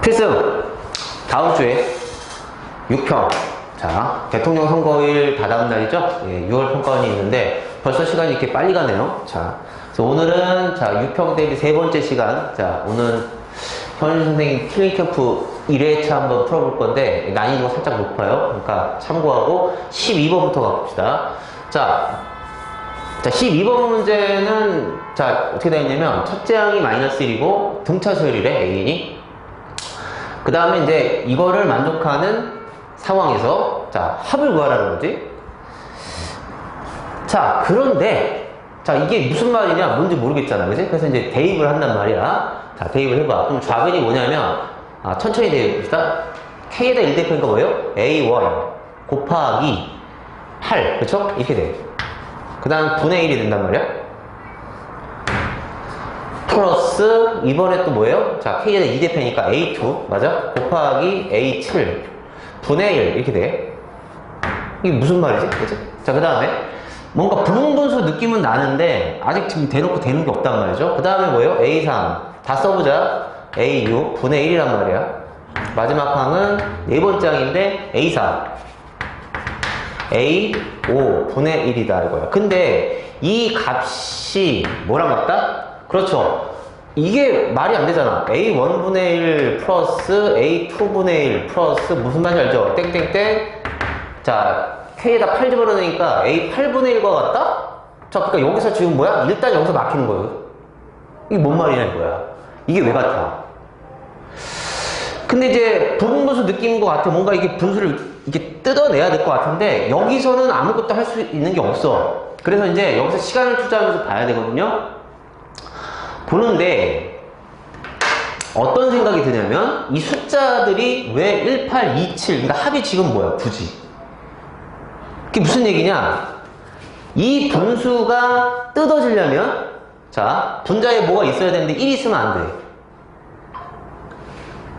필승! 다음 주에 6평. 자, 대통령 선거일 다다음 날이죠? 예, 6월 평가원이 있는데 벌써 시간이 이렇게 빨리 가네요. 자, 그래서 오늘은 자, 6평 대비 세 번째 시간. 자, 오늘 현일 선생님 킬링 캠프 1회차 한번 풀어볼 건데 난이도가 살짝 높아요. 그러니까 참고하고 12번부터 가봅시다. 자, 12번 문제는 자, 어떻게 되어 있냐면 첫째 항이 마이너스 1이고 등차 수열이래, A인이. 그 다음에 이제 이거를 만족하는 상황에서 자, 합을 구하라는 거지. 자, 그런데 자, 이게 무슨 말이냐 뭔지 모르겠잖아, 그지? 그래서 이제 대입을 한단 말이야. 자, 대입을 해봐. 그럼 좌변이 뭐냐면 천천히 대입합시다. K에다 1대표니까 뭐예요? A1 곱하기 8, 그쵸? 이렇게 돼. 그 다음 분의 1이 된단 말이야. 플러스 이번에 또 뭐예요? 자, K에다 2대표니까 A2 맞아? 곱하기 A7 분의 1 이렇게 돼. 이게 무슨 말이지? 그치? 자, 그 다음에 뭔가 부분분수 느낌은 나는데 아직 지금 대놓고 되는 게 없단 말이죠. 그 다음에 뭐예요? A3 다 써보자. A6 분의 1이란 말이야. 마지막 항은 네 번째 항인데 A4 A5 분의 1이다 이거야. 근데 이 값이 뭐랑 같다? 그렇죠. 이게 말이 안 되잖아. A1 분의 1 플러스 A2 분의 1 플러스 무슨 말인지 알죠? 땡땡땡. 자, K에다 8 집어넣으니까 A8 분의 1과 같다? 자, 그러니까 여기서 지금 뭐야? 일단 여기서 막히는 거예요. 이게 뭔 말이냐 이거야. 이게 왜 같아? 근데 이제 부분분수 느낌인 것 같아. 뭔가 이게 분수를 이렇게 뜯어내야 될 것 같은데 여기서는 아무것도 할 수 있는 게 없어. 그래서 이제 여기서 시간을 투자하면서 봐야 되거든요. 보는데 어떤 생각이 드냐면 이 숫자들이 왜 1, 8, 2, 7 그러니까 합이 지금 뭐야? 굳이 그게 무슨 얘기냐? 이 분수가 뜯어지려면 자, 분자에 뭐가 있어야 되는데 1이 있으면 안 돼.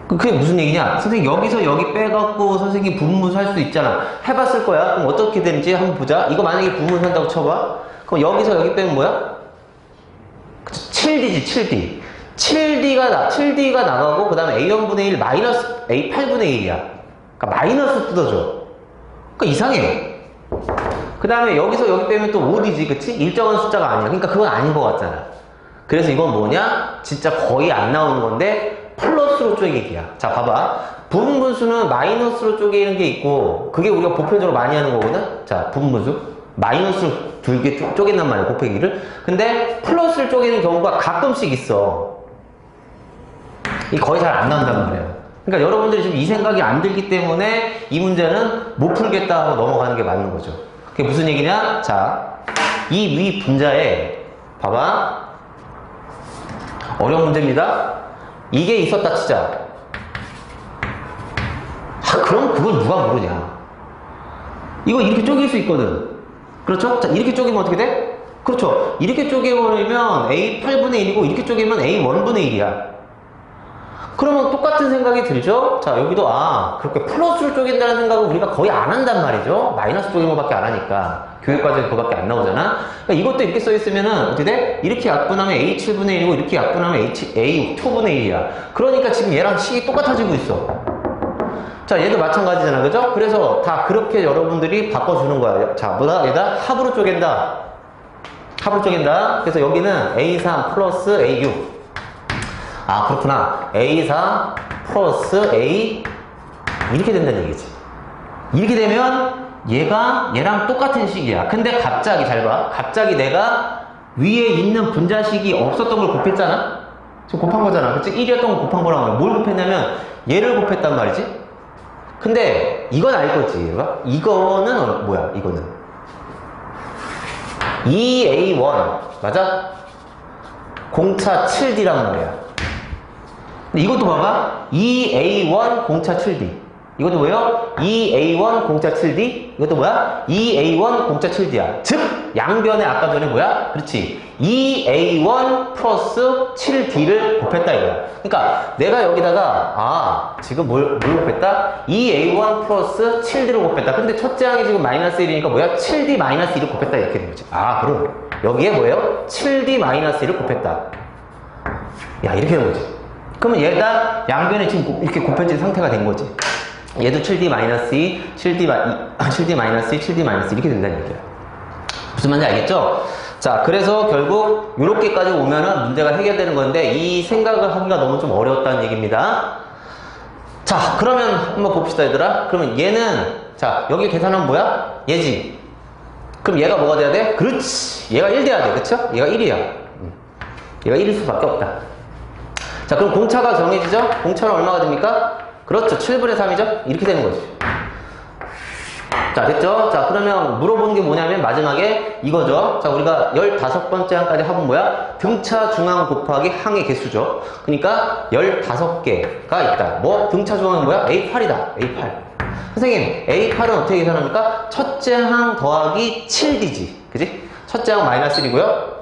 그게 무슨 얘기냐? 선생님 여기서 여기 빼갖고 선생님 부분분수 할 수 있잖아. 해봤을 거야. 그럼 어떻게 되는지 한번 보자. 이거 만약에 부분분수 한다고 쳐봐. 그럼 여기서 여기 빼면 뭐야? 7D지 7D. 7D가 나가고 그 다음에 A1분의 1 마이너스 A8분의 1이야. 그러니까 마이너스 뜯어져. 그러니까 이상해. 그 다음에 여기서 여기 빼면 또 5D지, 그치? 일정한 숫자가 아니야. 그러니까 그건 아닌 것 같잖아. 그래서 이건 뭐냐? 진짜 거의 안 나오는 건데 플러스로 쪼개기야. 자, 봐봐. 부분분수는 마이너스로 쪼개는 게 있고 그게 우리가 보편적으로 많이 하는 거거든? 자, 부분분수 마이너스로 두 개 쪼갠단 말이야, 곱하기를. 근데 플러스를 쪼개는 경우가 가끔씩 있어. 이 거의 잘 안 나온단 말이야. 그러니까 여러분들이 지금 이 생각이 안 들기 때문에 이 문제는 못 풀겠다 하고 넘어가는 게 맞는 거죠. 그게 무슨 얘기냐? 자, 이 위 분자에 봐봐. 어려운 문제입니다. 이게 있었다 치자. 그럼 그걸 누가 모르냐? 이거 이렇게 쪼갤 수 있거든. 그렇죠? 자, 이렇게 쪼개면 어떻게 돼? 그렇죠. 이렇게 쪼개버리면 A8분의 1이고 이렇게 쪼개면 A1분의 1이야. 그러면 똑같은 생각이 들죠? 자, 여기도 그렇게 플러스를 쪼갠다는 생각은 우리가 거의 안 한단 말이죠. 마이너스 쪼개는 것밖에 안 하니까. 교육과정에 그거밖에 안 나오잖아. 그러니까 이것도 이렇게 써있으면은 어떻게 돼? 이렇게 약분하면 A7분의 1이고 이렇게 약분하면 A2분의 1이야. 그러니까 지금 얘랑 식이 똑같아지고 있어. 자, 얘도 마찬가지잖아, 그죠? 그래서 다 그렇게 여러분들이 바꿔주는 거야. 자, 뭐다? 얘다 합으로 쪼갠다. 합으로 쪼갠다. 그래서 여기는 A3 플러스 A6. 그렇구나. A4 플러스 A 이렇게 된다는 얘기지. 이렇게 되면 얘랑 똑같은 식이야. 근데 갑자기 잘 봐. 갑자기 내가 위에 있는 분자식이 없었던 걸 곱했잖아? 지금 곱한 거잖아. 그치? 1이었던 걸 곱한 거란 말이야. 뭘 곱했냐면 얘를 곱했단 말이지. 근데 이건 알 거지. 이거는 뭐야? 이거는 2A1 맞아? 공차 7D란 말이야. 근데 이것도 봐봐. 2A1 공차 7D. 이것도 뭐예요? 2A1 공차 7D. 이것도 뭐야? 2A1 공차 7D야. 즉, 양변에 아까 전에 뭐야? 그렇지. 2A1 플러스 7D를 곱했다 이거야. 그러니까 내가 여기다가 지금 뭘 곱했다? 2A1 플러스 7D를 곱했다. 근데 첫째 항이 지금 마이너스 1이니까 뭐야? 7D 마이너스 1을 곱했다 이렇게 된 거지. 그럼 여기에 뭐예요? 7D 마이너스 1을 곱했다. 야, 이렇게 되는 거지. 그러면 얘가 양변에 지금 이렇게 곱해진 상태가 된 거지. 얘도 7D-2, 7D-2, 7D-2 이렇게 된다는 얘기야. 무슨 말인지 알겠죠? 자, 그래서 결국 요렇게까지 오면은 문제가 해결되는 건데 이 생각을 하기가 너무 좀 어려웠다는 얘기입니다. 자, 그러면 한번 봅시다, 얘들아. 그러면 얘는, 자, 여기 계산하면 뭐야? 얘지. 그럼 얘가 뭐가 돼야 돼? 그렇지. 얘가 1 돼야 돼. 그쵸? 얘가 1이야. 얘가 1일 수밖에 없다. 자, 그럼 공차가 정해지죠? 공차는 얼마가 됩니까? 그렇죠. 7분의 3이죠? 이렇게 되는 거지. 자, 됐죠? 자, 그러면 물어보는 게 뭐냐면 마지막에 이거죠. 자, 우리가 15번째 항까지 합은 뭐야? 등차 중항 곱하기 항의 개수죠. 그러니까 15개가 있다. 뭐? 등차 중항은 뭐야? A8이다. A8. 선생님, A8은 어떻게 계산합니까? 첫째 항 더하기 7D지. 그지? 첫째 항 마이너스 1이고요.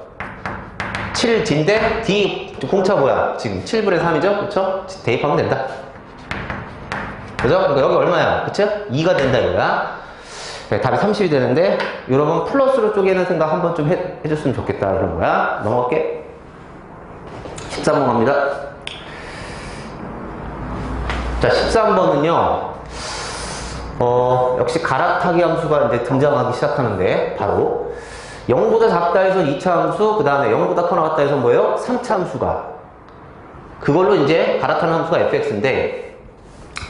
7D인데 D 공차 뭐야? 지금 7분의 3이죠? 그쵸? 대입하면 된다. 그죠? 그러니까 여기 얼마야? 그쵸? 2가 된다 이거야. 네, 답이 30이 되는데 여러분 플러스로 쪼개는 생각 한번 좀 해줬으면 좋겠다 그런 거야. 넘어갈게. 13번 갑니다. 자, 13번은요 역시 갈아타기 함수가 이제 등장하기 시작하는데 바로 0보다 작다 해서 2차 함수, 그 다음에 0보다 커 나갔다 해서 뭐예요? 3차 함수가 그걸로 이제 갈아타는 함수가 fx인데,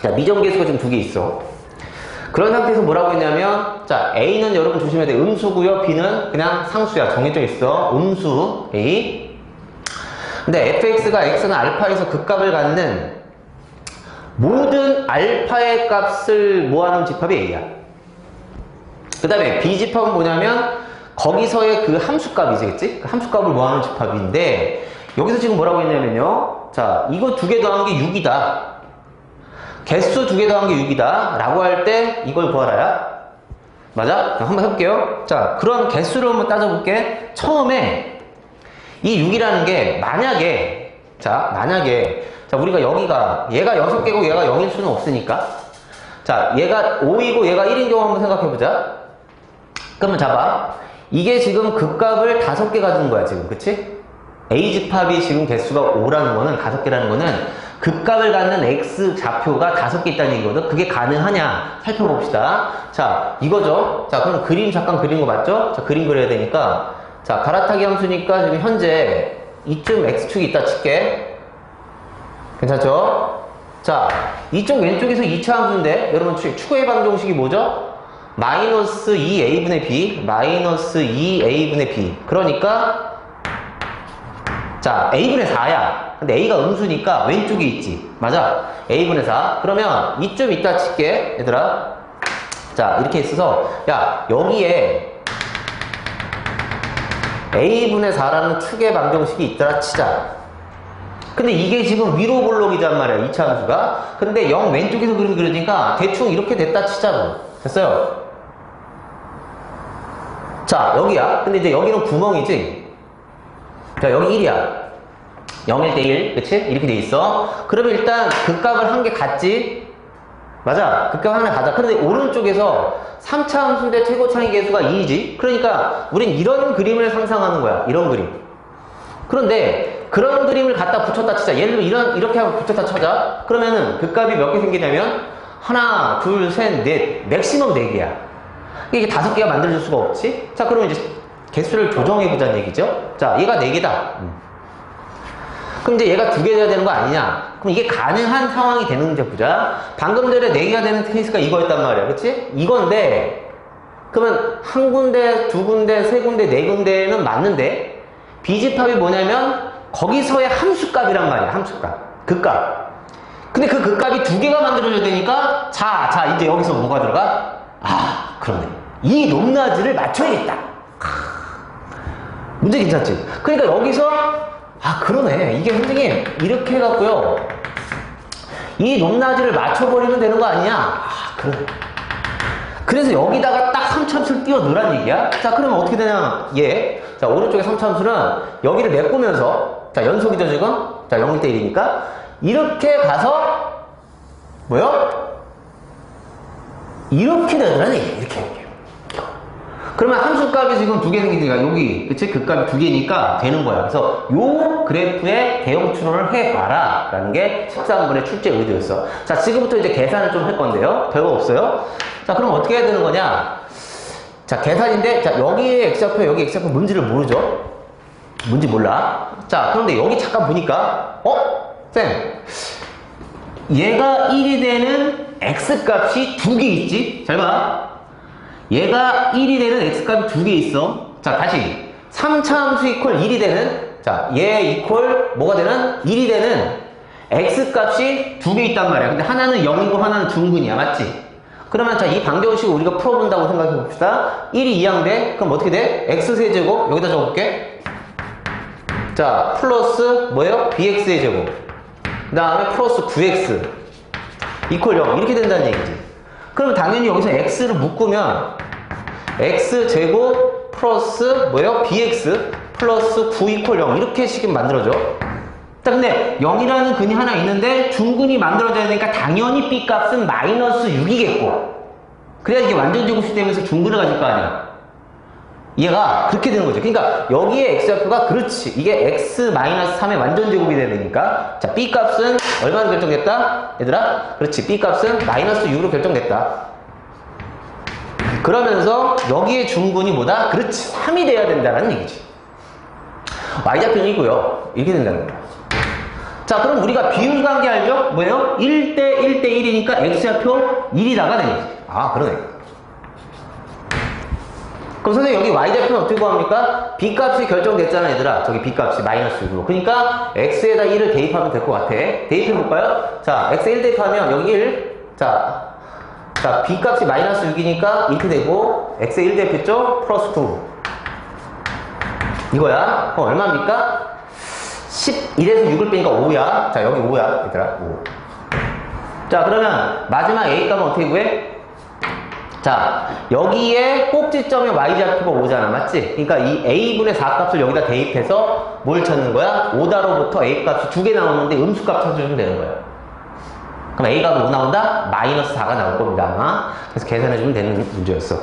자, 미정계수가 지금 2개 있어. 그런 상태에서 뭐라고 했냐면, 자, a는 여러분 조심해야 돼. 음수고요. b는 그냥 상수야. 정해져 있어. 음수 a. 근데 fx가 x는 알파에서 극값을 갖는 모든 알파의 값을 모아놓은 집합이 a야. 그 다음에 b 집합은 뭐냐면 거기서의 그 함수값이지, 그치? 그 함수값을 모아놓은 집합인데 여기서 지금 뭐라고 했냐면요, 자, 이거 2개 더한 게 6이다. 개수 2개 더한 게 6이다 라고 할 때 이걸 구하라야. 맞아? 한번 해볼게요. 자, 그럼 개수를 한번 따져볼게. 처음에 이 6이라는 게 만약에 자, 우리가 여기가 얘가 6개고 얘가 0일 수는 없으니까, 자, 얘가 5이고 얘가 1인 경우 한번 생각해보자. 그러면 잡아. 이게 지금 극값을 5개 가진 거야, 지금. 그치? A집합이 지금 개수가 5라는 거는, 5개라는 거는 극값을 갖는 X 좌표가 5개 있다는 얘기거든. 그게 가능하냐? 살펴봅시다. 자, 이거죠. 자, 그럼 그림 잠깐 그린 거 맞죠? 자, 그림 그려야 되니까. 자, 갈아타기 함수니까 지금 현재 이쯤 X축이 있다 칠게. 괜찮죠? 자, 이쪽 왼쪽에서 2차 함수인데, 여러분 추구의 방정식이 뭐죠? 마이너스 2a분의 b, 마이너스 2a분의 b. 그러니까, 자, a분의 4야. 근데 a가 음수니까 왼쪽에 있지. 맞아? a분의 4. 그러면 이쯤 있다 칠게, 얘들아. 자, 이렇게 있어서, 야, 여기에 a분의 4라는 축의 방정식이 있더라 치자. 근데 이게 지금 위로 볼록이란 말이야, 2차 함수가. 근데 0 왼쪽에서 그림이 그려지니까 대충 이렇게 됐다 치자고. 됐어요? 자, 여기야. 근데 이제 여기는 구멍이지. 자, 여기 1이야. 0일 대 1. 그치? 이렇게 돼 있어. 그러면 일단 극값을 한 개 갖지? 맞아. 극값 하나 가자. 근데 오른쪽에서 3차 함수인데 최고 차이 계수가 2이지? 그러니까 우린 이런 그림을 상상하는 거야. 이런 그림. 그런데 그런 그림을 갖다 붙였다 치자. 예를 들어 이렇게 하고 붙였다 쳐자. 그러면은 극값이 몇 개 생기냐면 하나, 둘, 셋, 넷, 맥시멈 4개야. 이게 5개가 만들어질 수가 없지? 자, 그러면 이제 개수를 조정해보자는 얘기죠. 자, 얘가 4개다. 그럼 이제 얘가 2개 돼야 되는 거 아니냐? 그럼 이게 가능한 상황이 되는지 보자. 방금 전에 4개가 되는 케이스가 이거였단 말이야. 그치? 이건데, 그러면 한 군데, 두 군데, 세 군데, 네 군데는 맞는데, B집합이 뭐냐면, 거기서의 함수값이란 말이야. 함수값. 극값. 근데 그 극값이 2개가 만들어져야 되니까, 자, 이제 여기서 뭐가 들어가? 아, 그러네. 이 높낮이를 맞춰야겠다. 문제 괜찮지? 그러니까 여기서, 아, 그러네. 이게 선생님, 이렇게 해갖고요. 이 높낮이를 맞춰버리면 되는 거 아니냐? 아, 그러네. 그래서 여기다가 딱 3차함수를 띄워 넣으란 얘기야? 자, 그러면 어떻게 되냐? 자, 오른쪽에 3차함수는 여기를 메꾸면서, 자, 연속이죠, 지금? 자, 0일 대 1이니까. 이렇게 가서, 뭐요? 이렇게 되더란 얘기야. 이렇게. 그러면 함수값이 지금 두 개 생기니까 여기 그치? 그 값이 두 개니까 되는 거야. 그래서 요 그래프의 대형 추론을 해봐라 라는 게 13번의 출제 의도였어. 자, 지금부터 이제 계산을 좀 할 건데요. 별거 없어요. 자, 그럼 어떻게 해야 되는 거냐? 자, 계산인데, 자, 여기에 x좌표, 여기 x좌표 뭔지를 모르죠? 뭔지 몰라. 자, 그런데 여기 잠깐 보니까, 쌤, 얘가 1이 되는 x값이 두 개 있지? 잘 봐. 얘가 1이 되는 x값이 두 개 있어. 자, 다시. 3차 함수 이퀄 1이 되는, 자, 얘 이퀄 뭐가 되는? 1이 되는 x값이 두 개 있단 말이야. 근데 하나는 0이고 하나는 중근이야. 맞지? 그러면 자, 이 방정식을 우리가 풀어본다고 생각해 봅시다. 1이 2항 돼? 그럼 어떻게 돼? x세제곱, 여기다 적어볼게. 자, 플러스 뭐예요? bx의 제곱. 그 다음에 플러스 9x 이퀄 0 이렇게 된다는 얘기지. 그러면 당연히 여기서 x를 묶으면 x제곱 플러스 뭐예요? bx 플러스 9 이퀄 0 이렇게 식은 만들어져. 자, 근데 0이라는 근이 하나 있는데 중근이 만들어져야 되니까 당연히 b값은 마이너스 6이겠고 그래야 이게 완전 제곱이 되면서 중근을 가질 거 아니야. 얘가 그렇게 되는 거죠. 그러니까 여기에 x좌표가 그렇지. 이게 x-3의 완전 제곱이 돼야 되니까 자, b값은 얼마로 결정됐다? 얘들아? 그렇지. b값은 마이너스 6으로 결정됐다. 그러면서 여기에 중근이 뭐다? 그렇지. 3이 돼야 된다는 얘기지. y좌표는 이고요. 이렇게 된다는 거야. 자, 그럼 우리가 비율 관계 알죠? 뭐예요? 1대 1대 1이니까 x좌표 1이 나가는 얘기지. 아, 그러네. 그럼 선생님 여기 y좌표는 어떻게 구합니까? b값이 결정됐잖아 얘들아. 저기 b값이 마이너스 6으로. 그러니까 x에다 1을 대입하면 될 것 같아. 대입해볼까요? 자, x 1 대입하면 여기 1. 자, b값이 마이너스 6이니까 이렇게 되고 x 1 대입했죠? 플러스 9. 이거야. 그럼 얼마입니까? 11에서 6을 빼니까 5야. 자, 여기 5야. 얘들아, 5. 자, 그러면 마지막 A값은 어떻게 구해? 자, 여기에 꼭지점에 y좌표가 5잖아. 맞지? 그러니까 이 A분의 4값을 여기다 대입해서 뭘 찾는 거야? 5다로부터 A값이 두 개 나오는데 음수값 찾아주면 되는 거야. 그럼 A값이 뭐 나온다? 마이너스 4가 나올 겁니다. 그래서 계산해주면 되는 문제였어.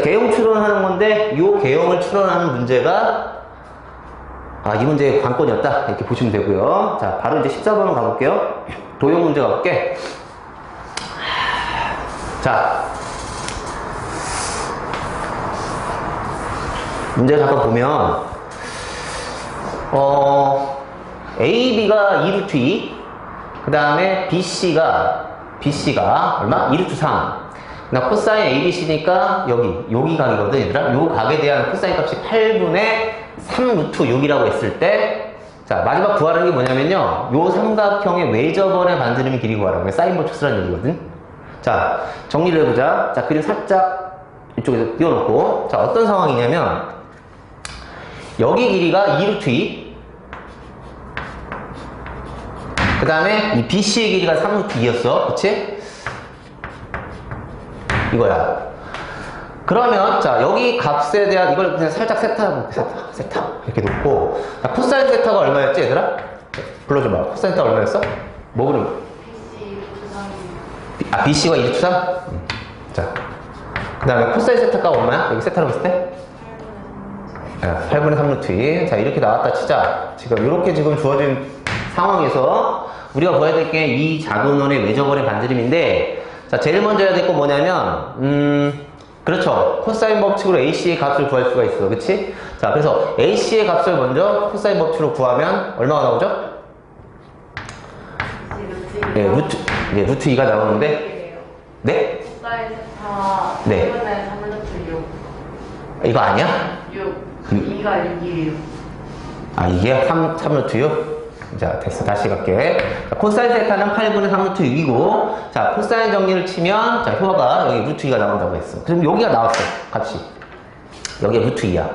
개형 추론하는 건데 이 개형을 추론하는 문제가 이 문제의 관건이었다. 이렇게 보시면 되고요. 자, 바로 이제 14번으로 가볼게요. 도형 문제 가볼게. 자, 문제 잠깐 보면, A, B가 2루트 2, 그 다음에 BC가 얼마? 2루트 3. 나 코사인 ABC니까 여기 각이거든, 얘들아. 요 각에 대한 코사인 값이 8분의 3루트 6이라고 했을 때, 자, 마지막 구하는 게 뭐냐면요. 요 삼각형의 외접원의 반지름의 길이 구하라는 거예요. 사인 법칙 쓰라는 얘기거든. 자, 정리를 해보자. 자, 그림 살짝 이쪽에서 띄워놓고. 자, 어떤 상황이냐면, 여기 길이가 2루트 2. 그 다음에 이 BC의 길이가 3루트 2였어. 그치? 이거야. 그러면 자, 여기 값에 대한 이걸 그냥 살짝 세타 이렇게 놓고 자, 코사인 세타가 얼마였지 얘들아? 불러줘봐. 코사인 세타 얼마였어? 뭐 그럼? BC가 2루트 3? 자, 그 다음에 코사인 세타가 얼마야? 여기 세타로 봤을 때? 8분의 3루트 2. 자, 이렇게 나왔다 치자. 지금 이렇게 지금 주어진 상황에서 우리가 보여야 될 게 이 작은 원의 외접원의 반지름인데 자, 제일 먼저 해야 될 건 뭐냐면, 그렇죠. 코사인 법칙으로 AC의 값을 구할 수가 있어. 그치? 자, 그래서 AC의 값을 먼저 코사인 법칙으로 구하면 얼마가 나오죠? 루트 2가 나오는데, 네? 코사인 세타 네. 1분의 3루트 6. 이거 아니야? 6. 2가 6이에요. 이게 3루트 6? 자, 됐어. 다시 갈게. 자, 코사인 세타는 8분의 3루트 6이고, 자, 코사인 정리를 치면, 자, 효과가 여기 루트 2가 나온다고 했어. 그럼 여기가 나왔어. 값이. 여기가 루트 2야.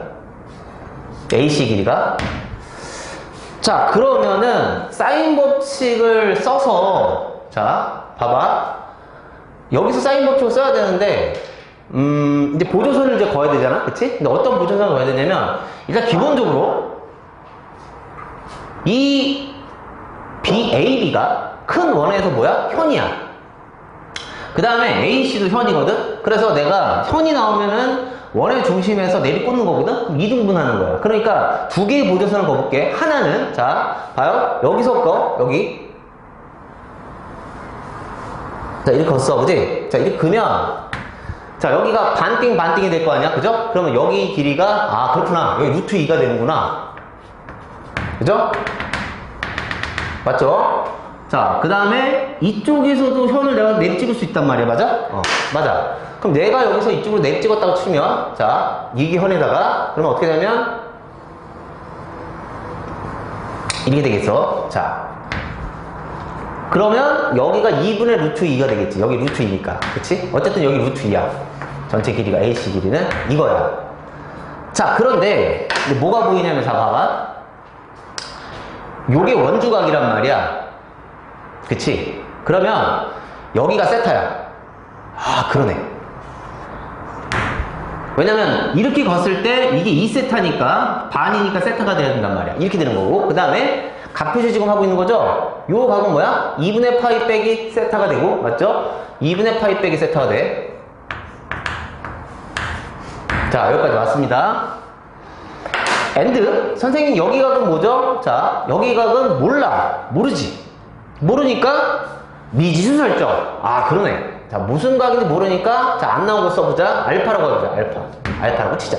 AC 길이가. 자, 그러면은, 사인 법칙을 써서, 자, 봐봐. 여기서 사인 법칙을 써야 되는데, 이제 보조선을 이제 거야 되잖아? 그치? 근데 어떤 보조선을 거야 되냐면, 일단 기본적으로, 이 AB가 큰 원에서 뭐야? 현이야. 그 다음에 AC도 현이거든? 그래서 내가 현이 나오면은 원의 중심에서 내리꽂는 거거든? 그럼 이등분하는 거야. 그러니까 두 개의 보조선을 거볼게. 하나는, 자, 봐요. 여기서 거, 여기. 자, 이렇게 걷어, 그지? 자, 이렇게 그면, 자, 여기가 반띵이 될 거 아니야? 그죠? 그러면 여기 길이가, 아, 그렇구나. 여기 루트 2가 되는구나. 그죠? 맞죠? 자, 그 다음에 이쪽에서도 현을 내가 내리 찍을 수 있단 말이야. 맞아? 맞아. 그럼 내가 여기서 이쪽으로 내리 찍었다고 치면, 자, 이게 현에다가, 그러면 어떻게 되면, 이렇게 되겠어. 자. 그러면 여기가 2분의 루트 2가 되겠지. 여기 루트 2니까. 그치? 어쨌든 여기 루트 2야. 전체 길이가 AC 길이는 이거야. 자, 그런데 뭐가 보이냐면, 자, 봐봐. 요게 원주각이란 말이야. 그치? 그러면 여기가 세타야. 아, 그러네. 왜냐면 이렇게 걷을 때 이게 2세타니까 반이니까 세타가 돼야 된단 말이야. 이렇게 되는 거고, 그 다음에 각표시 지금 하고 있는 거죠? 요 각은 뭐야? 2분의 파이 빼기 세타가 되고, 맞죠? 2분의 파이 빼기 세타가 돼. 자, 여기까지 왔습니다. 엔드. 선생님, 여기 각은 뭐죠? 자, 여기 각은 몰라. 모르지. 모르니까 미지수 설정. 아, 그러네. 자, 무슨 각인지 모르니까, 자, 안 나온 거 써보자. 알파라고 해보자. 알파라고 치자.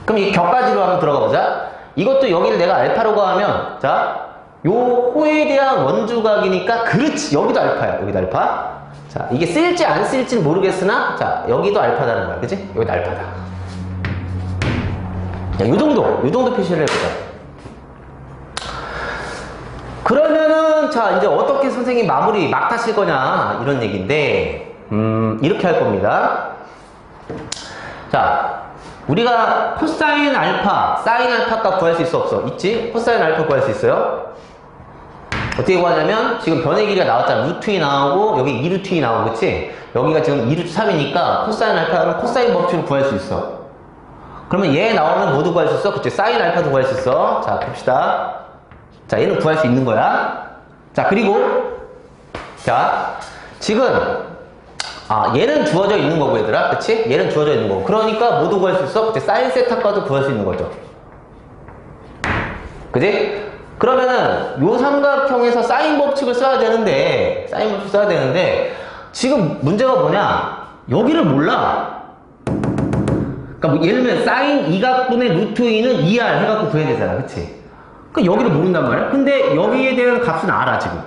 그럼 이 격가지로 한번 들어가 보자. 이것도 여기를 내가 알파라고 하면, 자, 요 호에 대한 원주각이니까, 그렇지. 여기도 알파야. 여기도 알파. 자, 이게 쓸지 안 쓸지는 모르겠으나, 자, 여기도 알파다는 거야. 그치? 여기도 알파다. 자, 요 정도 표시를 해보자. 그러면은, 자, 이제 어떻게 선생님 마무리 막 하실 거냐, 이런 얘기인데, 이렇게 할 겁니다. 자, 우리가 코사인 알파, 사인 알파 값 구할 수 있어, 없어? 있지? 코사인 알파 구할 수 있어요? 어떻게 구하냐면, 지금 변의 길이가 나왔잖아. 루트 2 나오고, 여기 2루트 2 나오고, 그치? 여기가 지금 2루트 3이니까, 코사인 알파는 코사인 법칙을 구할 수 있어. 그러면 얘 나오면 뭐도 구할 수 있어? 그치? 사인 알파도 구할 수 있어. 자, 봅시다. 자, 얘는 구할 수 있는 거야. 자, 그리고, 자, 지금, 아, 얘는 주어져 있는 거고, 얘들아. 그치? 얘는 주어져 있는 거고. 그러니까 뭐도 구할 수 있어? 그치? 사인 세타과도 구할 수 있는 거죠. 그치? 그러면은, 요 삼각형에서 사인 법칙을 써야 되는데, 지금 문제가 뭐냐? 여기를 몰라. 그러니까 뭐 예를 들면, 사인 2각분의 루트 2는 2R 해갖고 구해야 되잖아. 그치? 그러니까 여기를 모른단 말이야. 근데 여기에 대한 값은 알아, 지금.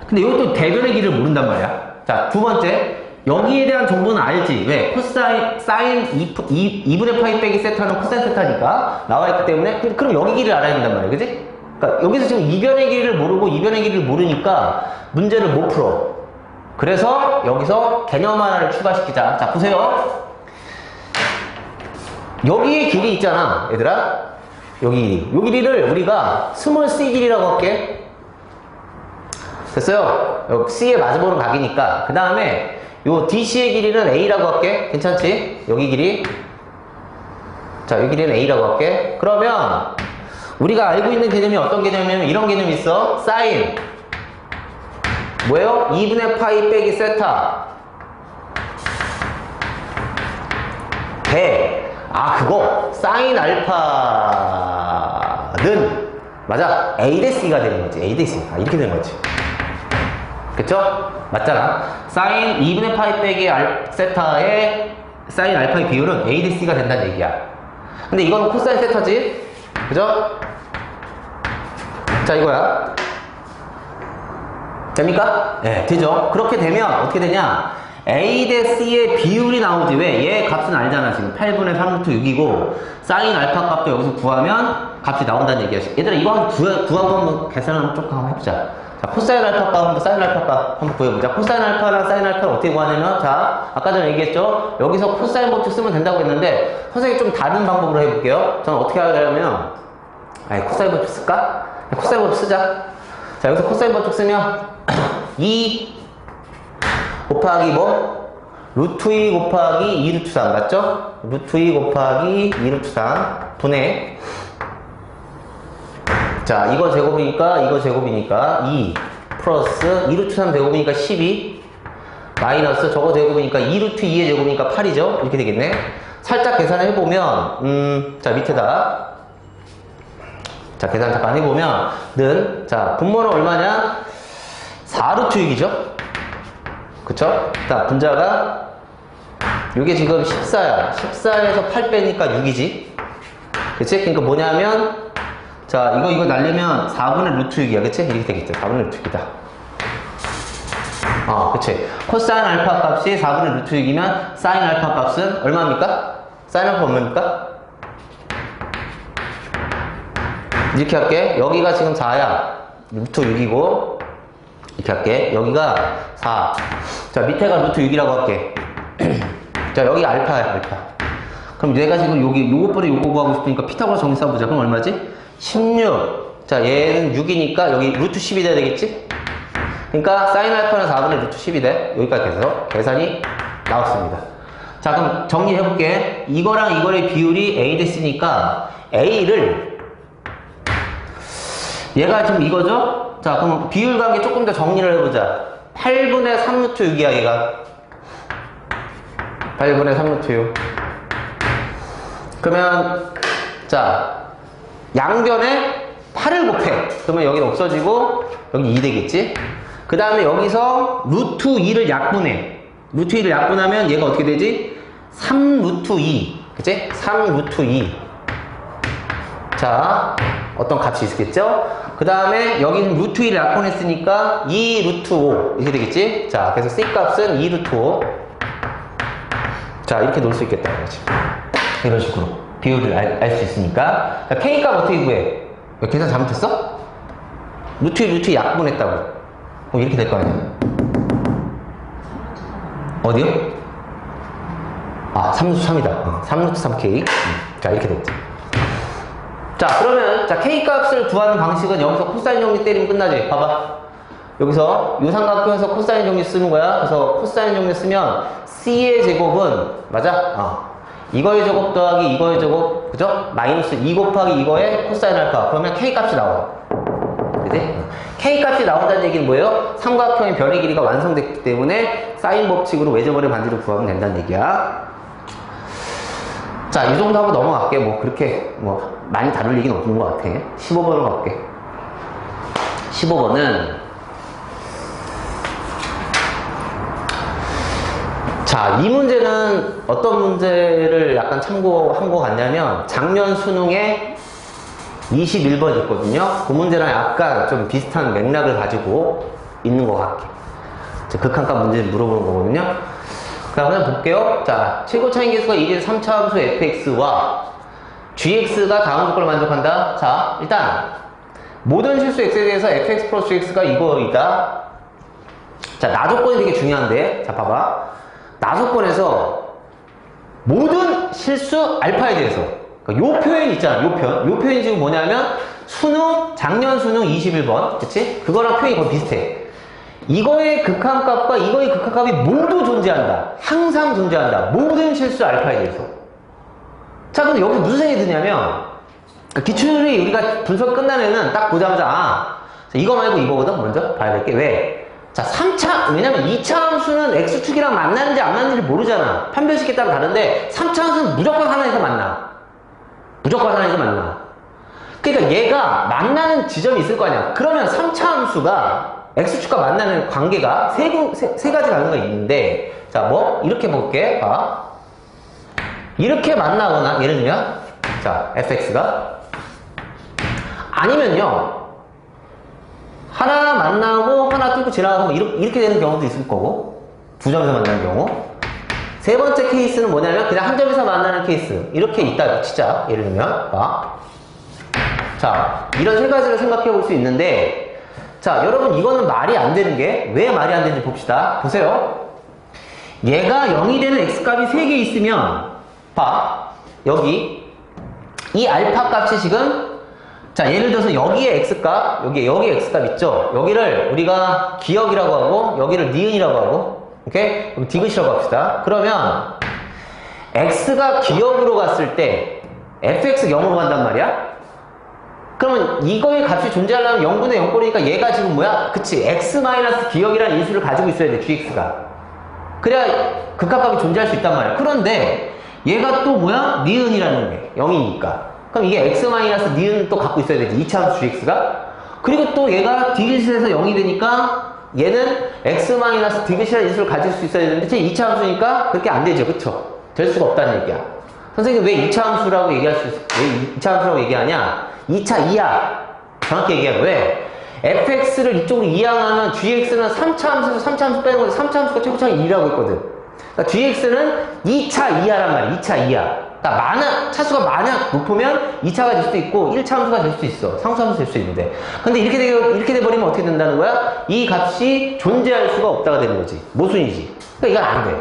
근데 여기 또 대변의 길이를 모른단 말이야. 자, 두 번째. 여기에 대한 정보는 알지. 왜? 코사인, 사인 2분의 파이 빼기 세타는 코사인 세타니까 나와있기 때문에. 그럼 여기 길이를 알아야 된단 말이야. 그지? 그러니까 여기서 지금 이변의 길이를 모르고 이변의 길이를 모르니까 문제를 못 풀어. 그래서 여기서 개념 하나를 추가시키자. 자, 보세요. 여기에 길이 있잖아, 얘들아. 여기 길이를 우리가 스몰 c 길이라고 할게. 됐어요? 여기 c에 마주보는 각이니까. 그 다음에 요 DC의 길이는 A라고 할게. 괜찮지? 여기 길이. 자, 여기 길이는 A라고 할게. 그러면 우리가 알고 있는 개념이 어떤 개념이냐면 이런 개념이 있어. 사인 뭐예요? 2분의 파이 빼기 세타 배. 아, 그거 사인 알파는 맞아. A 대 C가 되는 거지. A 대 C. 아, 이렇게 되는 거지. 그쵸? 맞잖아. 사인 2분의 파이 빼기 세타의 사인 알파의 비율은 A 대 C가 된다는 얘기야. 근데 이거는 코사인 세타지? 그죠? 자, 이거야. 됩니까? 네, 되죠? 그렇게 되면 어떻게 되냐? A 대 C의 비율이 나오지. 왜? 얘 값은 알잖아. 지금 8분의 3루트 6이고 사인 알파 값도 여기서 구하면 값이 나온다는 얘기야. 얘들아, 이거 한번 구하고 한번 계산을 조금 한번 해보자. 자, 코사인 알파 값, 한번 사인 알파 값 한번 구해보자. 코사인 알파랑 사인 알파를 어떻게 구하냐면, 자, 아까 전에 얘기했죠? 여기서 코사인 법칙 쓰면 된다고 했는데, 선생님이 좀 다른 방법으로 해볼게요. 저는 어떻게 하려면, 코사인 법칙 쓸까? 코사인 법칙 쓰자. 자, 여기서 코사인 법칙 쓰면, 2 곱하기 뭐? 루트 2 곱하기 2 루트 3, 맞죠? 루트 2 곱하기 2 루트 3 분의, 자, 이거 제곱이니까 2 플러스 2 루트 3 제곱이니까 12. 마이너스 저거 제곱이니까 2루트 2의 제곱이니까 8이죠? 이렇게 되겠네. 살짝 계산을 해보면, 자, 밑에다. 자, 계산 잠깐 해보면, 자, 분모는 얼마냐? 4루트 6이죠? 그쵸? 자, 분자가, 이게 지금 14야. 14에서 8 빼니까 6이지? 그치? 그러니까 뭐냐면, 자, 이거 날리면 4분의 루트 6이야. 그치? 이렇게 되겠죠? 4분의 루트 6이다. 그치. 코사인 알파 값이 4분의 루트 6이면 사인 알파 값은 얼마입니까? 사인 알파 얼마입니까? 이렇게 할게. 여기가 지금 4야. 루트 6이고 이렇게 할게. 여기가 4. 자, 밑에가 루트 6이라고 할게. 자, 여기 알파야, 알파. 그럼 내가 지금 요것보다 요거 구하고 싶으니까 피타고라스 정리 써보자. 그럼 얼마지? 16. 자, 얘는 6이니까 여기 루트 10이 돼야 되겠지? 그러니까 사인 알파는 4분의 루트 10이 돼. 여기까지 해서 계산이 나왔습니다. 자, 그럼 정리해볼게. 이거랑 이거의 비율이 A 됐으니까 A를 얘가 지금 이거죠? 자, 그럼 비율 관계 조금 더 정리를 해보자. 8분의 3루트 6이야, 얘가. 8분의 3루트 6. 그러면, 자, 양변에 8을 곱해. 그러면 여기는 없어지고, 여기 2 되겠지? 그 다음에 여기서 루트 2를 약분해. 루트 2를 약분하면 얘가 어떻게 되지? 3루트 2. 그치? 3루트 2. 자, 어떤 값이 있겠죠? 그 다음에 여기는 루트 2를 약분했으니까 2루트 5. 이렇게 되겠지? 자, 그래서 C 값은 2루트 5. 자, 이렇게 놓을 수 있겠다. 그렇지? 이런 식으로. 비율을 알 수 있으니까. 자, K 값 어떻게 구해? 계산 잘못했어? 루트 2 약분했다고. 이렇게 될 거 아니야? 어디요? 3루트 3이다. 3루트 3K. 자, 이렇게 됐지. 자, 그러면, 자, K 값을 구하는 방식은 여기서 코사인 정리 때리면 끝나지. 봐봐. 여기서 요 삼각형에서 코사인 정리 쓰는 거야. 그래서 코사인 정리 쓰면 C의 제곱은, 맞아? 이거의 제곱 더하기 이거의 제곱, 그죠? 마이너스 2 곱하기 이거의 코사인 알파. 그러면 K 값이 나와. 그지? K 값이 나온다는 얘기는 뭐예요? 삼각형의 변의 길이가 완성됐기 때문에 사인 법칙으로 외접원의 반지를 구하면 된다는 얘기야. 자, 이 정도 하고 넘어갈게. 뭐 그렇게 많이 다룰 얘기는 없는 것 같아. 15번으로 갈게. 15번은 자, 이 문제는 어떤 문제를 약간 참고한 것 같냐면 작년 수능에 21번 있거든요. 그 문제랑 약간 좀 비슷한 맥락을 가지고 있는 것 같게. 극한값 문제를 물어보는 거거든요. 자, 그냥 볼게요. 자, 최고차인 계수가 2대 3차 함수 fx와 gx가 다음 조건을 만족한다. 자, 일단 모든 실수 x에 대해서 fx 플러스 gx가 이거이다. 자, 나 조건이 되게 중요한데, 자, 봐봐. 나 조건에서 모든 실수 알파에 대해서, 그러니까 요 표현 있잖아, 요 표현이 지금 뭐냐면 작년 수능 21번, 그치? 그거랑 표현이 거의 비슷해. 이거의 극한값과 이거의 극한값이 모두 존재한다. 항상 존재한다. 모든 실수 알파에 대해서. 자, 근데 여기 무슨 생각이 드냐면, 기출이 우리가 분석 끝나면은 딱 보자마자, 이거 말고 이거거든? 먼저 봐야 될 게. 왜? 자, 왜냐면 2차 함수는 x축이랑 만나는지 안 만나는지 모르잖아. 판별식에 따라 다른데, 3차 함수는 무조건 하나에서 만나. 무조건 하나에서 만나. 그러니까 얘가 만나는 지점이 있을 거 아니야. 그러면 3차 함수가 x축과 만나는 관계가 세 가지 관계가 있는데, 자, 이렇게 볼게. 봐. 이렇게 만나거나, 예를 들면, 자, fx가. 아니면요, 하나 만나고, 하나 뚫고 지나가고, 이렇게 되는 경우도 있을 거고, 두 점에서 만나는 경우. 세 번째 케이스는 뭐냐면, 그냥 한 점에서 만나는 케이스. 이렇게 있다, 치자. 예를 들면, 봐. 자, 이런 세 가지를 생각해 볼 수 있는데, 자, 여러분, 이거는 말이 안 되는 게, 왜 말이 안 되는지 봅시다. 보세요. 얘가 0이 되는 x값이 3개 있으면, 봐. 여기, 이 알파 값이 지금, 자, 예를 들어서 여기에 x값, 여기에 x값 있죠? 여기를 우리가 기억이라고 하고, 여기를 니은이라고 하고, 오케이? 그럼 디귿이라고 합시다. 그러면, x가 기억으로 갔을 때, fx 0으로 간단 말이야? 그러면 이거의 값이 존재하려면 0분의 0꼴이니까 얘가 지금 뭐야? 그치, x 마이너스 기억이라는 인수를 가지고 있어야 돼, gx가. 그래야 극한값이 존재할 수 있단 말이야. 그런데 얘가 또 뭐야? 니은이라는 게 0이니까. 그럼 이게 x 마이너스 니은을 또 갖고 있어야 되지. 2차함수 gx가. 그리고 또 얘가 디귿에서 0이 되니까 얘는 x 마이너스 디귿이라는 인수를 가질 수 있어야 되는데 제 2차 함수니까 그렇게 안 되죠. 그쵸? 될 수가 없다는 얘기야. 선생님 왜 2차 함수라고 얘기할 수 있어? 왜 2차 함수라고 얘기하냐? 2차 이하. 정확히 얘기하면 왜? fx를 이쪽으로 이항하면 gx는 3차 함수에서 3차 함수 빼는 건데 3차 함수가 최고차항이 2라고 했거든. 그러니까 gx는 2차 이하란 말이야. 2차 이하. 그러니까 차수가 만약 높으면 2차가 될 수도 있고 1차 함수가 될 수도 있어. 상수함수 될 수도 있는데. 근데 이렇게 돼버리면 어떻게 된다는 거야? 이 값이 존재할 수가 없다가 되는 거지. 모순이지. 그러니까 이건 안 돼.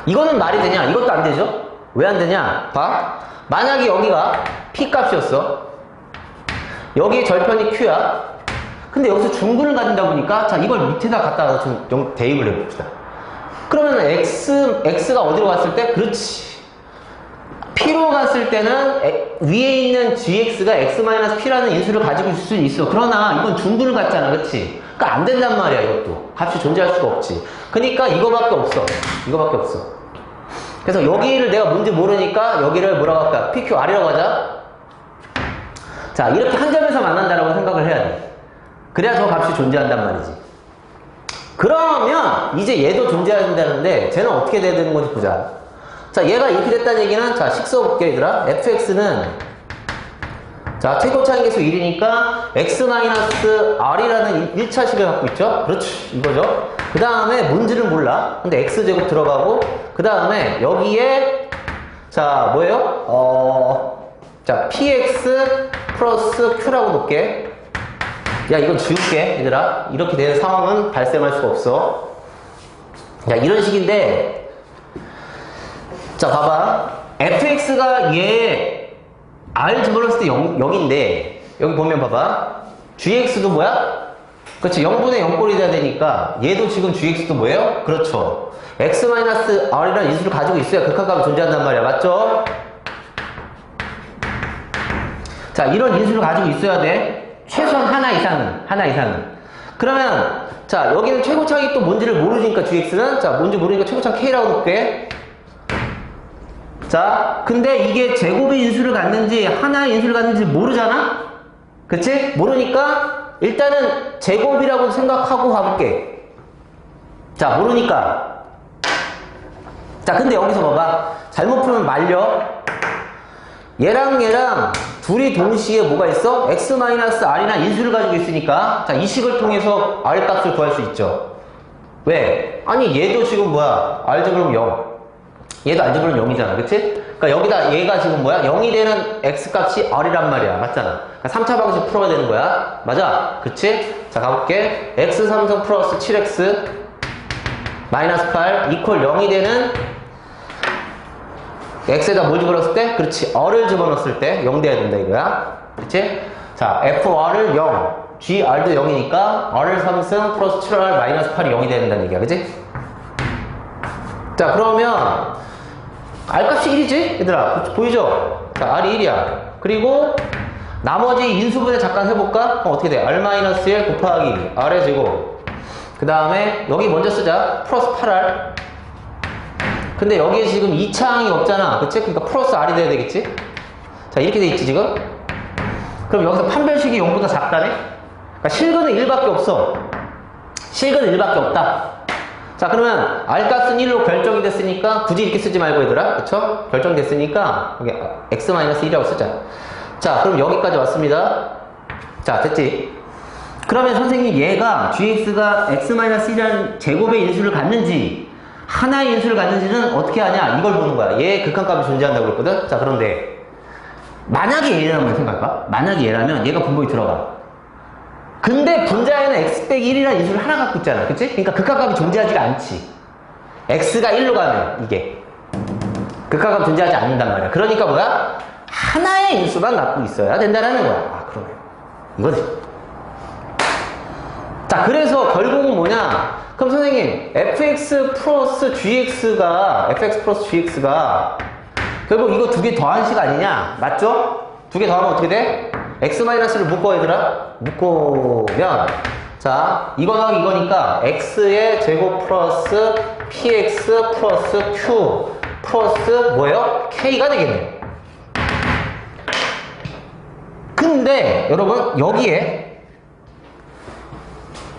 이거는 말이 되냐? 이것도 안 되죠? 왜 안 되냐? 봐. 만약에 여기가 p 값이었어. 여기 절편이 q야. 근데 여기서 중근을 가진다 보니까 자 이걸 밑에다 갖다가 좀 대입을 해봅시다. 그러면 x가 어디로 갔을 때? 그렇지. p로 갔을 때는 위에 있는 gx가 x-p라는 인수를 가지고 있을 수 있어. 그러나 이건 중근을 갖잖아. 그치? 그러니까 안 된단 말이야. 이것도. 값이 존재할 수가 없지. 그러니까 이거밖에 없어. 이거밖에 없어. 그래서 여기를 내가 뭔지 모르니까 여기를 뭐라고 할까? PQR이라고 하자. 자, 이렇게 한 점에서 만난다라고 생각을 해야 돼. 그래야 저 값이 존재한단 말이지. 그러면 이제 얘도 존재한다는데 쟤는 어떻게 돼야 되는 건지 보자. 자, 얘가 이렇게 됐다는 얘기는 자, 식 써볼게 얘들아. fx는 자, 최고차항 계수 1이니까 x-r이라는 1차식을 갖고 있죠. 그렇지, 이거죠. 그 다음에 뭔지를 몰라. 근데 x제곱 들어가고 그 다음에 여기에 자, 뭐예요? 자, px 플러스 q라고 놓을게. 야, 이건 지울게 얘들아. 이렇게 되는 상황은 발생할 수가 없어. 야, 이런 식인데 자, 봐봐. fx가 얘 r 집어넣었을 때 0인데 여기 보면 봐봐. gx도 뭐야? 그렇지. 0분의 0꼴이 돼야 되니까 얘도 지금 gx도 뭐예요? 그렇죠. x-r이라는 인수를 가지고 있어야 극한값이 존재한단 말이야. 맞죠? 자, 이런 인수를 가지고 있어야 돼. 최소한 하나 이상은. 그러면 자, 여기는 최고차항이 또 뭔지를 모르니까 gx는 자, 뭔지 모르니까 최고차항 k라고 놓을게. 자, 근데 이게 제곱의 인수를 갖는지 하나의 인수를 갖는지 모르잖아? 그치? 모르니까 일단은 제곱이라고 생각하고 가볼게. 자, 모르니까. 자, 근데 여기서 봐봐. 잘못 풀면 말려. 얘랑 둘이 동시에 뭐가 있어? x-r이나 인수를 가지고 있으니까 자, 이 식을 통해서 r 값을 구할 수 있죠. 왜? 아니, 얘도 지금 뭐야? r 제곱은 0. 얘도 r 제곱은 0이잖아. 그치? 그러니까 여기다 얘가 지금 뭐야? 0이 되는 x 값이 r이란 말이야. 맞잖아. 그러니까 3차 방식 풀어야 되는 거야. 맞아? 그치? 자, 가볼게. x 3성 플러스 7x 마이너스 8 이퀄 0이 되는 x에다 뭘 집어넣었을 때? 그렇지. r을 집어넣었을 때 0 돼야 된다 이거야. 그렇지? 자, fr을 0, gr도 0이니까 r을 3승 플러스 7r 마이너스 8이 0이 돼야 된다는 얘기야. 그치? 자, 그러면 r값이 1이지? 얘들아, 보이죠? 자, r이 1이야. 그리고 나머지 인수분해 잠깐 해볼까? 어떻게 돼? r-1 곱하기 r의 제곱. 그 다음에 여기 먼저 쓰자. 플러스 8r. 근데 여기에 지금 2차항이 없잖아. 그치? 그러니까 플러스 r이 돼야 되겠지? 자, 이렇게 돼 있지 지금? 그럼 여기서 판별식이 0보다 작다네? 그러니까 실근은 1밖에 없어. 실근은 1밖에 없다. 자, 그러면 r값은 1로 결정이 됐으니까 굳이 이렇게 쓰지 말고 얘들아. 그쵸? 결정됐으니까 여기 x-1이라고 쓰자. 자, 그럼 여기까지 왔습니다. 자, 됐지? 그러면 선생님 얘가 gx가 x-1이라는 제곱의 인수를 갖는지 하나의 인수를 갖는지는 어떻게 하냐? 이걸 보는 거야. 얘 극한값이 존재한다고 그랬거든? 자, 그런데 만약에 얘라면 생각해봐. 만약에 얘라면 얘가 분모에 들어가. 근데 분자에는 x 빼기 1이라는 인수를 하나 갖고 있잖아. 그치? 그러니까 극한값이 존재하지가 않지. x가 1로 가면 이게 극한값이 존재하지 않는단 말이야. 그러니까 뭐야? 하나의 인수만 갖고 있어야 된다는 거야. 아, 그러네. 이거지. 자, 그래서 결국은 뭐냐? 그럼 선생님, fx 플러스 gx가 결국 이거 두 개 더한 식 아니냐? 맞죠? 두 개 더하면 어떻게 돼? x-를 묶어 얘들아. 묶으면 자, 이거랑 이거니까 x의 제곱 플러스 px 플러스 q 플러스 뭐예요? k가 되겠네요. 근데 여러분 여기에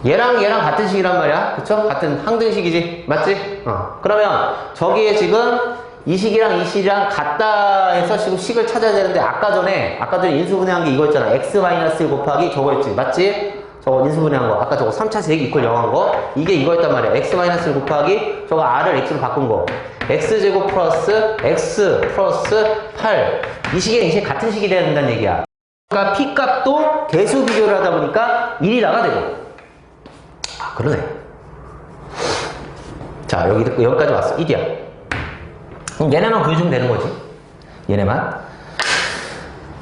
얘랑 얘랑 같은 식이란 말이야. 그쵸? 같은 항등식이지. 맞지? 그러면 저기에 지금 이 식이랑 이 식이랑 같다 해서 지금 식을 찾아야 되는데 아까 전에 인수분해한 게 이거 있잖아. x-1 곱하기 저거였지. 맞지? 저거 인수분해한 거. 아까 저거 3차 세기 이퀄 0한 거. 이게 이거였단 말이야. x-1 곱하기 저거 r을 x로 바꾼 거. x제곱 플러스 x 플러스 8. 이 식이랑 이 식 같은 식이 돼야 된다는 얘기야. 그러니까 p 값도 대수 비교를 하다 보니까 1이 나가 되고. 아, 그러네. 자, 여기까지 왔어. 1이야. 그럼 얘네만 구해주면 되는 거지. 얘네만.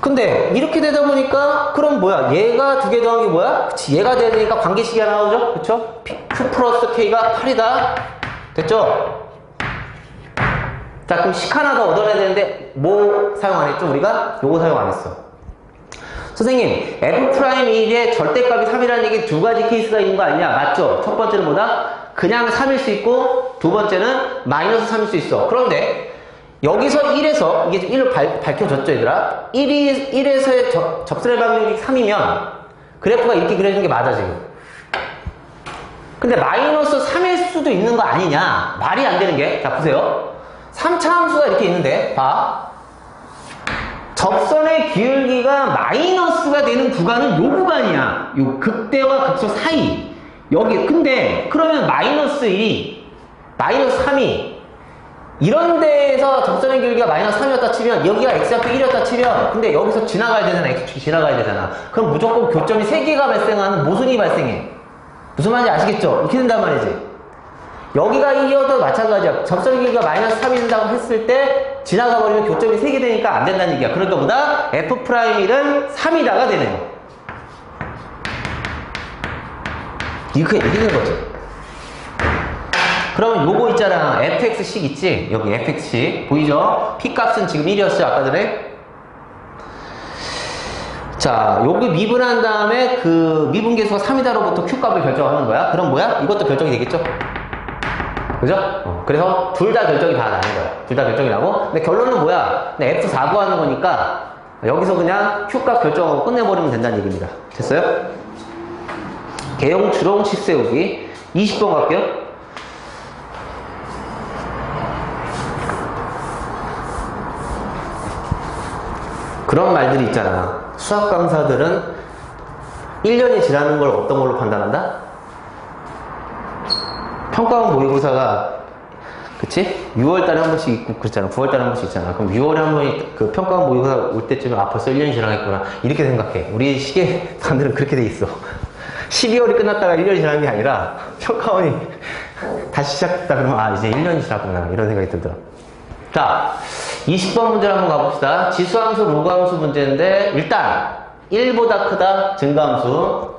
근데 이렇게 되다 보니까 그럼 뭐야? 얘가 두 개 더한 게 뭐야? 그치, 얘가 돼야 되니까 관계식이 하나 나오죠? 그쵸? Q 플러스 K가 8이다. 됐죠? 자, 그럼 식 하나 더 얻어내야 되는데 뭐 사용 안 했죠? 우리가? 요거 사용 안 했어. 선생님, F'1의 절대값이 3이라는 얘기 두 가지 케이스가 있는 거 아니냐? 맞죠? 첫 번째는 뭐다? 그냥 3일 수 있고 두 번째는 마이너스 3일 수 있어. 그런데 여기서 1에서 이게 1로 밝혀졌죠, 얘들아? 1에서의 접선의 방정식이 3이면 그래프가 이렇게 그려진 게 맞아, 지금. 근데 마이너스 3일 수도 있는 거 아니냐? 말이 안 되는 게. 자, 보세요. 3차 함수가 이렇게 있는데, 봐. 접선의 기울기가 마이너스가 되는 구간은 요 구간이야. 요 극대와 극소 사이. 여기. 근데, 그러면 마이너스 1이, 마이너스 3이, 이런 데에서 접선의 기울기가 마이너스 3이었다 치면, 여기가 x좌표 1이었다 치면, 근데 여기서 지나가야 되잖아. x축이 지나가야 되잖아. 그럼 무조건 교점이 3개가 발생하는 모순이 발생해. 무슨 말인지 아시겠죠? 이렇게 된단 말이지. 여기가 2여도 마찬가지야. 접선의 기울기가 마이너스 3이 된다고 했을 때 지나가 버리면 교점이 3개 되니까 안 된다는 얘기야. 그러니까 보다 F'1은 3이다가 되네요. 이렇게 되는 거지. 그러면 요거 있잖아. fx식 있지? 여기 fx식. 보이죠? p값은 지금 1이었어요. 아까 전에. 자, 여기 미분한 다음에 그 미분계수가 3이다로부터 q값을 결정하는 거야. 그럼 뭐야? 이것도 결정이 되겠죠? 그죠? 그래서 둘 다 결정이 다 나는 거야. 둘 다 결정이 나고. 근데 결론은 뭐야? F4 구하는 거니까 여기서 그냥 Q값 결정하고 끝내버리면 된다는 얘기입니다. 됐어요? 개용 주롱 식 세우기 20번 갈게요. 그런 말들이 있잖아. 수학 강사들은 1년이 지나는 걸 어떤 걸로 판단한다? 평가원 모의고사가 그치? 6월달에 한 번씩 있고 그렇잖아. 9월달에 한 번씩 있잖아. 그럼 6월에 한 번이 그 평가원 모의고사 올 때쯤에 벌써 1년이 지나겠구나 이렇게 생각해. 우리 시계 단들은 그렇게 돼 있어. 12월이 끝났다가 1년이 지나는 게 아니라 평가원이 다시 시작했다 그러면 이제 1년이 지났구나 이런 생각이 들더라. 자, 20번 문제를 한번 가봅시다. 지수함수, 로그함수 문제인데 일단 1보다 크다 증가함수.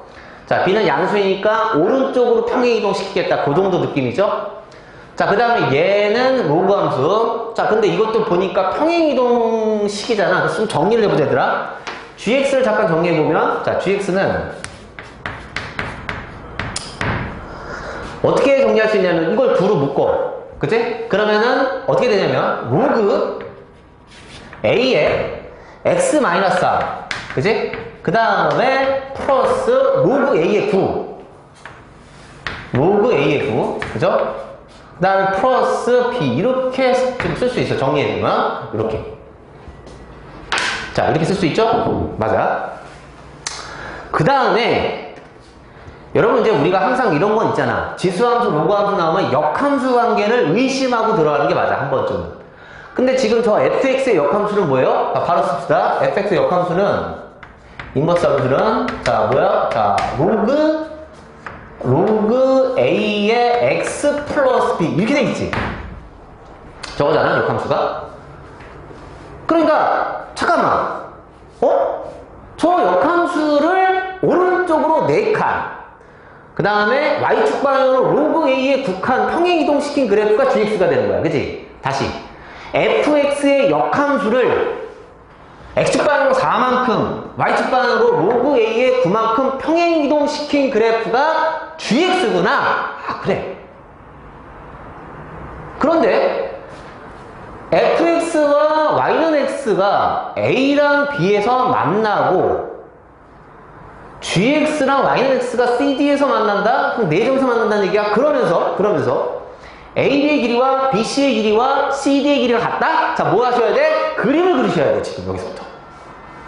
자, B는 양수이니까 오른쪽으로 평행이동 시키겠다. 그 정도 느낌이죠? 자, 그 다음에 얘는 로그함수. 자, 근데 이것도 보니까 평행이동 식이잖아. 그래서 좀 정리를 해보자, 얘들아. gx를 잠깐 정리해보면, 자, gx는 어떻게 정리할 수 있냐면 이걸 두로 묶어. 그치? 그러면은 어떻게 되냐면 로그 a의 x-4. 그치? 그 다음에 플러스 로그 a의 9. 로그 a의 9. 그죠? 그 다음에 플러스 b. 이렇게 좀 쓸 수 있어. 정리해보면. 이렇게. 자, 이렇게 쓸 수 있죠? 맞아. 그 다음에 여러분 이제 우리가 항상 이런 건 있잖아. 지수함수, 로그함수 나오면 역함수 관계를 의심하고 들어가는 게 맞아. 한 번쯤은. 근데 지금 저 fx의 역함수는 뭐예요? 자, 바로 씁시다. fx의 역함수는 인버스 함수는 자 뭐야? 자 로그 a의 x 플러스 b 이렇게 돼 있지. 저거잖아 역함수가. 그러니까 잠깐만. 저 역함수를 오른쪽으로 4칸. 그 다음에 y축 방향으로 로그 a의 9칸 평행이동시킨 그래프가 gx가 되는 거야. 그치? 다시 fx의 역함수를 x축방향으로 4만큼, y축방향으로 로그 a의 9만큼 평행이동시킨 그래프가 gx구나. 아, 그래. 그런데 fx와 y는 x가 a랑 b에서 만나고 gx랑 y는 x가 cd에서 만난다? 그럼 4점에서 만난다는 얘기야. 그러면서 AB의 길이와 BC의 길이와 CD의 길이가 같다? 자, 뭐 하셔야 돼? 그림을 그리셔야 돼, 지금 여기서부터.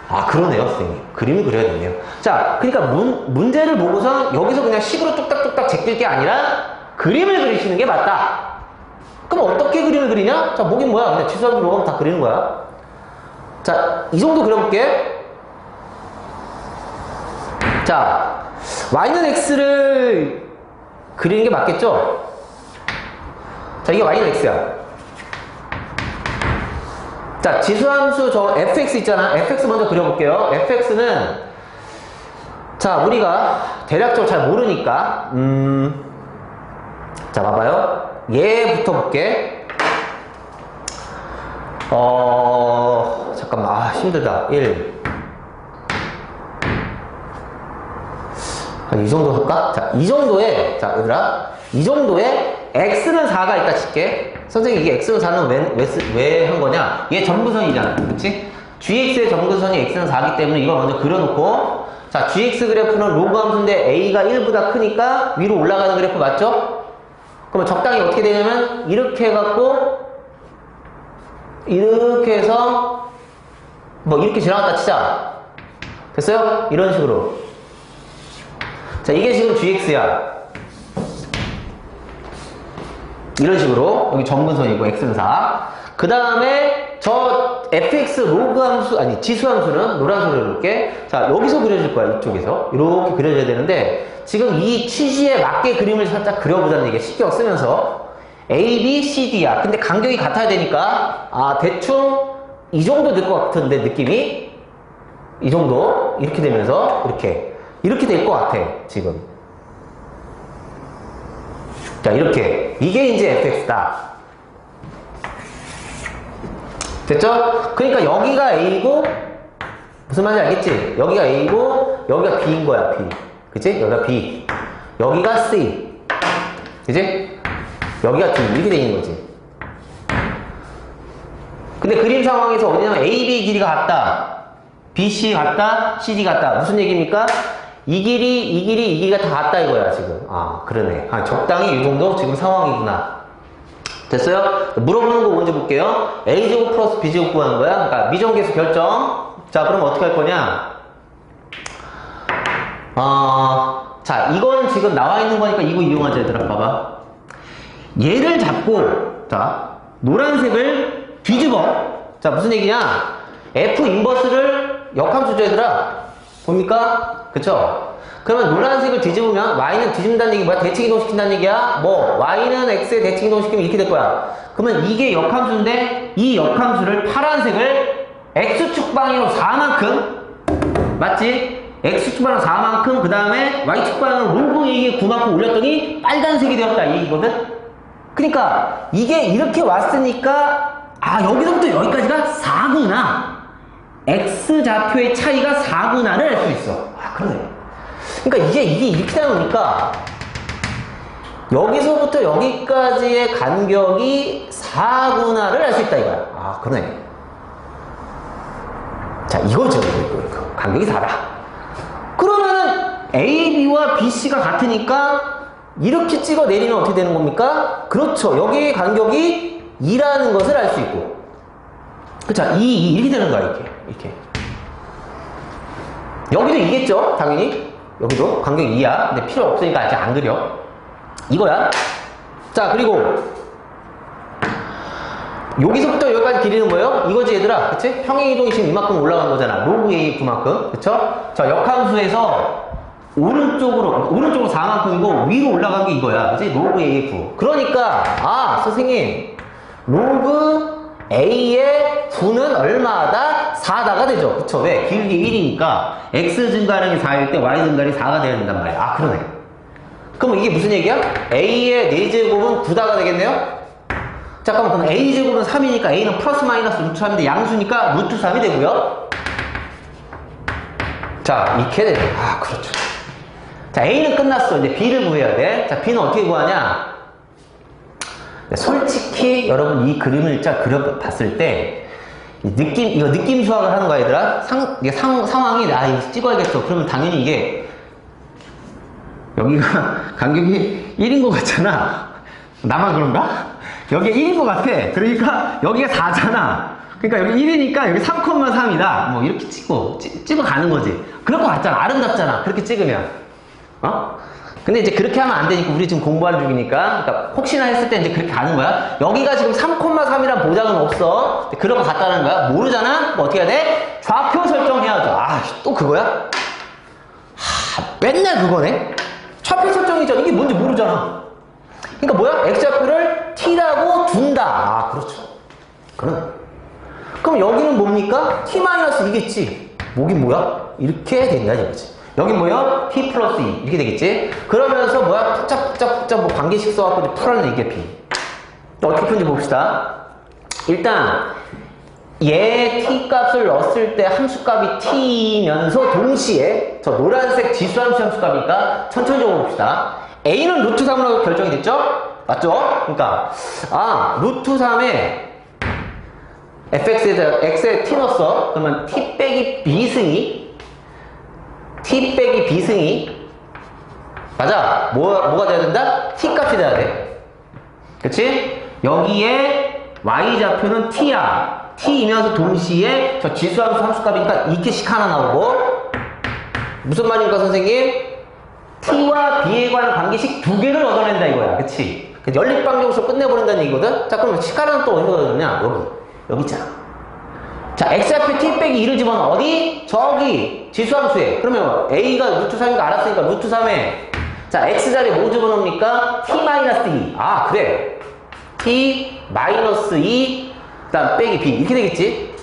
아, 그러네요, 선생님. 그림을 그려야 되네요. 자, 그러니까 문제를 보고서 여기서 그냥 식으로 뚝딱뚝딱 제낄 게 아니라 그림을 그리시는 게 맞다. 그럼 어떻게 그림을 그리냐? 자, 뭐긴 뭐야. 그냥 취소하고 들어가면 다 그리는 거야. 자, 이 정도 그려볼게. 자, y는 x를 그리는 게 맞겠죠? 자, 이게 y는 x야. 자, 지수함수 저 fx 있잖아. fx 먼저 그려볼게요. fx는 자, 우리가 대략적으로 잘 모르니까 자, 봐봐요. 얘부터 볼게. 잠깐만. 아, 힘들다. 1. 한 이 정도 할까? 자, 이 정도에, 자, 얘들아. 이 정도에 x는 4가 있다 칠게. 선생님, 이게 x는 4는 왜 한 거냐? 얘 점근선이잖아. 그치? gx의 점근선이 x는 4기 때문에 이걸 먼저 그려놓고, 자, gx 그래프는 로그 함수인데 a가 1보다 크니까 위로 올라가는 그래프 맞죠? 그러면 적당히 어떻게 되냐면, 이렇게 해갖고, 이렇게 해서, 뭐, 이렇게 지나갔다 치자. 됐어요? 이런 식으로. 자, 이게 지금 gx야. 이런 식으로 여기 점근선이고 x는 4. 그 다음에 저 fx 로그 함수 아니 지수 함수는 노란색으로 해볼게. 자, 여기서 그려줄 거야. 이쪽에서 이렇게 그려줘야 되는데 지금 이 취지에 맞게 그림을 살짝 그려보자는 얘기야. 신경 쓰면서 a, b, c, d야. 근데 간격이 같아야 되니까 아, 대충 이 정도 될 것 같은데 느낌이 이 정도 이렇게 되면서 이렇게 될 것 같아 지금. 자, 이렇게. 이게 이제 fx다. 됐죠? 그러니까 여기가 a고, 무슨 말인지 알겠지? 여기가 a고, 여기가 b인 거야, b. 그치? 여기가 b. 여기가 c. 그치? 여기가 d. 이렇게 돼 있는 거지. 근데 그림 상황에서 어디냐면 a, b 길이가 같다. b, c 같다. c, d 같다. 무슨 얘기입니까? 이 길이가 다 같다 이거야, 지금. 아, 그러네. 아, 적당히 이 정도 지금 상황이구나. 됐어요? 물어보는 거 먼저 볼게요. A제곱 플러스 B제곱 구하는 거야. 그러니까 미정계수 결정. 자, 그럼 어떻게 할 거냐? 자, 이거는 지금 나와 있는 거니까 이거 이용하자, 얘들아. 봐봐. 얘를 잡고, 자, 노란색을 뒤집어. 자, 무슨 얘기냐? F 인버스를 역함수죠, 얘들아. 봅니까? 그쵸? 그러면 노란색을 뒤집으면 y는 뒤집는다는 얘기 뭐야? 대칭 이동시킨다는 얘기야? 뭐 y는 x에 대칭 이동시키면 이렇게 될 거야. 그러면 이게 역함수인데 이 역함수를 파란색을 x축 방향으로 4만큼 맞지? x축 방향으로 4만큼 그 다음에 y축 방향으로 로그 a의 9만큼 올렸더니 빨간색이 되었다 이 얘기거든? 그러니까 이게 이렇게 왔으니까 아, 여기서부터 여기까지가 4구나. x좌표의 차이가 4구나를 알 수 있어. 아, 그러네. 그러니까 이게 이렇게 나오니까 여기서부터 여기까지의 간격이 4구나를 알 수 있다 이거야. 아, 그러네. 자, 이거죠. 이거. 간격이 4다. 그러면은 A, B와 B, C가 같으니까 이렇게 찍어 내리면 어떻게 되는 겁니까? 그렇죠. 여기의 간격이 2라는 것을 알 수 있고. 그쵸? 이렇게 되는 거야, 이렇게. 여기도 2겠죠? 당연히. 여기도 간격 2야. 근데 필요 없으니까 아직 안 그려. 이거야. 자, 그리고 여기서부터 여기까지 길이는 뭐예요? 이거지, 얘들아. 그치? 평행이동이 지금 이만큼 올라간 거잖아. 로그 A 9만큼. 그쵸? 자, 역함수에서 오른쪽으로 4만큼이고 위로 올라간 게 이거야. 그치? 로그 A의 9. 그러니까, 아, 선생님. 로그 A의 9는 얼마다? 4다가 되죠. 그쵸? 왜? 길이 1이니까 X 증가량이 4일 때 Y 증가량이 4가 되어야 된단 말이야. 아, 그러네. 그럼 이게 무슨 얘기야? A의 4제곱은 9다가 되겠네요? 잠깐만, 그럼 A제곱은 3이니까 A는 플러스 마이너스 루트 3인데 양수니까 루트 3이 되고요. 자, 이렇게 돼. 아, 그렇죠. 자, A는 끝났어. 이제 B를 구해야 돼. 자, B는 어떻게 구하냐? 솔직히 여러분 이 그림을 딱 그려봤을 때 이거 느낌 수학을 하는 거야, 얘들아. 이게 상황이 이거 찍어야겠어. 그러면 당연히 이게 여기가 간격이 1인 것 같잖아. 나만 그런가? 여기가 1인 것 같아. 그러니까 여기가 4잖아. 그러니까 여기 1이니까 여기 3,3이다. 뭐 이렇게 찍어 가는 거지. 그럴 것 같잖아. 아름답잖아. 그렇게 찍으면. 근데 이제 그렇게 하면 안 되니까 우리 지금 공부하는 중이니까 그러니까 혹시나 했을 때 이제 그렇게 가는 거야. 여기가 지금 3,3이란 보장은 없어. 그런 거 같다는 거야. 모르잖아? 뭐 어떻게 해야 돼? 좌표 설정해야죠. 아, 또 그거야? 맨날 그거네? 좌표 설정이죠. 이게 뭔지 모르잖아. 그러니까 뭐야? x좌표를 t라고 둔다. 아, 그렇죠. 그럼 여기는 뭡니까? t-이겠지. 뭐긴 뭐야? 이렇게 된다 이거지. 여긴 뭐야? t 플러스 2 이렇게 되겠지. 그러면서 뭐야? 푹짝푹짝 뭐 관계식 써갖고 풀어내는 이게 b. 어떻게 푸는지 봅시다. 일단 얘 t 값을 넣었을 때 함수값이 t면서 동시에 저 노란색 지수함수 함수값이니까 천천히 적어봅시다. a는 루트 3으로 결정이 됐죠? 맞죠? 그러니까 루트 3에 x에 t 넣었어. 그러면 t 빼기 b승이 맞아. 뭐가 돼야 된다? t 값이 돼야 돼. 그치? 여기에 y좌표는 t야. t이면서 동시에 저 지수함수 함수값이니까 이렇게씩 하나 나오고 무슨 말입니까 선생님? t와 b에 관한 관계식 두 개를 얻어낸다 이거야. 그치? 연립방정식으로 끝내버린다는 얘기거든? 자, 그러면 시카라는 또 어디서 얻었냐? 여기 있잖아. 자, x좌표 t 빼기 2를 집어넣어. 어디? 저기 지수함수에. 그러면 a가 루트 3인가 알았으니까 루트 3에 자, x자리에 뭐 집어넣습니까? t-2. 아, 그래. t-2 그다음 빼기 b 이렇게 되겠지?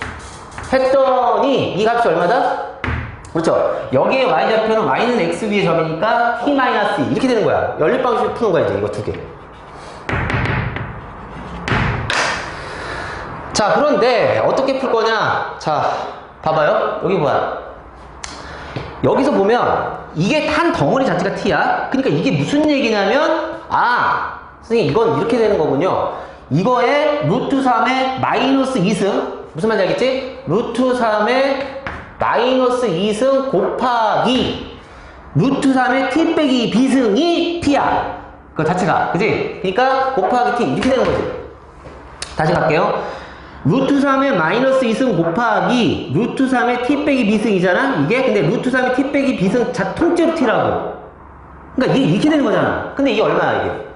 했더니 이 값이 얼마다? 그렇죠. 여기에 y좌표는 y는 x 위의 점이니까 t-2 이렇게 되는 거야. 연립방식을 푸는 거야 이제 이거 두 개. 자, 그런데 어떻게 풀 거냐? 자, 봐봐요. 여기 뭐야? 여기서 보면 이게 한 덩어리 자체가 t야. 그러니까 이게 무슨 얘기냐면 선생님 이건 이렇게 되는 거군요. 이거에 루트 3의 마이너스 2승 무슨 말인지 알겠지? 루트 3의 마이너스 2승 곱하기 루트 3의 t 빼기 b승이 t야. 그 자체가. 그지? 그러니까 곱하기 t 이렇게 되는 거지. 다시 갈게요. 루트 3의 마이너스 2승 곱하기 루트 3의 t 빼기 b승이잖아? 이게 근데 루트 3의 t 빼기 b승 통째로 t라고. 그러니까 이게 이렇게 되는 거잖아. 근데 이게 얼마야 이게?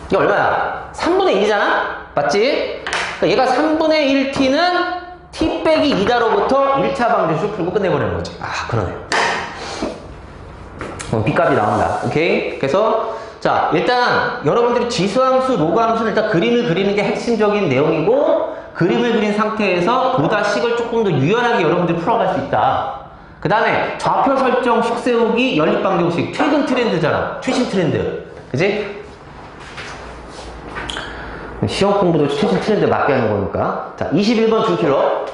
이게 얼마야? 3분의 1이잖아? 맞지? 그러니까 얘가 3분의 1t는 t 빼기 2다로부터 1차 방정식을 풀고 끝내버리는 거지. 그러네요. b값이 나온다. 오케이? 그래서 자, 일단 여러분들이 지수함수, 로그함수는 일단 그림을 그리는 게 핵심적인 내용이고 그림을 그린 상태에서 보다 식을 조금 더 유연하게 여러분들이 풀어갈 수 있다. 그 다음에 좌표 설정, 식 세우기, 연립방정식 최근 트렌드잖아. 최신 트렌드. 그지? 시험 공부도 최신 트렌드에 맞게 하는 거니까. 자, 21번 줄킬러.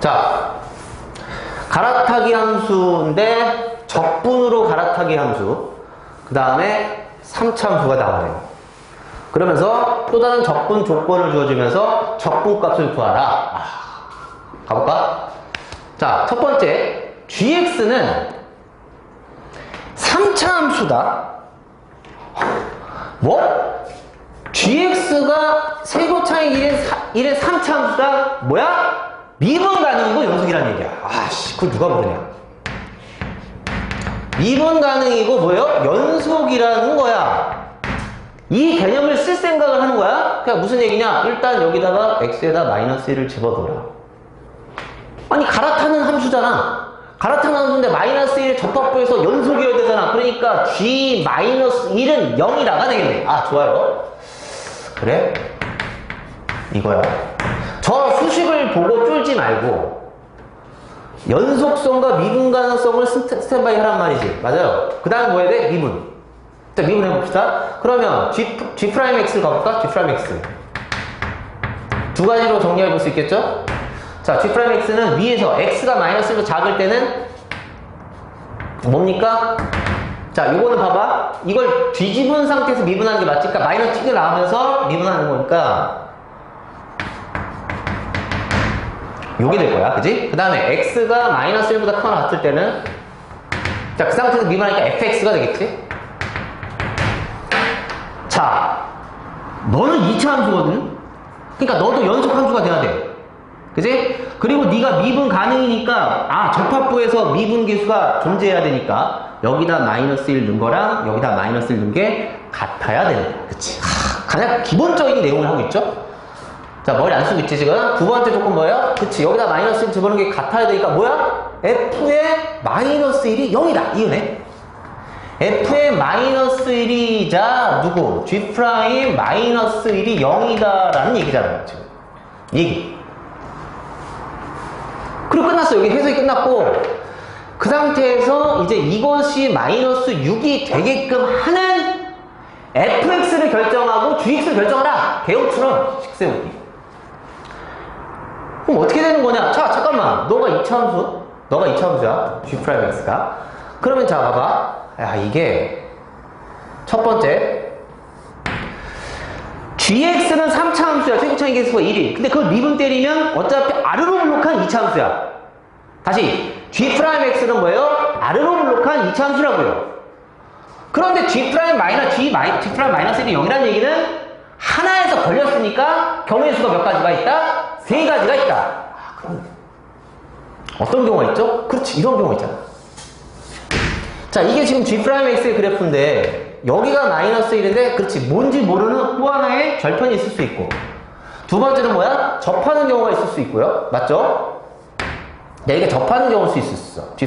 자, 갈아타기 함수인데 적분으로 갈아타기 함수, 그 다음에 3차함수가 나오네요. 그러면서 또 다른 적분 조건을 주어주면서 적분값을 구하라. 가볼까? 자, 첫 번째 gx는 3차함수다. 뭐? gx가 세고차의 1의 3차함수다? 뭐야? 미분 가능이고 연속이라는 얘기야. 그걸 누가 모르냐? 미분 가능이고 뭐예요? 연속이라는 거야. 이 개념을 쓸 생각을 하는 거야. 그러니까 무슨 얘기냐? 일단 여기다가 x에다 마이너스 1을 집어넣어라. 아니 갈아타는 함수잖아. 갈아타는 함수인데 마이너스 1 접합부에서 연속이어야 되잖아. 그러니까 g 마이너스 1은 0이 나가 되겠네. 좋아요. 그래? 이거야. 저 수식을 보고 쫄지 말고 연속성과 미분 가능성을 스탠바이 하란 말이지. 맞아요. 그 다음에 뭐 해야 돼? 미분. 자, 미분 해봅시다. 그러면 G'X를 가볼까? G'X. 두 가지로 정리해 볼 수 있겠죠? 자, G'X는 위에서 X가 마이너스 1보다 작을 때는 뭡니까? 자, 요거는 봐봐. 이걸 뒤집은 상태에서 미분하는 게 맞지? 그러니까 마이너스 T가 나오면서 미분하는 거니까 요게 될 거야. 그지? 그 다음에 X가 마이너스 1보다 크거나 같을 때는 자, 그 상태에서 미분하니까 fx가 되겠지? 자, 너는 2차 함수거든? 그러니까 너도 연속 함수가 돼야 돼. 그지? 그리고 네가 미분 가능이니까 접합부에서 미분 계수가 존재해야 되니까 여기다 마이너스 1 넣은 거랑 여기다 마이너스 1 넣은 게 같아야 되는 거야. 그치? 가장 기본적인 내용을 하고 있죠? 자, 머리 안 쓰고 있지, 지금? 두 번째 조건 뭐예요? 그치, 여기다 마이너스 1 집어넣는 게 같아야 되니까 뭐야? f의 마이너스 1이 0이다. 이거네. f의 마이너스 1이자 누구? g' 마이너스 1이 0이다 라는 얘기잖아요, 지금. 얘기. 그리고 끝났어. 여기 해석이 끝났고 그 상태에서 이제 이것이 마이너스 6이 되게끔 하는 fx를 결정하고 gx를 결정하라. 개혁처럼 식세우기. 그럼 어떻게 되는 거냐? 자, 잠깐만. 너가 2차 함수? 너가 2차 함수야. g'x가. 그러면 자, 봐봐. 야, 이게 첫 번째 gx는 3차 함수야. 최고차이 계수가 1이. 근데 그걸 미분 때리면 어차피 아르로 블록한 2차 함수야. 다시 g'x는 뭐예요? 아르로 블록한 2차 함수라고요. 그런데 g' 마이너스 1이 0이라는 얘기는 하나에서 걸렸으니까 경우의 수가 몇 가지가 있다? 3가지가 있다. 그럼 어떤 경우가 있죠? 그렇지, 이런 경우가 있잖아. 자, 이게 지금 g'x의 그래프인데 여기가 마이너스 1인데 그렇지, 뭔지 모르는 또 하나의 절편이 있을 수 있고, 두 번째는 뭐야? 접하는 경우가 있을 수 있고요. 맞죠? 네, 이게 접하는 경우일 수 있었어. g'.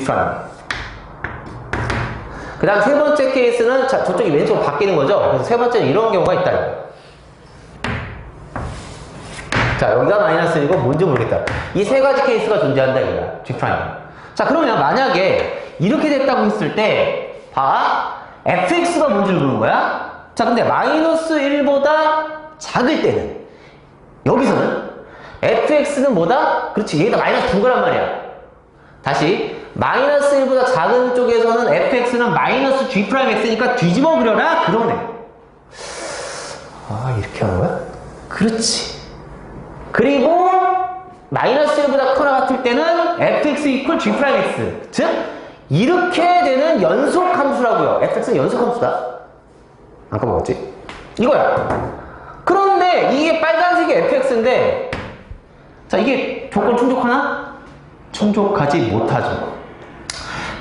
그 다음 세 번째 케이스는 자, 저쪽이 왼쪽으로 바뀌는 거죠. 그래서 세 번째는 이런 경우가 있다. 이거. 자, 여기가 마이너스 1이고 뭔지 모르겠다. 이 세 가지 케이스가 존재한다 이거야. g'. 자, 그러면 만약에 이렇게 됐다고 했을 때 봐. fx가 뭔지를 모르는 거야? 자, 근데 마이너스 1보다 작을 때는 여기서는 fx는 뭐다? 그렇지, 얘가 마이너스 2거란 말이야. 다시 마이너스 1보다 작은 쪽에서는 fx는 마이너스 g'x니까 뒤집어 그려라. 그러네. 아, 이렇게 하는 거야? 그렇지. 그리고 마이너스 1보다 크거나 같을 때는 fx 이퀄 g'x. 즉 이렇게 되는 연속 함수라고요. fx는 연속 함수다. 아까 뭐였지? 이거야. 그런데 이게 빨간색이 fx인데 자, 이게 조건 충족하나? 충족하지 못하죠.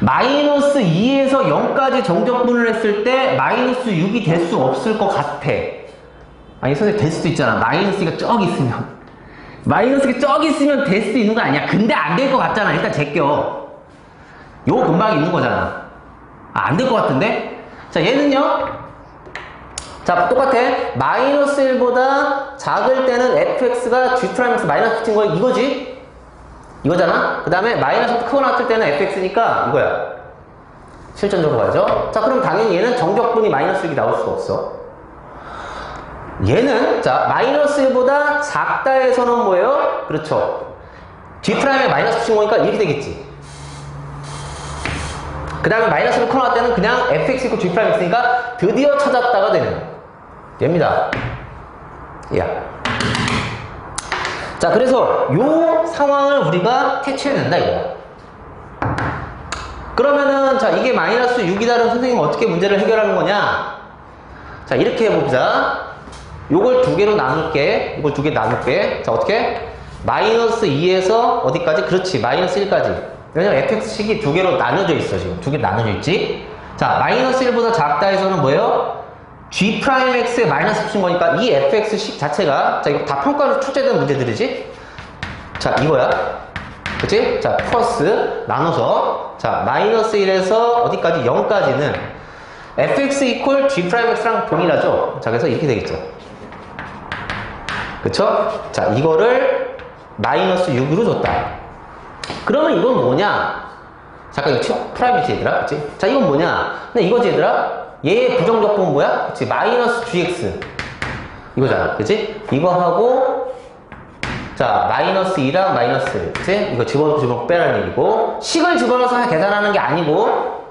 마이너스 2에서 0까지 정적분을 했을 때 마이너스 6이 될 수 없을 것 같아. 아니, 선생님 될 수도 있잖아. 마이너스가 저기 있으면. 마이너스가 저기 있으면 될 수도 있는 거 아니야. 근데 안 될 것 같잖아. 일단 제껴. 요 근방에 있는 거잖아. 안 될 것 같은데? 자, 얘는요. 자, 똑같아. 마이너스 1보다 작을 때는 fx가 g'x 마이너스 붙인 거 이거지? 이거잖아? 그 다음에 마이너스 크거나 같을 때는 fx니까 이거야. 실전적으로 가죠. 자, 그럼 당연히 얘는 정적분이 마이너스 6이 나올 수가 없어. 얘는 자, 마이너스 1보다 작다에서는 뭐예요? 그렇죠. g'에 마이너스 붙인 거니까 이렇게 되겠지. 그 다음에 마이너스를 커나갈 때는 그냥 fx 이고 g'x니까 드디어 찾았다가 되는 얘입니다. 야. 자, 그래서 요 상황을 우리가 캐치해낸다 이거야. 그러면은 자, 이게 마이너스 6이다라는 선생님은 어떻게 문제를 해결하는 거냐? 자, 이렇게 해봅시다. 요걸 두 개로 나눌게. 이걸 두 개 나눌게. 자, 어떻게? 마이너스 2에서 어디까지? 그렇지, 마이너스 1까지. 왜냐면 fx식이 두 개로 나눠져 있어. 지금 두 개 나눠져 있지. 자, 마이너스 1보다 작다에서는 뭐예요? g'x에 마이너스 붙인 거니까 이 fx식 자체가, 자, 이거 다 평가로 출제된 문제들이지. 자, 이거야. 그치? 자, 플러스 나눠서 자, 마이너스 1에서 어디까지? 0까지는 fx 이퀄 g'x랑 동일하죠. 자, 그래서 이렇게 되겠죠. 그쵸? 자, 이거를 마이너스 6으로 줬다. 그러면 이건 뭐냐? 잠깐 이거 프라이빗 얘들아, 그치? 자, 이건 뭐냐? 근데 이거지 얘들아? 얘의 부정적분 뭐야? 그치? 마이너스 gx 이거잖아, 그치? 이거 하고 자, 마이너스 2랑 마이너스, 그치? 이거 집어넣고 빼라는 얘기고, 식을 집어넣어서 계산하는 게 아니고,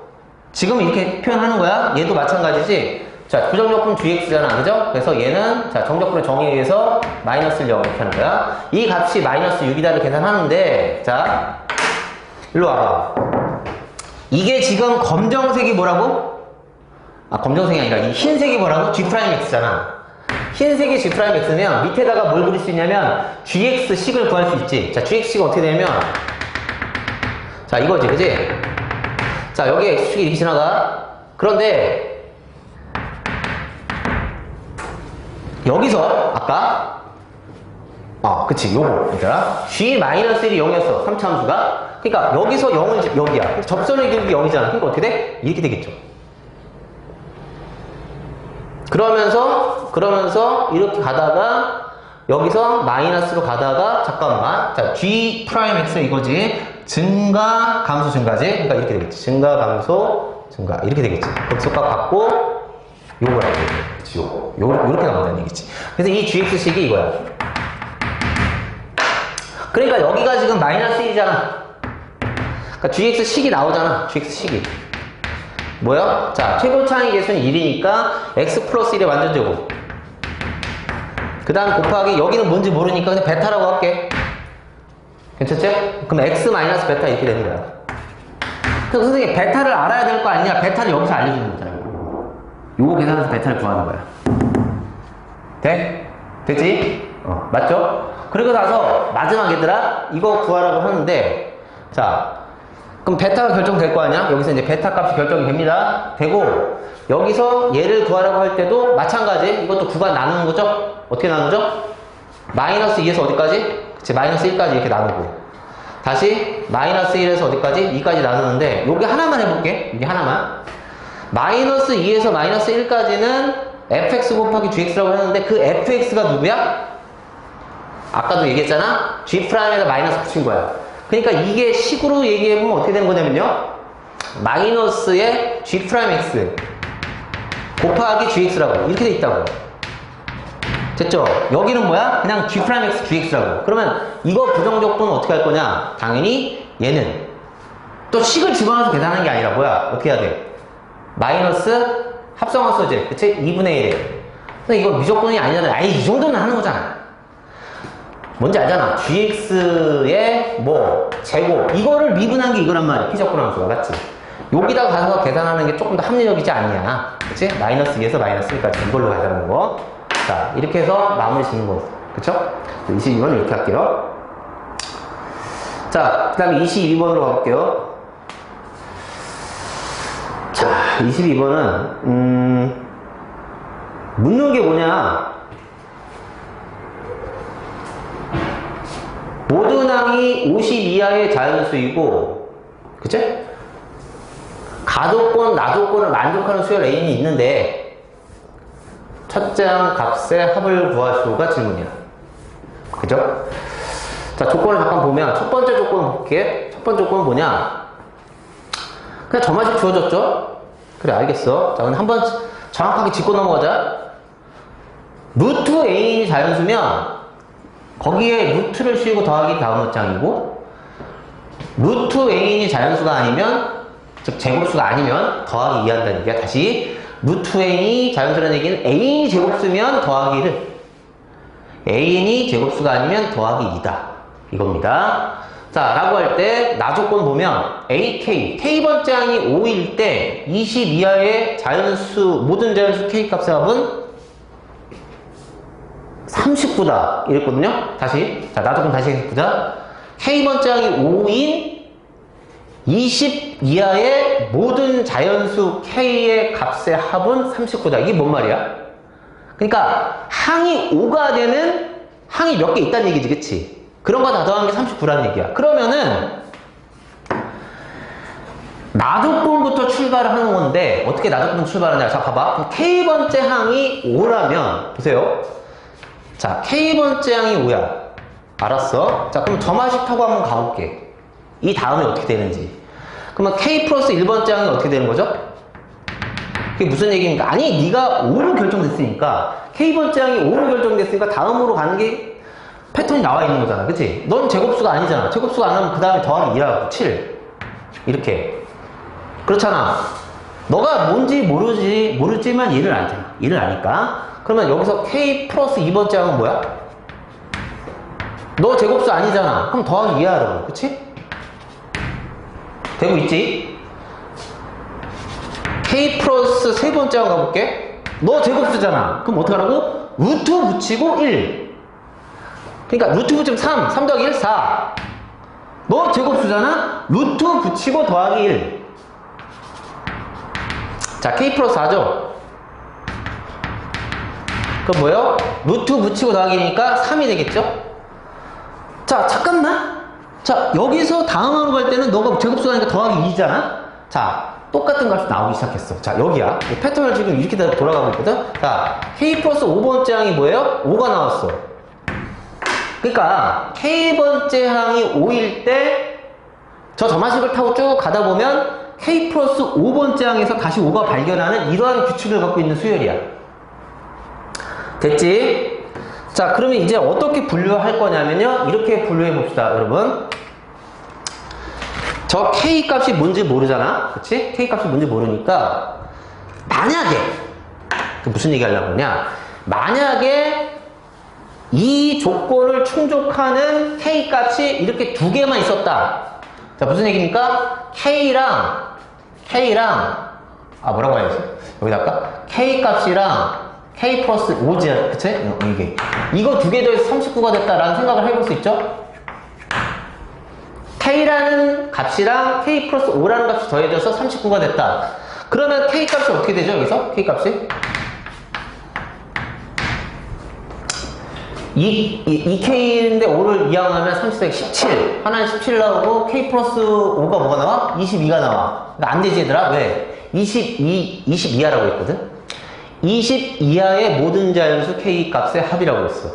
지금 이렇게 표현하는 거야. 얘도 마찬가지지. 자, 부정적분 gx잖아, 그죠? 그래서 얘는, 자, 정적분의 정의에 의해서 마이너스를 0 이렇게 하는 거야. 이 값이 마이너스 6이다를 계산하는데, 자, 일로 와봐. 이게 지금 검정색이 뭐라고? 아, 검정색이 아니라 이 흰색이 뭐라고? g'x잖아. 흰색이 g'x면 밑에다가 뭘 그릴 수 있냐면 gx식을 구할 수 있지. 자, gx식이 어떻게 되냐면, 자, 이거지, 그지? 자, 여기에 x축이 이렇게 지나가. 그런데 여기서 아까 그치, 요거 얘들아, g-1이 0이었어, 3차 함수가. 그러니까 여기서 0은 여기야. 접선의 기울기 0이잖아. 그러니까 어떻게 돼? 이렇게 되겠죠. 그러면서 이렇게 가다가 여기서 마이너스로 가다가, 잠깐만, 자, g'(x) 이거지. 증가 감소 증가지. 그러니까 이렇게 되겠지. 증가 감소 증가 이렇게 되겠지. 극소값 갖고 요거라고 되겠지. 요거 이렇게 나온다는 얘기지. 그래서 이 gx식이 이거야. 그러니까 여기가 지금 마이너스 1이잖아. 그러니까 gx식이 나오잖아. gx식이 뭐야? 자, 최고차항의 계수는 1이니까 x 플러스 1의 완전제곱, 그 다음 곱하기, 여기는 뭔지 모르니까 그냥 베타라고 할게. 괜찮지? 그럼 x 마이너스 베타 이렇게 되는 거야. 그럼 선생님, 베타를 알아야 될 거 아니냐? 베타를 여기서 알려주는 거잖아. 요거 계산해서 베타를 구하는 거야. 돼? 됐지? 맞죠? 그리고 나서 마지막 얘들아, 이거 구하라고 하는데, 자, 그럼 베타가 결정될 거 아니야? 여기서 이제 베타 값이 결정이 됩니다. 되고, 여기서 얘를 구하라고 할 때도 마찬가지. 이것도 구간 나누는 거죠? 어떻게 나누죠? 마이너스 2에서 어디까지? 그치, 마이너스 1까지 이렇게 나누고. 다시 마이너스 1에서 어디까지? 2까지 나누는데, 요게 하나만 해볼게. 이게 하나만. 마이너스 2에서 마이너스 1까지는 fx 곱하기 gx라고 했는데, 그 fx가 누구야? 아까도 얘기했잖아? g'에다 마이너스 붙인 거야. 그러니까 이게 식으로 얘기해보면 어떻게 되는 거냐면요, 마이너스의 g'x 곱하기 gx라고 이렇게 돼 있다고. 됐죠? 여기는 뭐야? 그냥 g'x gx라고. 그러면 이거 부정적분은 어떻게 할 거냐? 당연히 얘는 또 식을 집어넣어서 계산하는 게 아니라 뭐야? 어떻게 해야 돼? 마이너스 합성함수지, 그치? 2분의 1. 근데 이거 미적분이 아니잖아. 아니, 이 정도는 하는 거잖아. 뭔지 알잖아. gx의 뭐 제곱, 이거를 미분한 게 이거란 말이야. 피적분 함수가. 맞지? 여기다 가서 계산하는 게 조금 더 합리적이지 않냐. 그치? 마이너스 2에서 마이너스 1까지 이걸로 계산하는 거. 자, 이렇게 해서 마무리 짓는 거. 그쵸? 22번 이렇게 할게요. 자, 그 다음에 22번으로 가볼게요. 자, 22번은 묻는 게 뭐냐? 모든 항이 50 이하의 자연수이고, 그치? 가조건, 나조건을 만족하는 수열 A는 있는데, 첫째 항 값의 합을 구하시오가 질문이야. 그죠? 자, 조건을 잠깐 보면, 첫 번째 조건 볼게. 첫 번째 조건은 뭐냐? 그냥 저만씩 주어졌죠? 그래, 알겠어. 자, 그럼 한번 정확하게 짚고 넘어가자. 루트 A인이 자연수면, 거기에 루트를 씌우고 더하기 다음 문장이고, 루트 A인이 자연수가 아니면, 즉 제곱수가 아니면 더하기 2한다는 얘기야. 다시 루트 A인이 자연수라는 얘기는 A인이 제곱수면 더하기를, A인이 제곱수가 아니면 더하기 2다 이겁니다. 자, 라고 할 때 나조건 보면 AK, K번째 항이 5일 때 20 이하의 자연수, 모든 자연수 K 값의 합은 39다 이랬거든요. 다시, 자, 나조건 다시 해보자. K번째 항이 5인 20 이하의 모든 자연수 K의 값의 합은 39다. 이게 뭔 말이야? 그러니까 항이 5가 되는 항이 몇 개 있다는 얘기지, 그치? 그런 거 다 더한 게 39라는 얘기야. 그러면은 나조건부터 출발을 하는 건데, 어떻게 나조건부터 출발하냐? 자, 봐봐. K번째 항이 5라면, 보세요. 자, K번째 항이 5야. 알았어? 자, 그럼 점화식 타고 한번 가볼게. 이 다음에 어떻게 되는지. 그러면 K 플러스 1번째 항이 어떻게 되는 거죠? 그게 무슨 얘기입니까? 아니, 네가 5로 결정됐으니까, K번째 항이 5로 결정됐으니까 다음으로 가는 게 패턴이 나와 있는 거잖아. 그치? 넌 제곱수가 아니잖아. 제곱수가 안 하면 그 다음에 더하기 2하고 7. 이렇게. 그렇잖아. 너가 뭔지 모르지만 얘를 알잖아. 얘를 아니까. 그러면 여기서 K 플러스 2번째 항은 뭐야? 너 제곱수 아니잖아. 그럼 더하기 2하라고. 그치? 되고 있지? K 플러스 세 번째 항 가볼게. 너 제곱수잖아. 그럼 어떡하라고? 루트 붙이고 1. 그러니까 루트 붙이면 3 더하기 1, 4. 너 제곱수잖아? 루트 붙이고 더하기 1. 자, K 플러스 4죠? 그럼 뭐예요? 루트 붙이고 더하기니까 3이 되겠죠? 자, 잠깐만. 자, 여기서 다음으로 갈 때는 너가 제곱수가 아니까 더하기 2잖아? 자, 똑같은 값이 나오기 시작했어. 자, 여기야. 이 패턴을 지금 이렇게 돌아가고 있거든? 자, K 플러스 5번째 항이 뭐예요? 5가 나왔어. 그러니까 K번째 항이 5일 때 저 점화식을 타고 쭉 가다 보면 K 플러스 5번째 항에서 다시 5가 발견하는 이러한 규칙을 갖고 있는 수열이야. 됐지? 자, 그러면 이제 어떻게 분류할 거냐면요. 이렇게 분류해 봅시다, 여러분. 저 K 값이 뭔지 모르잖아? 그치? K 값이 뭔지 모르니까 만약에 무슨 얘기 하려고 그러냐? 만약에 이 조건을 충족하는 K 값이 이렇게 두 개만 있었다. 자, 무슨 얘기입니까? K랑 뭐라고 해야지? 여기다 할까? K 값이랑 K 플러스 5지, 그치? 이게. 이거 두 개 더해서 39가 됐다라는 생각을 해볼 수 있죠? K라는 값이랑 K 플러스 5라는 값이 더해져서 39가 됐다. 그러면 K 값이 어떻게 되죠, 여기서? K 값이? 이 K인데 5를 이항하면 34, 17. 하나는 17 나오고, K 플러스 5가 뭐가 나와? 22가 나와. 그러니까 안 되지, 얘들아. 왜? 22하라고 했거든? 20 이하의 모든 자연수 K 값의 합이라고 했어.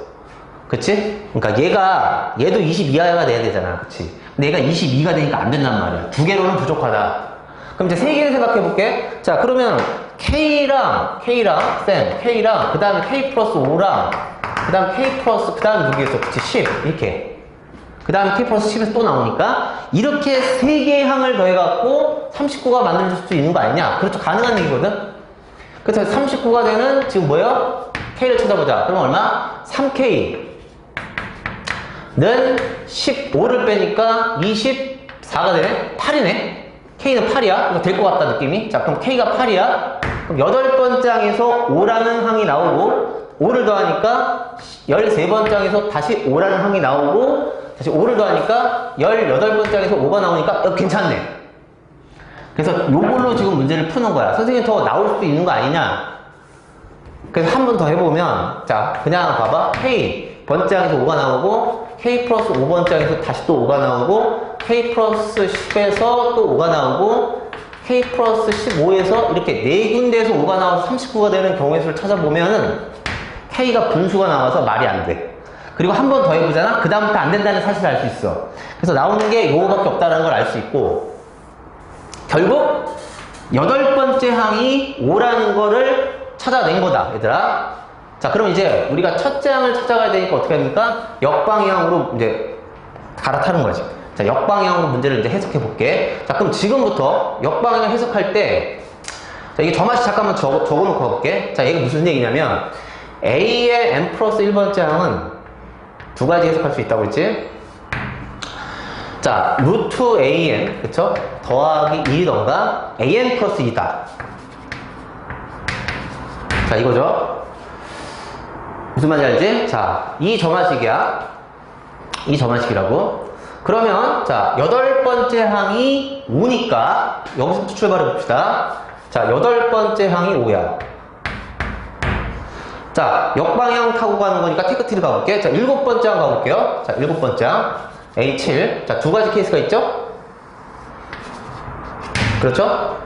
그치? 그러니까 얘도 20 이하가 돼야 되잖아. 그치? 근데 얘가 22가 되니까 안 된단 말이야. 두 개로는 부족하다. 그럼 이제 세 개를 생각해 볼게. 자, 그러면 K랑, 그 다음에 K 플러스 5랑, 그 다음 K 플러스, 그 다음에 두 개 있어. 그치? 10. 이렇게. 그 다음에 K 플러스 10에서 또 나오니까, 이렇게 세 개의 항을 더해갖고 39가 만들어질 수 있는 거 아니냐? 그렇죠. 가능한 얘기거든? 그래서 39가 되는, 지금 뭐예요? K를 찾아보자. 그럼 얼마? 3K. 는 15를 빼니까 24가 되네? 8이네? K는 8이야? 이거 될 것 같다, 느낌이. 자, 그럼 K가 8이야? 그럼 8번째 항에서 5라는 항이 나오고, 5를 더하니까 13번째 항에서 다시 5라는 항이 나오고, 다시 5를 더하니까 18번째 항에서 5가 나오니까, 괜찮네. 그래서 요걸로 지금 문제를 푸는 거야. 선생님 더 나올 수도 있는 거 아니냐? 그래서 한 번 더 해보면, 자, 그냥 봐봐. K 번째 항에서 5가 나오고, K 플러스 5번째 항에서 다시 또 5가 나오고, K 플러스 10에서 또 5가 나오고, K 플러스 15에서 이렇게 네 군데에서 5가 나와서 39가 되는 경우의 수를 찾아보면은 K가 분수가 나와서 말이 안 돼. 그리고 한 번 더 해보잖아? 그 다음부터 안 된다는 사실을 알 수 있어. 그래서 나오는 게 요거밖에 없다는 걸 알 수 있고, 결국 8번째 항이 5라는 거를 찾아낸 거다, 얘들아. 자, 그럼 이제 우리가 첫째 항을 찾아가야 되니까 어떻게 합니까? 역방향으로 이제 갈아타는 거지. 자, 역방향으로 문제를 이제 해석해 볼게. 자, 그럼 지금부터 역방향을 해석할 때, 자, 이게 점화식 잠깐만 적어놓고 가볼게. 자, 얘가 무슨 얘기냐면, A의 n 플러스 1번째 항은 두 가지 해석할 수 있다고 했지? 자, 루트 AN, 그쵸? 더하기 1이던가, AN 플러스 2다. 자, 이거죠? 무슨 말인지 알지? 자, 이 점화식이야. 이 점화식이라고. 그러면, 자, 8번째 항이 5니까, 여기서부터 출발해 봅시다. 자, 8번째 항이 5야. 자, 역방향 타고 가는 거니까 테크티를 가볼게. 자, 7번째 항 가볼게요. 자, 7번째 항. A7. 자, 두 가지 케이스가 있죠? 그렇죠?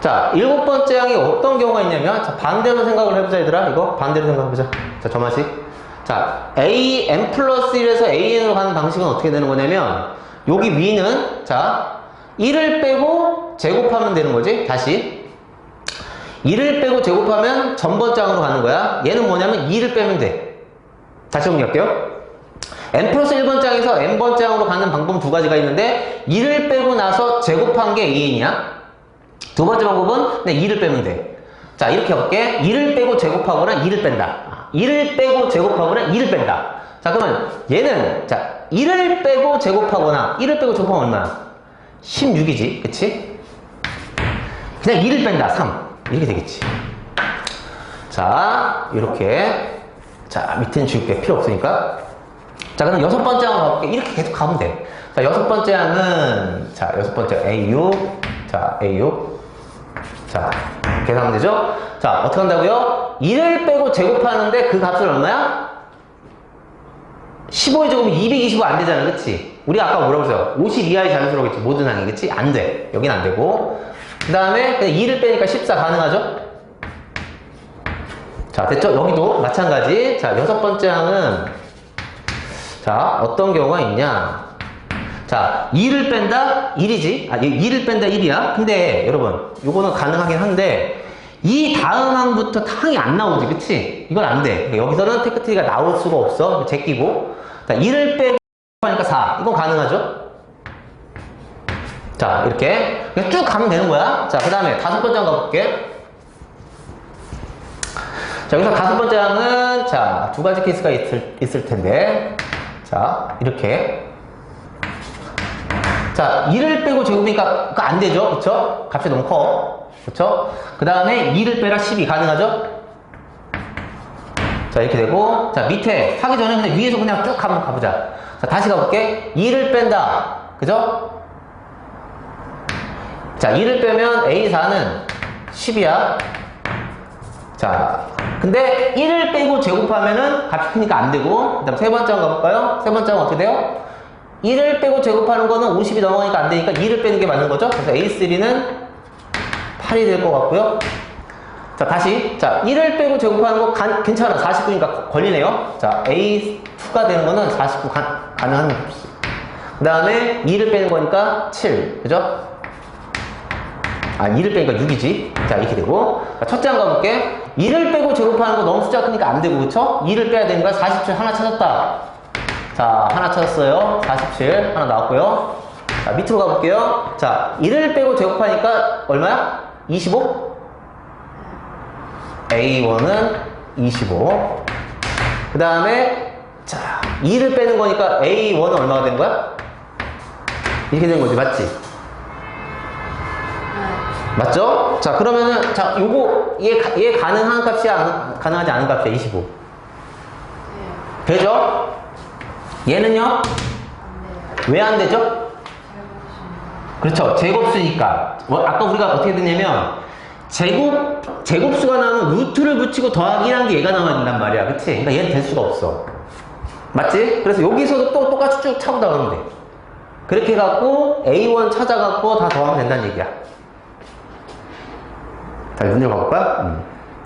자, 7번째 항이 어떤 경우가 있냐면, 자, 반대로 생각을 해보자, 얘들아. 이거 반대로 생각해보자. 자, 점화식. 자, A, n 플러스 1에서 AN으로 가는 방식은 어떻게 되는 거냐면, 여기 위는, 자, 1을 빼고 제곱하면 되는 거지. 다시. 1을 빼고 제곱하면 전번째 항으로 가는 거야. 얘는 뭐냐면 2를 빼면 돼. 다시 정리할게요. n 플러스 1번장에서 n번장으로 가는 방법 두 가지가 있는데 2를 빼고 나서 제곱한 게 an이야. 두 번째 방법은 그냥 2를 빼면 돼. 자, 이렇게 해볼게. 2를 빼고 제곱하거나 2를 뺀다. 2를 빼고 제곱하거나 2를 뺀다. 자, 그러면 얘는 자 1을 빼고 제곱하거나 1을 빼고 제곱하면 얼마야? 16이지, 그치? 그냥 2를 뺀다. 3 이렇게 되겠지. 자, 이렇게. 자, 밑에는 지울게. 필요 없으니까. 자, 그럼 여섯 번째 항 가볼게. 이렇게 계속 가면 돼. 자, 여섯 번째 항은, 자, 여섯 번째 A6. 자, A6. 자, 계산하면 되죠? 자, 어떻게 한다고요? 1을 빼고 제곱하는데 그 값은 얼마야? 15의 제곱은 225 안 되잖아, 그치? 우리가 아까 뭐라고 했어요? 50 이하의 자연수라고 했지, 모든 항이, 그치? 안 돼. 여긴 안 되고. 그 다음에 그냥 2를 빼니까 14 가능하죠? 자, 됐죠? 여기도 마찬가지. 자, 여섯 번째 항은, 자, 어떤 경우가 있냐? 자, 2를 뺀다? 1이지? 2를 뺀다? 1이야? 근데, 여러분, 요거는 가능하긴 한데, 이 다음 항부터 항이 안 나오지, 그치? 이건 안 돼. 여기서는 테크트리가 나올 수가 없어. 제끼고. 자, 2를 빼고 하니까 4. 이건 가능하죠? 자, 이렇게. 그냥 쭉 가면 되는 거야. 자, 그 다음에 다섯 번째 항 가볼게. 자, 여기서 다섯 번째 항은, 자, 두 가지 케이스가 있을 텐데. 자, 이렇게. 자, 2를 빼고 제곱이니까 그거 안 되죠? 그쵸? 값이 너무 커. 그쵸? 그 다음에 2를 빼라 12 가능하죠? 자, 이렇게 되고. 자, 밑에 하기 전에 그냥 위에서 그냥 쭉 한번 가보자. 자, 다시 가볼게. 2를 뺀다. 그죠? 자, 2를 빼면 A4는 10이야. 자, 근데 1을 빼고 제곱하면은 값이 크니까 안 되고. 그 다음 세 번째 한번 가볼까요? 세 번째 한번 어떻게 돼요? 1을 빼고 제곱하는 거는 50이 넘어가니까 안 되니까 2를 빼는 게 맞는 거죠? 그래서 A3는 8이 될 것 같고요. 자, 다시. 자, 1을 빼고 제곱하는 거 괜찮아. 49니까 걸리네요. 자, A2가 되는 거는 49 가능한 게 없어. 그 다음에 2를 빼는 거니까 7. 그죠? 2를 빼니까 6이지. 자, 이렇게 되고. 자, 첫째 한 가볼게. 2를 빼고 제곱하는 거 너무 숫자가 크니까 안 되고, 그쵸? 2를 빼야 되니까 47 하나 찾았다. 자, 하나 찾았어요. 47 하나 나왔고요. 자, 밑으로 가볼게요. 자, 1을 빼고 제곱하니까 얼마야? 25? A1은 25. 그 다음에 자, 2를 빼는 거니까 A1은 얼마가 된 거야? 이렇게 된 거지, 맞지? 맞죠? 자, 그러면은 자, 요거 얘 가능한 값이야, 가능하지 않은 값이야? 25. 되죠? 얘는요? 왜 안 되죠? 그렇죠. 제곱수니까. 아까 우리가 어떻게 됐냐면, 제곱수가 나오면 루트를 붙이고 더하기 1한 게 얘가 나와야 된단 말이야. 그치? 그러니까 얘는 될 수가 없어. 맞지? 그래서 여기서도 또 똑같이 쭉 차고 나가면 돼. 그렇게 해갖고, A1 찾아갖고 다 더하면 된다는 얘기야. 자, 문제 가볼까?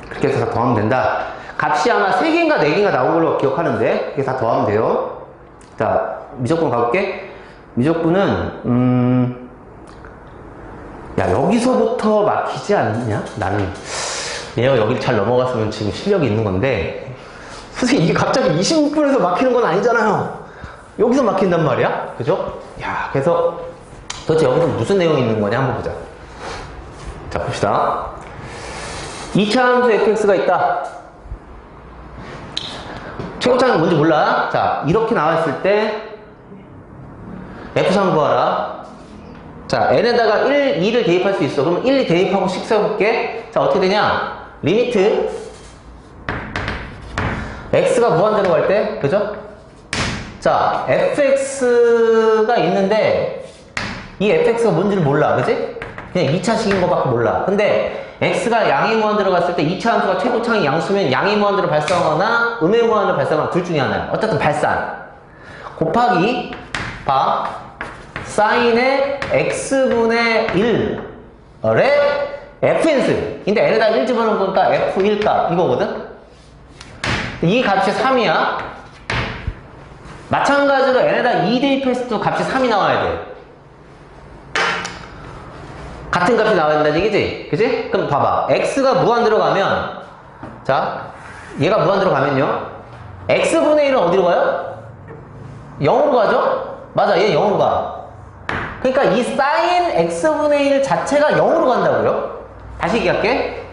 그렇게 해서 다 더하면 된다. 값이 아마 3개인가 4개인가 나온 걸로 기억하는데, 그게 다 더하면 돼요. 자, 미적분 가볼게. 미적분은, 야, 여기서부터 막히지 않느냐? 나는. 얘가 여기를 잘 넘어갔으면 지금 실력이 있는 건데, 선생님, 이게 갑자기 26분에서 막히는 건 아니잖아요. 여기서 막힌단 말이야? 그죠? 야, 그래서 도대체 여기서 무슨 내용이 있는 거냐? 한번 보자. 자, 봅시다. 2차 함수 fx가 있다. 최고차는 뭔지 몰라. 자, 이렇게 나왔을 때 F3 구하라. 자, n에다가 1, 2를 대입할 수 있어. 그럼 1, 2 대입하고 식 세워볼게. 자, 어떻게 되냐? 리미트 x가 무한대로 갈 때, 그죠? 자, fx가 있는데 이 fx가 뭔지를 몰라, 그지? 그냥 2차식인 거밖에 몰라. 근데 x가 양의 무한대로 갔을 때 2차 함수가 최고차항이 양수면 양의 무한대로 발생하거나 음의 무한대로 발생하거나 둘 중에 하나야. 어쨌든 발산 곱하기 바 사인의 x분의 1의 fn승. 근데 n에다 1 집어넣은 거니까 f1값 이거거든? 이 값이 3이야. 마찬가지로 n에다 2 대입했을 때 값이 3이 나와야 돼. 같은 값이 나와야 된다는 얘기지? 그치? 그럼 봐봐. x가 무한대로 가면, 자, 얘가 무한대로 가면요. x분의 1은 어디로 가요? 0으로 가죠? 맞아, 얘 0으로 가. 그러니까 이 sin x분의 1 자체가 0으로 간다고요? 다시 얘기할게.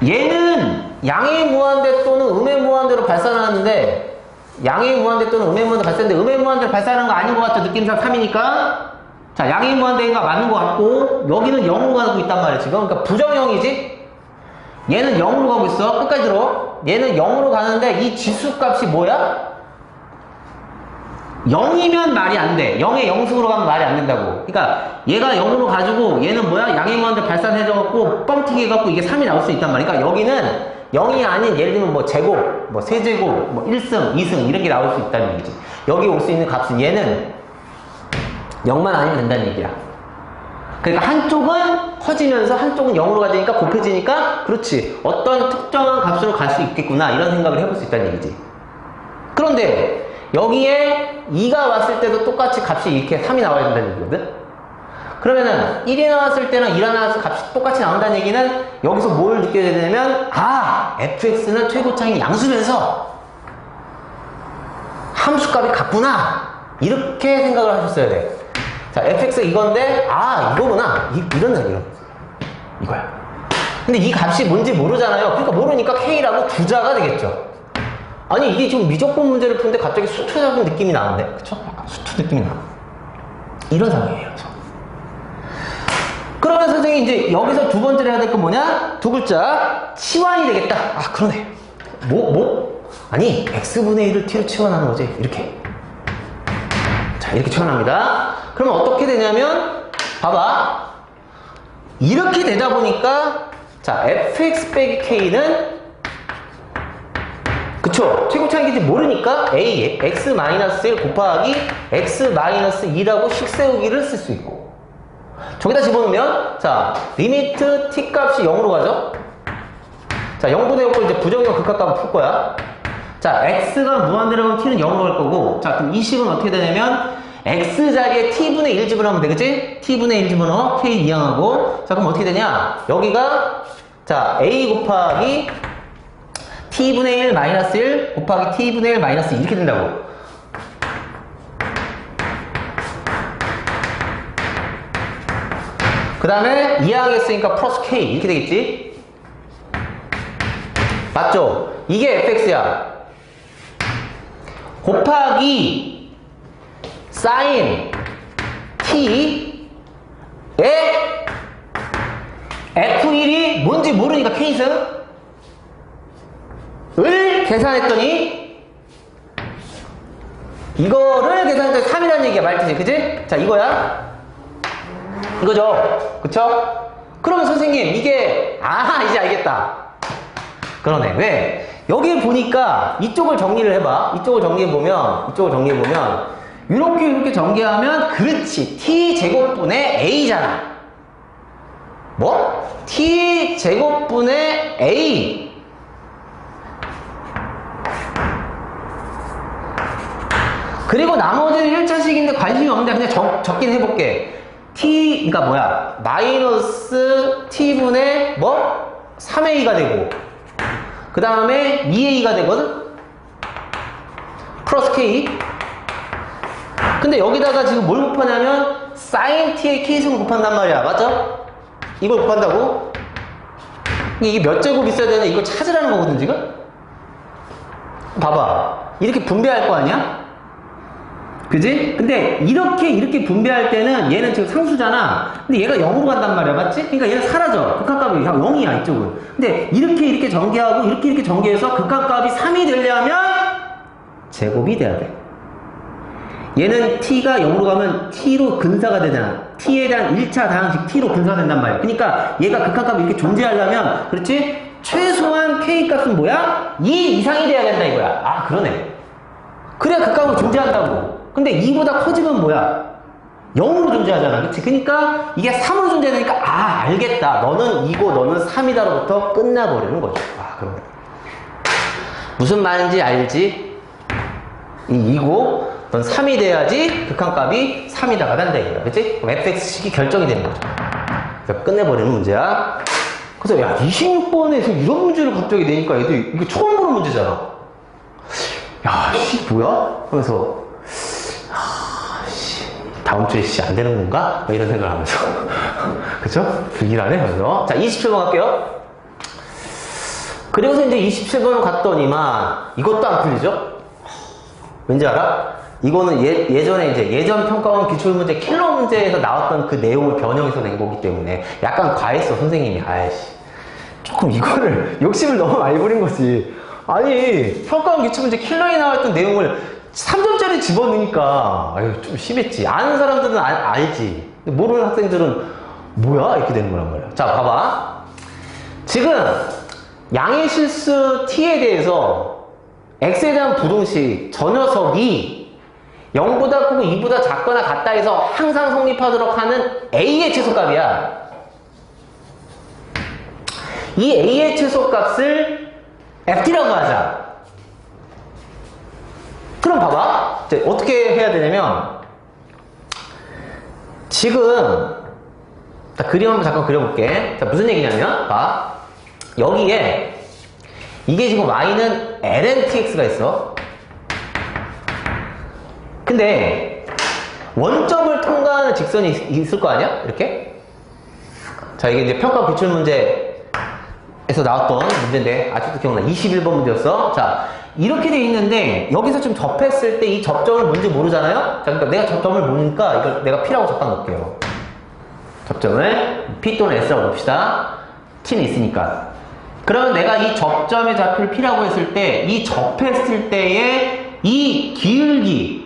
얘는 양의 무한대 또는 음의 무한대로 발산하는데, 양의 무한대 또는 음의 무한대 발산하는데 음의 무한대로 발산하는 거 아닌 것 같죠? 느낌상 3이니까. 자, 양의 무한대가 맞는 것 같고, 여기는 0으로 가고 있단 말이야, 지금. 그러니까 부정형이지? 얘는 0으로 가고 있어. 끝까지 들어. 얘는 0으로 가는데 이 지수값이 뭐야? 0이면 말이 안 돼. 0의 영승으로 가면 말이 안 된다고. 그러니까 얘가 0으로 가지고 얘는 뭐야? 양의 무한대 발산해져갖고 뻥튀기 해갖고 이게 3이 나올 수 있단 말이야. 그러니까 여기는 0이 아닌 예를 들면 뭐 제곱, 뭐 세제곱, 뭐 1승, 2승 이런 게 나올 수 있다는 얘기지. 여기 올 수 있는 값은 얘는 0만 아니면 된다는 얘기야. 그러니까 한쪽은 커지면서 한쪽은 0으로 가지니까 곱해지니까 그렇지. 어떤 특정한 값으로 갈 수 있겠구나 이런 생각을 해볼 수 있다는 얘기지. 그런데 여기에 2가 왔을 때도 똑같이 값이 이렇게 3이 나와야 된다는 얘기거든? 그러면은 1이 나왔을 때랑 2가 나왔을 때 값이 똑같이 나온다는 얘기는 여기서 뭘 느껴야 되냐면 fx는 최고차항이 양수면서 함수값이 같구나 이렇게 생각을 하셨어야 돼. 자, fx 이건데 이거구나 이런 이거야. 근데 이 값이 뭔지 모르잖아요. 그러니까 모르니까 k라고 부자가 되겠죠. 아니 이게 지금 미적분 문제를 푸는데 갑자기 수투 잡은 느낌이 나는데, 그쵸? 약간 수투 느낌이 나. 이런 상황이에요. 그러면 선생님이 이제 여기서 두 번째로 해야 될 건 뭐냐? 두 글자 치환이 되겠다. 그러네. 아니 x분의 1을 t로 치환하는 거지. 이렇게. 자, 이렇게 치환합니다. 그러면 어떻게 되냐면 봐봐. 이렇게 되다 보니까 자, fx 빼기 k는 그쵸? 최고차항인지 모르니까 a x-1 곱하기 x-2라고 식 세우기를 쓸 수 있고, 저기다 집어넣으면 자 리미트 t 값이 0으로 가죠. 자 0분의 0을 이제 부정형 극합값을 풀 거야. 자 x가 무한대로 하면 t는 0으로 갈 거고, 자 그럼 이 식은 어떻게 되냐면 x 자리에 t분의 1 집어넣으면 되겠지? t분의 1 집어넣어 k 이항하고, 자 그럼 어떻게 되냐, 여기가 자 a 곱하기 t분의 1 마이너스 1 곱하기 t분의 1 마이너스 2 이렇게 된다고. 그 다음에 이항했으니까 플러스 k 이렇게 되겠지? 맞죠? 이게 fx야. 곱하기 sin t에 f1이 뭔지 모르니까 k승 을 계산했더니 이거를 계산했더니 3이라는 얘기야. 말뜻이 그치? 자 이거야 이거죠. 그쵸? 그러면 선생님 이게 이제 알겠다. 그러네. 왜? 여기 보니까 이쪽을 정리를 해봐. 이쪽을 정리해보면 이렇게 전개하면 그렇지 t제곱분의 a잖아. 뭐? t제곱분의 a. 그리고 나머지는 1차식인데 관심이 없는데 그냥 적긴 해볼게. 그러니까 뭐야? 마이너스 t분의 3a가 되고, 그 다음에 2a가 되거든? 플러스 k. 근데 여기다가 지금 뭘 곱하냐면 sin t의 k승을 곱한단 말이야. 맞죠? 이걸 곱한다고? 이게 몇 제곱 있어야 되나 이거 찾으라는 거거든 지금? 봐봐. 이렇게 분배할 거 아니야? 그지? 근데 이렇게 분배할 때는 얘는 지금 상수잖아. 근데 얘가 0으로 간단 말이야. 맞지? 그러니까 얘는 사라져. 극한값이 0이야 이쪽은. 근데 이렇게 전개하고 이렇게 전개해서 극한값이 3이 되려면 제곱이 돼야 돼. 얘는 t가 0으로 가면 t로 근사가 되잖아. t에 대한 1차 다항식 t로 근사된단 말이야. 그러니까 얘가 극한값이 이렇게 존재하려면, 그렇지? 최소한 k값은 뭐야? 2 이상이 돼야 된다 이거야. 그러네. 그래야 극한값이 존재한다고. 근데 2보다 커지면 뭐야? 0으로 존재하잖아. 그치? 그러니까 이게 3으로 존재하니까 알겠다. 너는 2고 너는 3이다로부터 끝나버리는 거죠. 그럼 무슨 말인지 알지? 이 2고 넌 3이 돼야지 극한값이 3이다가 된다 이거야. 그치? 그럼 fx식이 결정이 되는 거죠. 그래서 끝내버리는 문제야. 그래서 26번에서 이런 문제를 갑자기 내니까 애들 이거 처음 보는 문제잖아. 뭐야? 그래서 다음 주에 안 되는 건가? 뭐 이런 생각을 하면서. 그쵸? 불길하네, 그래서. 자, 27번 갈게요. 그리고서 이제 27번 갔더니만 이것도 안 풀리죠? 왠지 알아? 이거는 예전에 이제 예전 평가원 기출문제 킬러 문제에서 나왔던 그 내용을 변형해서 낸 거기 때문에 약간 과했어, 선생님이. 아이씨. 조금 이거를 욕심을 너무 많이 부린 거지. 아니, 평가원 기출문제 킬러에 나왔던 내용을 3점짜리 집어넣으니까, 아유, 좀 심했지. 아는 사람들은 알지. 근데 모르는 학생들은 뭐야? 이렇게 되는 거란 말이야. 자, 봐봐. 지금 양의 실수 t에 대해서 x에 대한 부동식 저 녀석이 0보다 크고 2보다 작거나 같다 해서 항상 성립하도록 하는 a의 최소값이야. 이 a의 최소값을 ft라고 하자. 그럼 봐봐. 이제 어떻게 해야 되냐면 지금 자, 그림 한번 잠깐 그려볼게. 자, 무슨 얘기냐면 봐. 여기에 이게 지금 y는 lntx가 있어. 근데 원점을 통과하는 직선이 있을 거 아니야? 이렇게. 자, 이게 이제 평가 기출 문제에서 나왔던 문제인데 아직도 기억나. 21번 문제였어. 자, 이렇게 돼 있는데 여기서 좀 접했을 때 이 접점을 뭔지 모르잖아요? 자, 그러니까 내가 접점을 모르니까 이걸 내가 P라고 적어 놓을게요. 접점을 P 또는 S라고 봅시다. T는 있으니까. 그러면 내가 이 접점의 좌표를 P라고 했을 때 이 접했을 때의 이 기울기,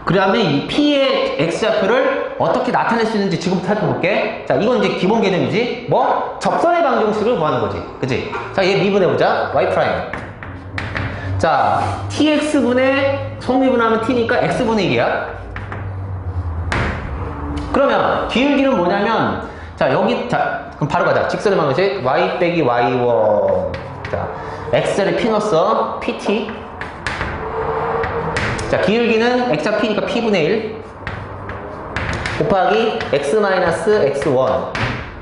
그 다음에 이 P의 X좌표를 어떻게 나타낼 수 있는지 지금부터 살펴볼게. 자, 이건 이제 기본 개념이지. 뭐? 접선의 방정식을 구하는 거지. 그치? 자, 얘 미분해보자. Y 프라임. 자, tx분의 성미분하면 t니까 x분의 1이야. 그러면 기울기는 뭐냐면, 자, 여기, 자, 그럼 바로 가자. 직선의 방정식. y 빼기 y1. 자, x자리 p 넣었어. pt. 자, 기울기는 x좌 p니까 p분의 1 곱하기 x-x1.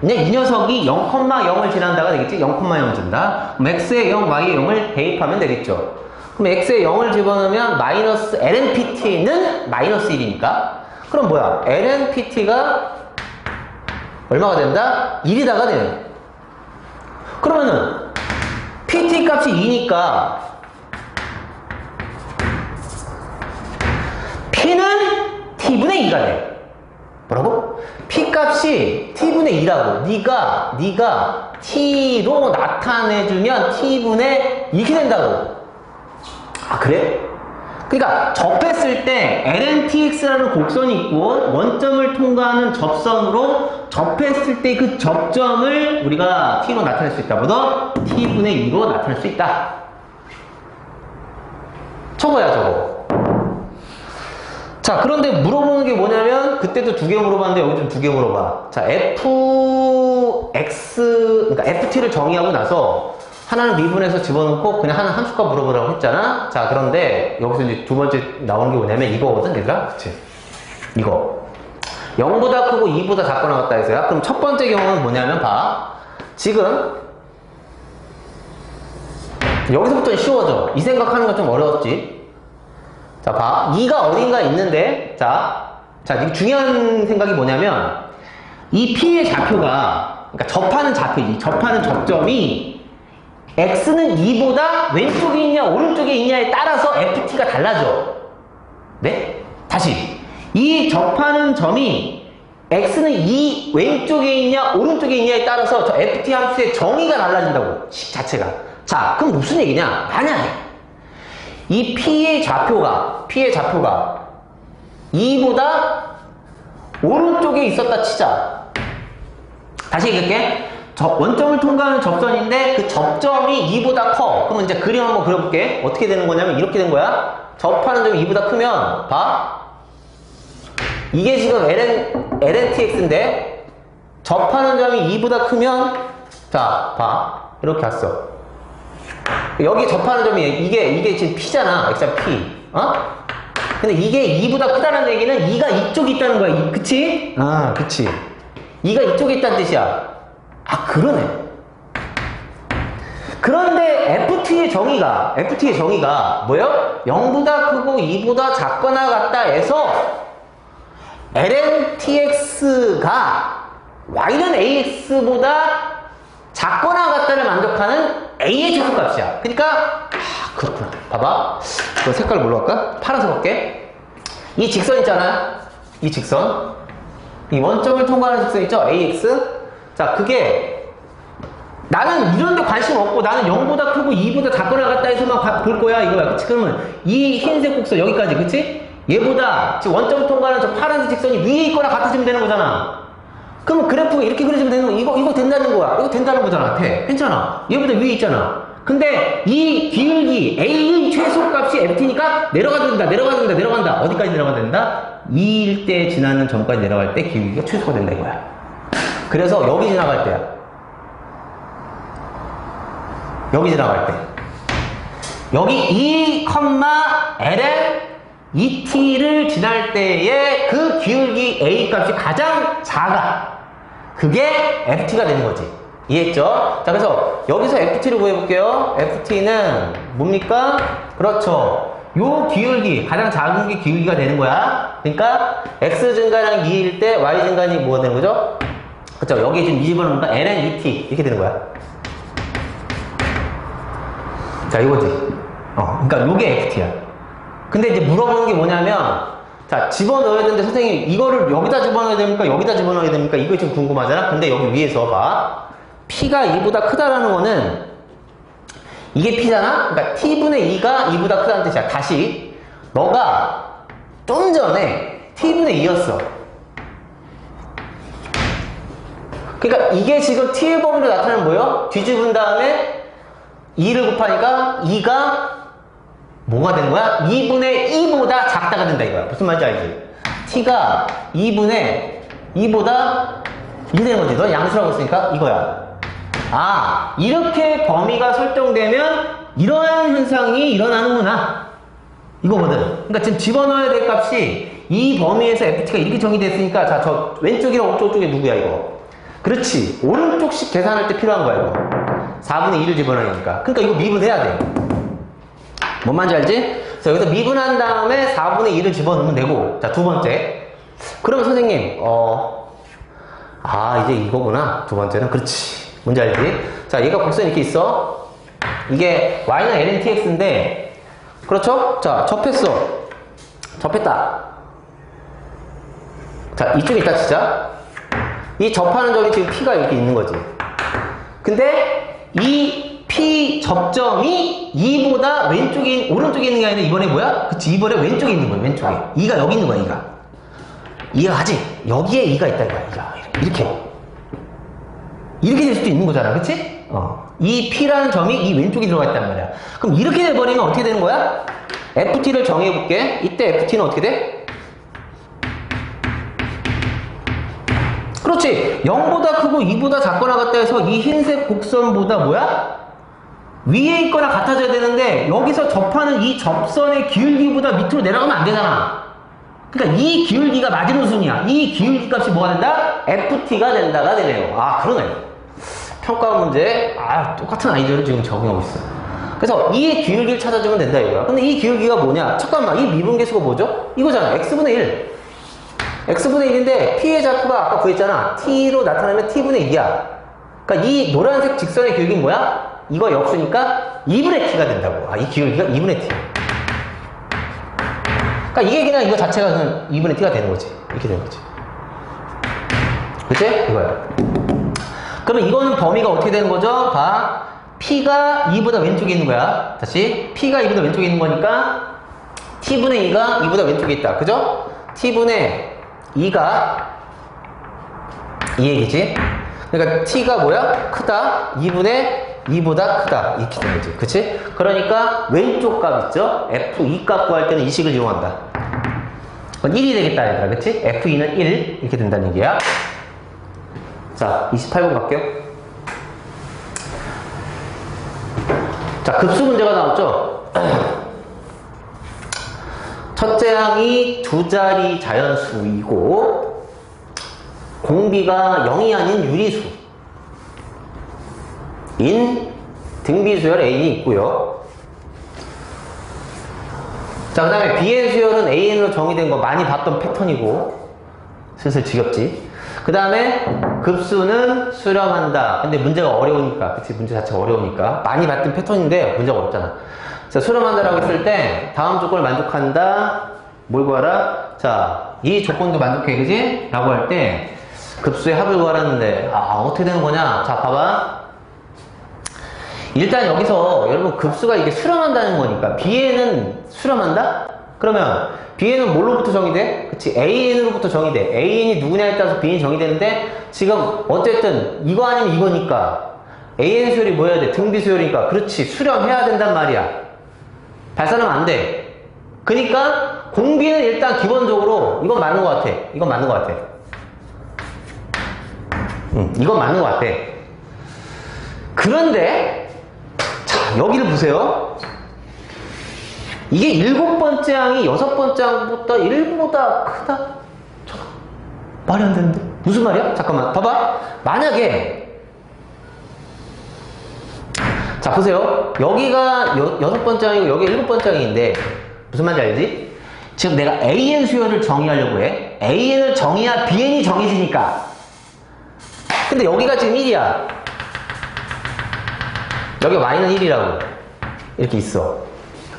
이제 이 녀석이 0,0을 지난다가 되겠지? 0,0을 준다. 그럼 x에 0, y에 0을 대입하면 되겠죠. 그럼 x에 0을 집어넣으면 마이너스 lnpt는 마이너스 1이니까. 그럼 뭐야? lnpt가 얼마가 된다? 1이다가 되네. 그러면은 pt 값이 2니까 p는 t분의 2가 돼. 뭐라고? p 값이 t분의 2라고. 네가 t로 나타내주면 t분의 2이 된다고. 아, 그래? 그러니까 접했을 때 lntx라는 곡선이 있고 원점을 통과하는 접선으로 접했을 때 그 접점을 우리가 t로 나타낼 수 있다. 뭐더? t분의 2로 나타낼 수 있다. 저거야, 저거. 자, 그런데 물어보는 게 뭐냐면 그때도 2개 물어봤는데 여기 좀 2개 물어봐. 자, 그러니까 ft를 정의하고 나서 하나는 미분해서 집어넣고 그냥 하나는 함수값 물어보라고 했잖아. 자, 그런데 여기서 이제 두 번째 나오는 게 뭐냐면 이거거든, 얘들아. 그치? 이거 0보다 크고 2보다 작거나 같다 해서야. 그럼 첫 번째 경우는 뭐냐면 봐. 지금 여기서부터는 쉬워져. 이 생각하는 건 좀 어려웠지. 자, 봐. 2가 어딘가 있는데, 자, 이게 중요한 생각이 뭐냐면, 이 P의 좌표가, 그러니까 접하는 좌표지, 접하는 접점이, X는 2보다 왼쪽에 있냐, 오른쪽에 있냐에 따라서 FT가 달라져. 네? 다시. 이 접하는 점이, X는 2 왼쪽에 있냐, 오른쪽에 있냐에 따라서 저 FT 함수의 정의가 달라진다고, 식 자체가. 자, 그럼 무슨 얘기냐? 만약에, 이 P의 좌표가 2보다 오른쪽에 있었다 치자. 다시 얘기할게. 원점을 통과하는 접선인데 그 접점이 2보다 커. 그러면 이제 그림 한번 그려볼게. 어떻게 되는 거냐면 이렇게 된 거야. 접하는 점이 2보다 크면 봐. 이게 지금 lntx인데 접하는 점이 2보다 크면 자, 봐. 이렇게 왔어. 여기 접하는 점이 이게 지금 P잖아. X자 P. 어? 근데 이게 2보다 크다는 얘기는 2가 이쪽에 있다는 거야. 그치? 아, 그치. 2가 이쪽에 있다는 뜻이야. 아, 그러네. 그런데 FT의 정의가 뭐예요? 0보다 크고 2보다 작거나 같다 해서 ln(tx가) y는 ax보다 작거나 같다를 만족하는 a의 최소값이야. 그러니까 그렇구나. 봐봐. 그 색깔 뭘로 할까? 파란색 할게. 이 직선 있잖아. 이 직선. 이 원점을 통과하는 직선 있죠? ax. 자, 그게 나는 이런 데 관심 없고 나는 0보다 크고 2보다 작거나 같다 해서만 볼 거야 이거야. 그치? 그러면 이 흰색 곡선 여기까지, 그치? 얘보다 지금 원점 통과하는 저 파란색 직선이 위에 있거나 같아지면 되는 거잖아. 그럼 그래프가 이렇게 그려지면 되는 거. 이거 된다는 거야. 이거 된다는 거잖아. 돼. 괜찮아. 얘보다 위에 있잖아. 근데 이 기울기 a의 최소값이 ft니까 내려간다. 어디까지 내려간다? 2일 때 지나는 점까지 내려갈 때 기울기가 최소가 된다 이거야. 그래서 여기 지나갈 때야. 여기 지나갈 때. 여기 2,ln et를 지날 때의 그 기울기 a 값이 가장 작아. 그게 ft가 되는 거지. 이해했죠? 자, 그래서 여기서 ft를 구해볼게요. ft는 뭡니까? 그렇죠. 요 기울기, 가장 작은 게 기울기가 되는 거야. 그러니까 x 증가량 2일 때 y 증가량이 뭐가 되는 거죠? 그렇죠. 여기 지금 이 집어넣으니까 ln et 이렇게 되는 거야. 자, 이거지. 그러니까 요게 ft야. 근데 이제 물어보는 게 뭐냐면, 자, 집어넣어야 되는데 선생님 이거를 여기다 집어넣어야 됩니까? 여기다 집어넣어야 됩니까? 이거 좀 궁금하잖아. 근데 여기 위에서 봐. p가 2보다 크다라는 거는 이게 p잖아? 그러니까 t분의 2가 2보다 크다는 뜻이야. 다시 너가 좀 전에 t분의 2였어. 그러니까 이게 지금 t의 범위로 나타나는 뭐예요? 뒤집은 다음에 2를 곱하니까 2가 뭐가 되는 거야? 2분의 2보다 작다가 된다 이거야. 무슨 말인지 알지? t가 2분의 2보다 1 되는 거지. 넌 양수라고 했으니까 이거야. 이렇게 범위가 설정되면 이러한 현상이 일어나는구나. 이거거든. 그러니까 지금 집어넣어야 될 값이 이 범위에서 ft가 이렇게 정의됐으니까, 자, 저 왼쪽이랑 오른쪽 쪽에 누구야 이거? 그렇지. 오른쪽씩 계산할 때 필요한 거야 이거. 4분의 2를 집어넣으니까. 그러니까 이거 미분해야 돼. 뭔 말인지 알지? 그래서 여기서 미분한 다음에 4분의 2를 집어넣으면 되고. 자, 두 번째. 그러면 선생님, 이제 이거구나. 두 번째는. 그렇지. 뭔지 알지? 자, 얘가 곡선이 이렇게 있어. 이게 y는 ln tx인데, 그렇죠? 자, 접했다. 자, 이쪽에 있다, 진짜. 이 접하는 점이 지금 p가 이렇게 있는 거지. 근데 이 p 접점이 2보다 오른쪽에 있는 게 아니라 이번에 뭐야? 그치, 이번에 왼쪽에 있는 거야, 왼쪽에. 2가 여기 있는 거야, 2가 아직 여기에 2가 있다 이거야. 이렇게 될 수도 있는 거잖아, 그치? 이 p라는 점이 이 왼쪽에 들어가 있단 말이야. 그럼 이렇게 돼버리면 어떻게 되는 거야? ft를 정해볼게. 이때 ft는 어떻게 돼? 그렇지. 0보다 크고 2보다 작거나 같다 해서 이 흰색 곡선보다 뭐야? 위에 있거나 같아져야 되는데, 여기서 접하는 이 접선의 기울기보다 밑으로 내려가면 안 되잖아. 그러니까 이 기울기가 마지노선이야. 이 기울기 값이 뭐가 된다? ft가 된다가 되네요. 그러네. 평가 문제, 똑같은 아이디어를 지금 적용하고 있어. 그래서 이 기울기를 찾아주면 된다 이거야. 근데 이 기울기가 뭐냐? 잠깐만, 이 미분계수가 뭐죠? 이거잖아. x분의 1. x분의 1인데 p의 좌표가 아까 구했잖아. t로 나타나면 t분의 2야. 그러니까 이 노란색 직선의 기울기는 뭐야? 이거 역수니까 2분의 t가 된다고. 이 기울기가 2분의 t. 그러니까 이게 그냥 이거 자체가 그냥 2분의 t가 되는 거지. 이렇게 되는 거지. 그치? 이거야. 그러면 이거는 범위가 어떻게 되는 거죠? 봐. p가 2보다 왼쪽에 있는 거야. 다시. p가 2보다 왼쪽에 있는 거니까 t분의 2가 2보다 왼쪽에 있다. 그죠? t분의 2가 이 얘기지? 그러니까 t가 뭐야? 크다. 2분의 2보다 크다. 이렇게 되는 거지. 그치? 그러니까 왼쪽 값 있죠? f2 값 구할 때는 이 식을 이용한다. 그건 1이 되겠다 얘들아. 그치? f2는 1 이렇게 된다는 얘기야. 자, 28번 갈게요. 자, 급수 문제가 나왔죠? 첫째 항이 두 자리 자연수이고 공비가 0이 아닌 유리수 인 등비수열 A이 있고요. 자, 그 다음에 B의 수열은 AN으로 정의된 거 많이 봤던 패턴이고, 슬슬 지겹지. 그 다음에 급수는 수렴한다. 근데 문제가 어려우니까, 그치? 문제 자체가 어려우니까. 많이 봤던 패턴인데 문제가 어렵잖아. 자, 수렴한다라고 했을 때 다음 조건을 만족한다. 뭘 구하라? 자, 이 조건도 만족해, 그지? 라고 할 때 급수의 합을 구하라는데 어떻게 되는 거냐? 자, 봐봐. 일단 여기서 여러분 급수가 이게 수렴한다는 거니까 B에는 수렴한다? 그러면 B에는 뭘로부터 정의돼? 그치? AN으로부터 정의돼. AN이 누구냐에 따라서 B는 정의되는데 지금 어쨌든 이거 아니면 이거니까 AN 수열이 뭐여야 돼? 등비 수열이니까 그렇지. 수렴해야 된단 말이야. 발산하면 안 돼. 그러니까 공비는 일단 기본적으로 이건 맞는 것 같아. 이건 맞는 것 같아. 이건 맞는 것 같아. 그런데 자, 여기를 보세요. 이게 7번째 항이 6번째 항보다 1보다 크다? 잠깐, 말이 안 되는데? 무슨 말이야? 잠깐만, 봐봐. 만약에 자, 보세요. 여기가 6번째 항이고 여기 7번째 항인데 무슨 말인지 알지? 지금 내가 AN 수열을 정의하려고 해. AN을 정의해야 BN이 정해지니까. 근데 여기가 지금 1이야. 여기가 Y는 1이라고. 이렇게 있어.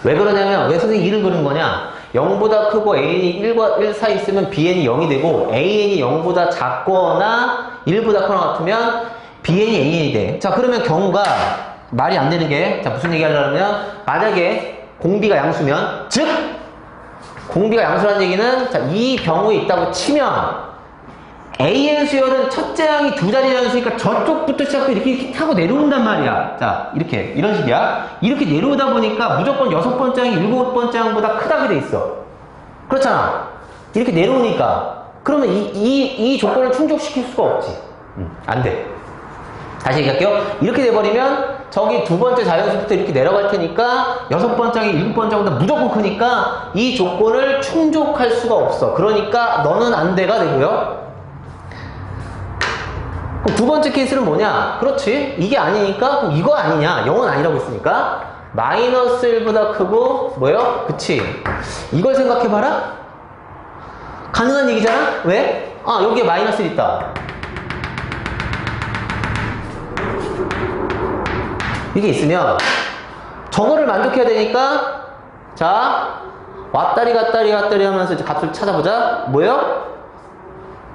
왜 그러냐면, 왜 선생님이 1을 그린 거냐? 0보다 크고 AN이 1과 1 사이 있으면 BN이 0이 되고, AN이 0보다 작거나 1보다 크거나 같으면 BN이 AN이 돼. 자, 그러면 경우가 말이 안 되는 게, 자, 무슨 얘기 하려면, 만약에 공비가 양수면, 즉, 공비가 양수라는 얘기는, 자, 이 경우에 있다고 치면, AN 수열은 첫째 항이 두 자리 양수니까 저쪽부터 시작해서 이렇게 타고 내려온단 말이야. 자, 이렇게, 이런 식이야. 이렇게 내려오다 보니까 무조건 6번째 항이 7번째 항보다 크다고 돼 있어. 그렇잖아. 이렇게 내려오니까. 그러면 이 조건을 충족시킬 수가 없지. 안 돼. 다시 얘기할게요. 이렇게 돼버리면 저기 두 번째 자연수부터 이렇게 내려갈 테니까 6번째 항이 7번째 항보다 무조건 크니까 이 조건을 충족할 수가 없어. 그러니까 너는 안 돼가 되고요. 그럼 두 번째 케이스는 뭐냐? 그렇지. 이게 아니니까 그럼 이거 아니냐? 0은 아니라고 했으니까 마이너스 1보다 크고 뭐예요? 그치. 이걸 생각해봐라. 가능한 얘기잖아? 왜? 여기에 마이너스 1 있다. 이게 있으면 저거를 만족해야 되니까 자, 왔다리 갔다리 하면서 이제 값을 찾아보자. 뭐예요?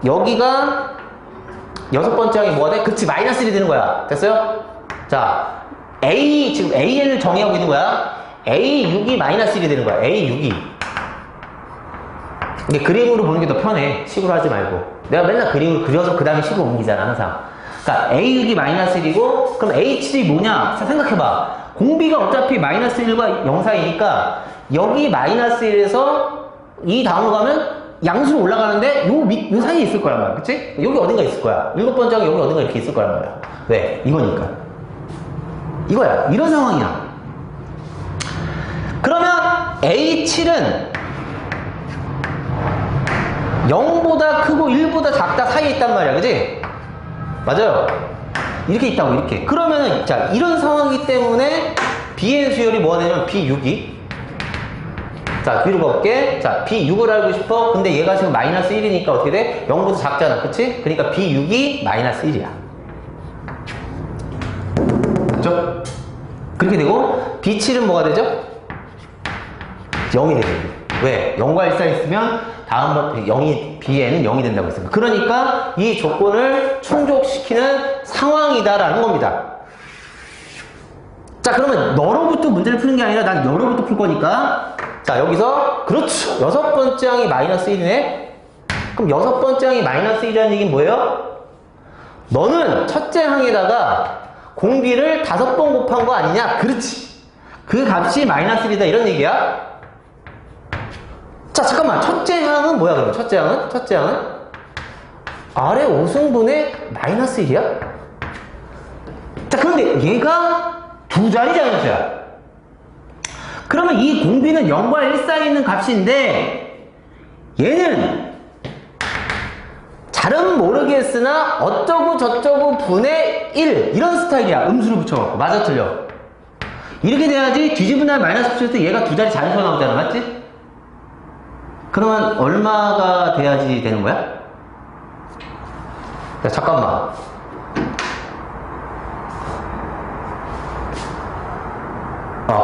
여기가 6번째 항이 뭐가 돼? 그치, 마이너스 1이 되는 거야. 됐어요? 자, 지금 AN을 정의하고 있는 거야. A6이 마이너스 1이 되는 거야. A6이. 이게 그림으로 보는 게 더 편해. 식으로 하지 말고. 내가 맨날 그림으로 그려서 그 다음에 식으로 옮기잖아, 항상. 그러니까 A6이 마이너스 1이고, 그럼 A7이 뭐냐? 생각해봐. 공비가 어차피 마이너스 1과 0 사이니까, 여기 마이너스 1에서 이 다음으로 가면 양수로 올라가는데 요 사이에 있을 거란 말이야. 그치? 여기 어딘가 있을 거야. 7번째 항이 여기 어딘가 이렇게 있을 거란 말이야. 왜? 이거니까. 이거야. 이런 상황이야. 그러면 A7은 0보다 크고 1보다 작다 사이에 있단 말이야. 그치? 맞아요. 이렇게 있다고, 이렇게. 그러면은, 자, 이런 상황이기 때문에 BN 수열이 뭐가 되냐면 B6이. 자, 뒤로 볼게. 자, B6을 알고 싶어. 근데 얘가 지금 마이너스 1이니까 어떻게 돼? 0보다 작잖아. 그치? 그러니까 B6이 마이너스 1이야. 맞죠? 그렇게 되고, B7은 뭐가 되죠? 0이 되죠. 왜? 0과 1 사이 있으면 다음번 B에는 0이 된다고 했습니다. 그러니까 이 조건을 충족시키는 상황이다라는 겁니다. 자, 그러면 너로부터 문제를 푸는 게 아니라 난 너로부터 풀 거니까 자, 여기서 그렇죠. 6번째 항이 마이너스 1이네. 그럼 6번째 항이 마이너스 1이라는 얘기는 뭐예요? 너는 첫째 항에다가 공비를 5번 곱한 거 아니냐? 그렇지. 그 값이 마이너스 1이다 이런 얘기야. 자, 잠깐만. 첫째 항은 뭐야, 그러면? 첫째 항은 아래 5승분의 마이너스 1이야? 자, 그런데 얘가 두 자리 자연수야. 그러면 이 공비는 0과 1 사이에 있는 값인데 얘는 잘은 모르겠으나 어쩌고 저쩌고 분의 1 이런 스타일이야. 음수를 붙여갖고. 맞아, 틀려? 이렇게 돼야지 뒤집은 마이너스 붙였을 때 얘가 두 자리 자연수가 나오잖아. 맞지? 그러면 얼마가 돼야지 되는 거야? 자, 잠깐만.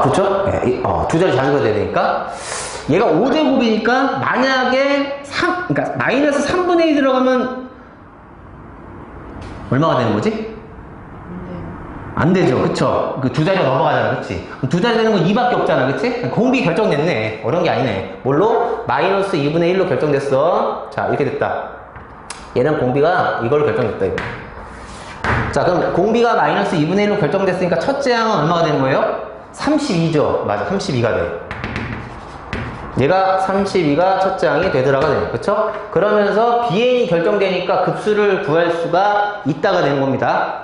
그렇죠? 네, 두 자리 잘 읽어야 되니까. 얘가 5제곱이니까 만약에 그러니까 마이너스 3분의 1 들어가면 얼마가 되는 거지? 안 되죠. 그쵸? 그 두 자리가 넘어가잖아. 그치? 두 자리 되는 건 2밖에 없잖아. 그치? 공비 결정됐네. 어려운 게 아니네. 뭘로? 마이너스 2분의 1로 결정됐어. 자, 이렇게 됐다. 얘는 공비가 이걸로 결정됐다. 이거. 자, 그럼 공비가 마이너스 2분의 1로 결정됐으니까 첫째 항은 얼마가 되는 거예요? 32죠. 맞아. 32가 돼. 얘가 32가 첫째 항이 되더라가 되네. 그쵸? 그러면서 BN이 결정되니까 급수를 구할 수가 있다가 되는 겁니다.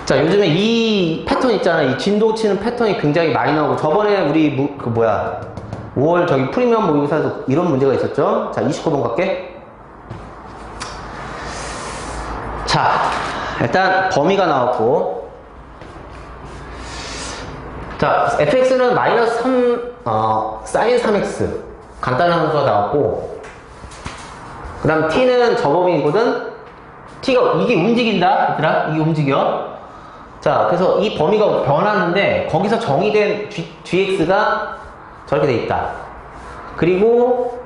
자, 요즘에 이 패턴 있잖아. 이 진도 치는 패턴이 굉장히 많이 나오고, 저번에 우리, 5월 저기 프리미엄 모의고사에서 이런 문제가 있었죠. 자, 29번 갈게. 자, 일단 범위가 나왔고, 자, fx는 마이너스 3, sin 3x. 간단한 함수가 나왔고, 그 다음 t는 저 범위거든? t가, 이게 움직인다. 얘들아, 이게 움직여. 자, 그래서 이 범위가 변하는데 거기서 정의된 gx가 저렇게 돼 있다. 그리고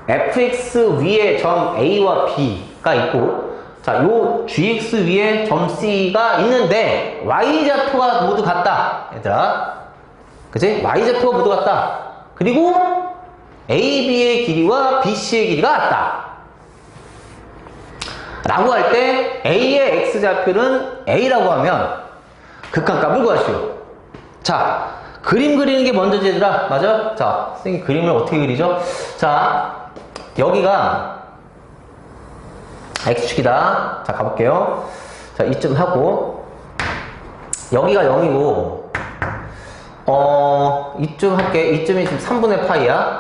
fx 위에 점 a와 b가 있고, 자, 요 gx 위에 점 c가 있는데 y좌표가 모두 같다. 얘들아, 그치? y좌표가 모두 같다. 그리고 ab의 길이와 bc의 길이가 같다. 라고 할 때 a의 x좌표는 a라고 하면 극한값을 구하시오. 자, 그림 그리는 게 먼저지, 얘들아. 맞아? 자, 선생님 그림을 어떻게 그리죠? 자, 여기가 x축이다. 자, 가볼게요. 자, 이쯤 하고, 여기가 0이고, 이쯤 할게. 이쯤이 지금 3분의 파이야.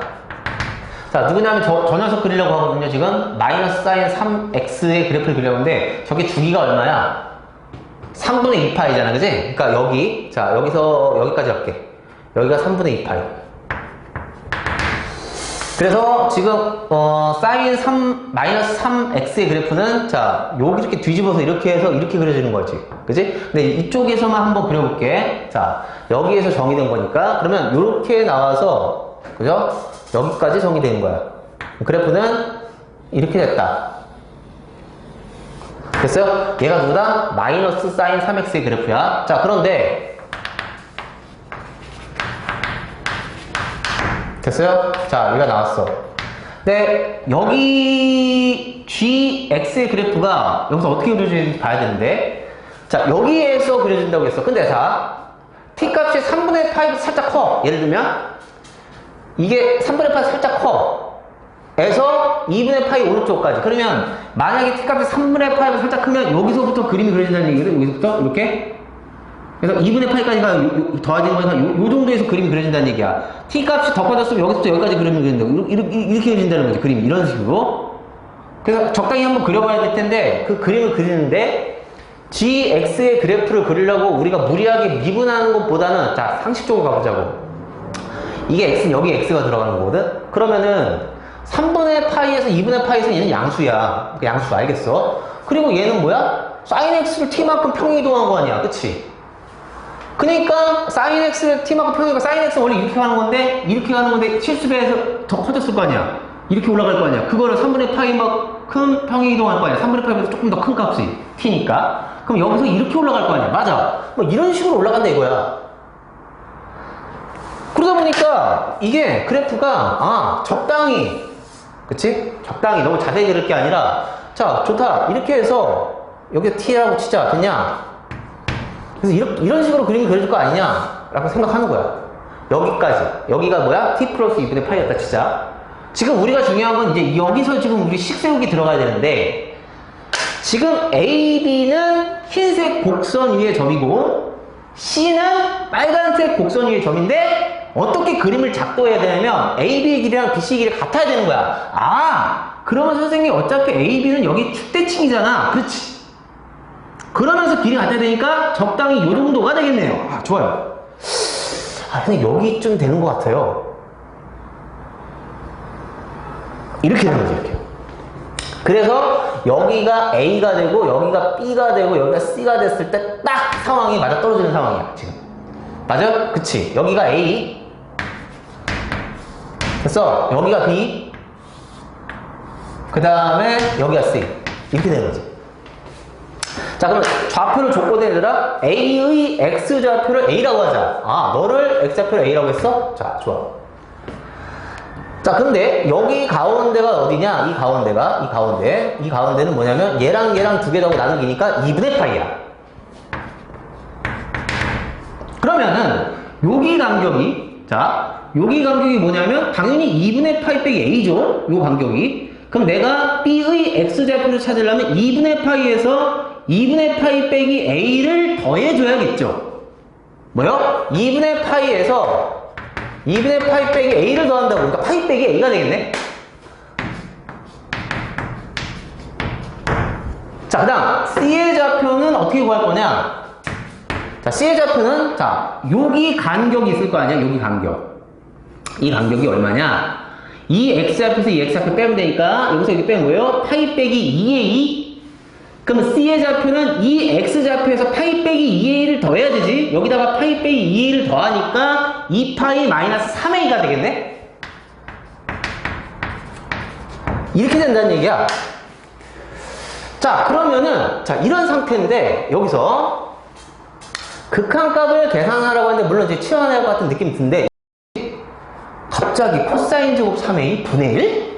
자, 누구냐면 저 녀석 그리려고 하거든요, 지금. 마이너스 사인 3x의 그래프를 그리려고 하는데, 저게 주기가 얼마야? 3분의 2파이잖아, 그지? 그러니까 여기, 자, 여기서 여기까지 할게. 여기가 3분의 2파이. 그래서 지금 사인 3 마이너스 3x의 그래프는, 자, 여기 이렇게 뒤집어서 이렇게 해서 이렇게 그려지는 거지, 그지? 근데 이쪽에서만 한번 그려볼게. 자, 여기에서 정의된 거니까, 그러면 이렇게 나와서, 그죠? 여기까지 정의되는 거야. 그래프는 이렇게 됐다. 됐어요? 얘가 누구다? 마이너스 사인 3x의 그래프야. 자, 그런데 됐어요? 자, 얘가 나왔어. 근데 여기 gx의 그래프가 여기서 어떻게 그려지는지 봐야 되는데, 자, 여기에서 그려진다고 했어. 근데 자, t 값이 3분의 파이보다 살짝 커. 예를 들면 이게 3분의 파이 살짝 커. 에서 2분의 파이 오른쪽까지. 그러면 만약에 t값이 3분의 파이보다 살짝 크면 여기서부터 그림이 그려진다는 얘기를, 여기서부터 이렇게, 그래서 2분의 파이까지가 더해진 거니까 요 정도에서 그림이 그려진다는 얘기야. t값이 더 커졌으면 여기서부터 여기까지 그림이 그려진다고. 이렇게 그려진다는 거지, 그림이. 이런 식으로. 그래서 적당히 한번 그려봐야 될 텐데, 그 그림을 그리는데 gx의 그래프를 그리려고 우리가 무리하게 미분하는 것보다는, 자, 상식적으로 가보자고. 이게 x는 여기 x가 들어가는 거거든? 그러면은 3분의 파이에서 2분의 파이에서 얘는 양수야. 양수 알겠어? 그리고 얘는 뭐야? sin x를 t만큼 평이동한 거 아니야. 그치? 그러니까 sin x를 t만큼 평이니까 sin x는 원래 이렇게 가는 건데, 이렇게 가는 건데 실수배에서 더 커졌을 거 아니야. 이렇게 올라갈 거 아니야. 그거를 3분의 파이만큼 평이동할 거 아니야. 3분의 파이보다 조금 더 큰 값이 t니까. 그럼 여기서 이렇게 올라갈 거 아니야. 맞아. 뭐 이런 식으로 올라간다 이거야. 그러다 보니까 이게 그래프가 적당히, 그치? 적당히 너무 자세히 그릴 게 아니라, 자, 좋다. 이렇게 해서 여기서 t라고 치자. 됐냐? 그래서 이런 식으로 그림이 그려질 거 아니냐? 라고 생각하는 거야. 여기까지. 여기가 뭐야? t 플러스 2분의 파이였다 치자. 지금 우리가 중요한 건 이제 여기서 지금 우리 식 세우기 들어가야 되는데, 지금 A, B는 흰색 곡선 위의 점이고 C는 빨간색 곡선 위의 점인데, 어떻게 그림을 작도해야 되냐면 AB의 길이랑 BC의 길이 같아야 되는 거야. 그러면 선생님 어차피 AB는 여기 축대칭이잖아. 그렇지. 그러면서 길이 같아야 되니까 적당히 요 정도가 되겠네요. 좋아요. 근데 여기쯤 되는 것 같아요. 이렇게 되는 거죠, 이렇게. 그래서 여기가 A가 되고 여기가 B가 되고 여기가 C가 됐을 때 딱 상황이 맞아 떨어지는 상황이야 지금. 맞아? 그치? 여기가 A 됐어? 여기가 B 그 다음에 여기가 C 이렇게 되는 거지. 자, 그러면 좌표를 줬거든 얘들아. A의 X좌표를 A라고 하자. 아, 너를 X좌표를 A라고 했어? 자, 좋아. 자, 근데 여기 가운데가 어디냐? 이 가운데는 뭐냐면 얘랑 얘랑 두 개 더하고 나누기니까 2분의 파이야. 그러면은 여기 간격이 뭐냐면 당연히 2분의 파이 빼기 A죠. 요 간격이. 그럼 내가 B의 X좌표를 찾으려면 2분의 파이에서 2분의 파이 빼기 A를 더해줘야겠죠. 뭐요? 2분의 파이에서 2분의 파이 빼기 A를 더한다고. 그러니까 파이 빼기 A가 되겠네. 자, 그 다음 C의 좌표는 어떻게 구할 거냐? 자, C의 좌표는 자, 여기 간격이 있을 거 아니야? 여기 간격. 이 간격이 얼마냐? 이 X좌표에서 이 X좌표 빼면 되니까 여기서 여기 빼는 거예요. 파이 빼기 2A. 그럼 C의 좌표는 이 X좌표에서 파이 빼기 2A를 더해야 되지. 여기다가 파이 빼기 2A를 더하니까 2파이 마이너스 3A가 되겠네. 이렇게 된다는 얘기야. 자, 그러면은 자, 이런 상태인데 여기서 극한값을 계산하라고 했는데 물론 이제 치환할 것 같은 느낌이 드는데 갑자기 코사인 제곱 3A 분의 1?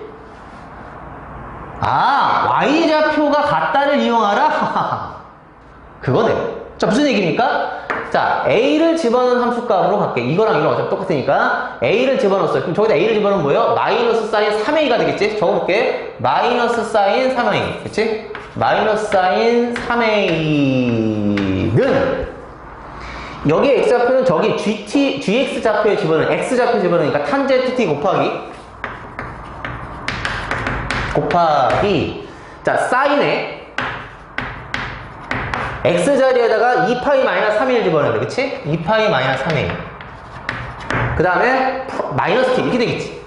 아, Y좌표가 같다를 이용하라? 그거네. 자, 무슨 얘기입니까? 자, A를 집어넣은 함수값으로 갈게. 이거랑 이거랑 어차피 똑같으니까 A를 집어넣었어요. 그럼 저기다 A를 집어넣으면 뭐예요? 마이너스 사인 3A가 되겠지? 적어볼게. 마이너스 사인 3A. 그치? 마이너스 사인 3A는 여기 X좌표는 저기 GX좌표에 집어넣은 X좌표에 집어넣으니까 탄젠트 T 곱하기 자 사인에 X 자리에다가 2파이 마이너스 3을 집어넣어야 돼. 그치? 2파이 마이너스 3일 그 다음에 마이너스 T 이렇게 되겠지.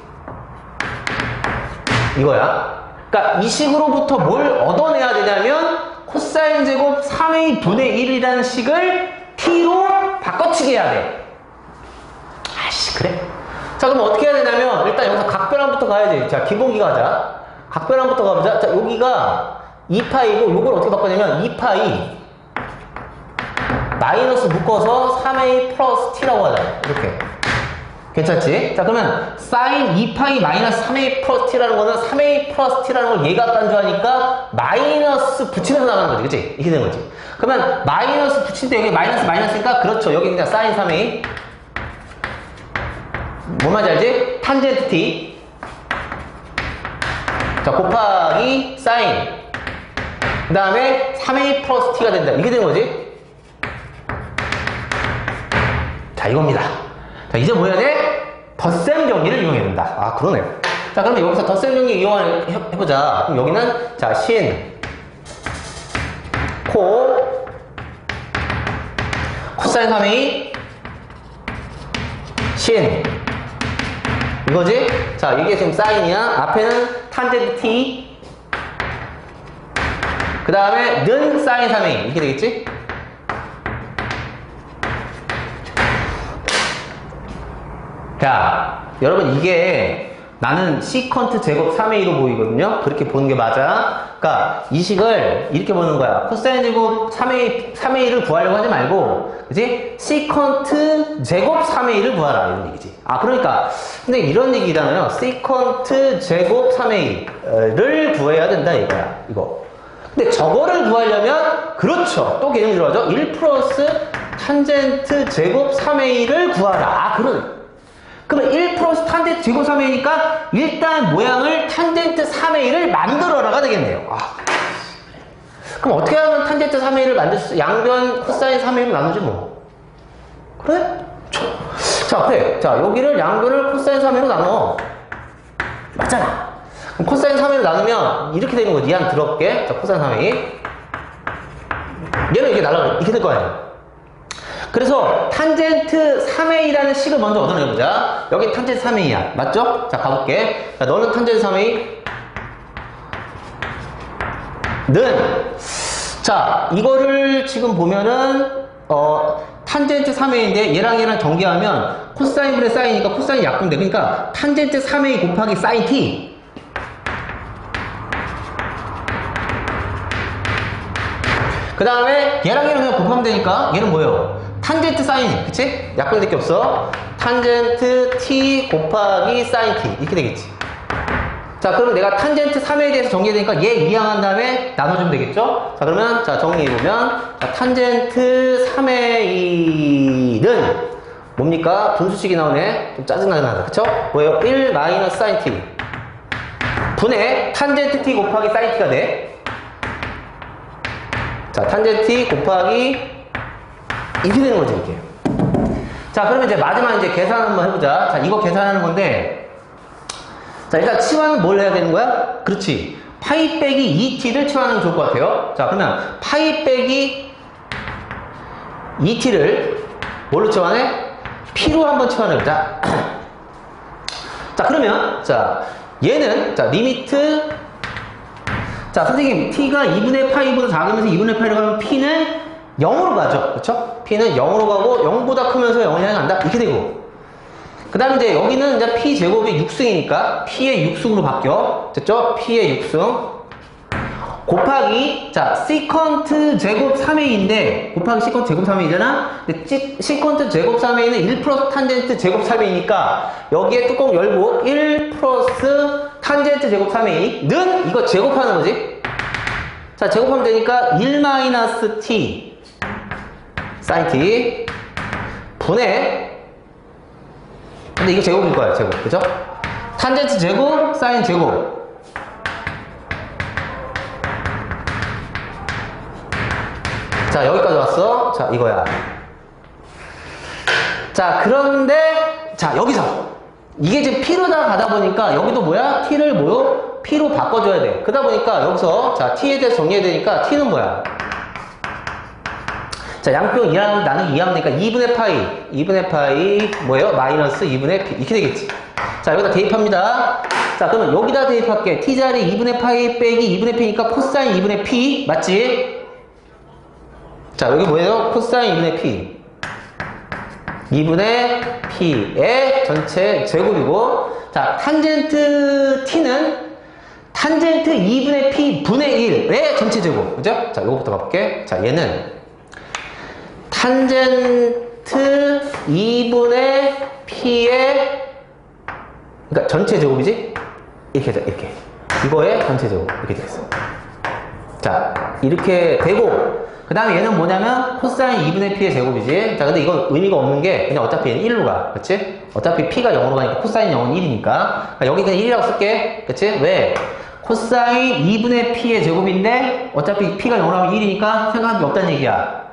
이거야. 그러니까 이 식으로부터 뭘 얻어내야 되냐면 코사인 제곱 3a 분의 1이라는 식을 T로 바꿔치기 해야 돼. 아이씨, 그래? 자, 그럼 어떻게 해야 되냐면 일단 여기서 각변함부터 가야지. 자, 기본기 가자. 각변함부터 가보자. 자, 여기가 2파이고 요걸 어떻게 바꾸냐면 2파이 마이너스 묶어서 3a 플러스 t라고 하자. 이렇게. 괜찮지? 자, 그러면 사인 2파이 마이너스 3a 플러스 t라는 거는 3a 플러스 t라는 걸 얘가 딴주하니까 마이너스 붙이면서 나가는 거지. 그치? 이렇게 되는 거지. 그러면 마이너스 붙일 때 여기 마이너스니까 그렇죠. 여기 그냥 사인 3a 뭔 말인지 알지? 탄젠트 t 자, 곱하기 사인 그 다음에 3a 플러스 t가 된다. 이게 되는 거지. 자, 이겁니다. 자, 이제 뭐 해야 돼? 덧셈 정리를 이용해야 된다. 아, 그러네요. 자, 그러면 여기서 덧셈 정리 이용해보자. 그럼 여기는 자, 신 코사인 3a 신 이거지? 자, 이게 지금 사인이야. 앞에는 탄젠트 t 그 다음에 는 사인 3a 이렇게 되겠지? 자, 여러분 이게 나는 시컨트 제곱 3a로 보이거든요. 그렇게 보는 게 맞아. 그러니까 이 식을 이렇게 보는 거야. 코사인 제곱 3a를 구하려고 하지 말고, 그치? 시컨트 제곱 3a를 구하라 이런 얘기지. 아, 그러니까 근데 이런 얘기잖아요. 시컨트 제곱 3a를 구해야 된다 이거야. 이거. 근데 저거를 구하려면 그렇죠. 또 개념 들어가죠. 1 플러스 탄젠트 제곱 3a를 구하라. 아, 그러면 1 플러스 탄젠트 제곱 3a니까 일단 모양을 탄젠트 3a를 만들어라가 되겠네요. 아, 그럼 어떻게 하면 탄젠트 3a를 만들 수 있어? 양변 코사인 3a로 나누지 뭐. 그래? 자, 그래. 자, 여기를 양변을 코사인 3a로 나눠. 맞잖아. 그럼 코사인 3a로 나누면 이렇게 되는 거지. 이한 들어볼게. 자, 코사인 3a. 얘는 이렇게 날아가. 이렇게 될 거 아니야. 그래서 탄젠트 3a라는 식을 먼저 얻어내보자. 여기 탄젠트 3a야. 맞죠? 자, 가볼게. 자, 너는 탄젠트 3a 자, 이거를 지금 보면은, 탄젠트 3a인데 얘랑 전개하면 코사인분의 사인이니까 코사인이 약분돼. 그러니까 탄젠트 3a 곱하기 사인 t. 그 다음에 얘랑 그냥 곱하면 되니까 얘는 뭐예요? 탄젠트 사인, 그치? 약분될 게 없어. 탄젠트 t 곱하기 사인 t 이렇게 되겠지. 자, 그러면 내가 탄젠트 3a에 대해서 정리해야 되니까 얘 이항한 다음에 나눠주면 되겠죠? 자, 그러면 자 정리해보면 자, 탄젠트 3a는 뭡니까? 분수식이 나오네. 좀 짜증나게 나다. 그쵸? 뭐예요? 1 마이너스 사인 t 분의 탄젠트 t 곱하기 사인 t가 돼. 자, 탄젠트 t 곱하기 이렇게 되는 거지, 이렇게. 자, 그러면 이제 마지막 이제 계산 한번 해보자. 자, 이거 계산하는 건데, 자, 일단 치환은 뭘 해야 되는 거야? 그렇지. 파이 빼기 2t를 치환하면 좋을 것 같아요. 자, 그러면 파이 빼기 2t를 뭘로 치환해? p로 한번 치환해보자. 자, 그러면, 자, 얘는, 자, 리미트, 자, 선생님, t가 2분의 파이보다 작으면서 2분의 파이로 가면 p는 0으로 가죠. 그쵸? p는 0으로 가고 0보다 크면서 0을 향해 간다. 이렇게 되고. 그 다음에 이제 여기는 이제 p 제곱이 6승이니까 p의 6승으로 바뀌어. 됐죠? p의 6승. 곱하기, 자, 시컨트 제곱 3a인데, 곱하기 시컨트 제곱 3a잖아? 근데 시컨트 제곱 3a는 1 플러스 탄젠트 제곱 3a니까, 여기에 뚜껑 열고, 1 플러스 탄젠트 제곱 3a는 이거 제곱하는 거지? 자, 제곱하면 되니까, 1 마이너스 t, 사인 t, 분의, 근데 이거 제곱일 거야, 제곱. 그죠? 탄젠트 제곱, 사인 제곱. 자, 여기까지 왔어. 자, 이거야. 자, 그런데, 자, 여기서. 이게 지금 P로 다 가다 보니까, 여기도 뭐야? T를 뭐요? P로 바꿔줘야 돼. 그러다 보니까, 여기서, 자, T에 대해서 정리해야 되니까, T는 뭐야? 자, 양평 2하면 나는 2하면 되니까, 2분의 파이. 2분의 파이, 뭐예요? 마이너스 2분의 P. 이렇게 되겠지. 자, 여기다 대입합니다. 자, 그러면 여기다 대입할게. T자리 2분의 파이 빼기 2분의 P니까 코사인 2분의 P. 맞지? 자, 여기 뭐예요? 코사인 2분의 P. 2분의 P의 전체 제곱이고, 자, 탄젠트 T는 탄젠트 2분의 P 분의 1의 전체 제곱. 그죠? 자, 이거부터 가볼게. 자, 얘는 탄젠트 2분의 P의, 그러니까 전체 제곱이지? 이렇게 돼, 이렇게. 이거의 전체 제곱. 이렇게 되겠어. 자, 이렇게 되고, 그 다음에 얘는 뭐냐면 코사인 2분의 P의 제곱이지. 자, 근데 이건 의미가 없는 게 그냥 어차피 얘는 1로 가. 그치? 어차피 P가 0으로 가니까 코사인 0은 1이니까. 그러니까 여기 그냥 1이라고 쓸게. 그치? 왜? 코사인 2분의 P의 제곱인데 어차피 P가 0으로 하면 1이니까 생각할 게 없다는 얘기야.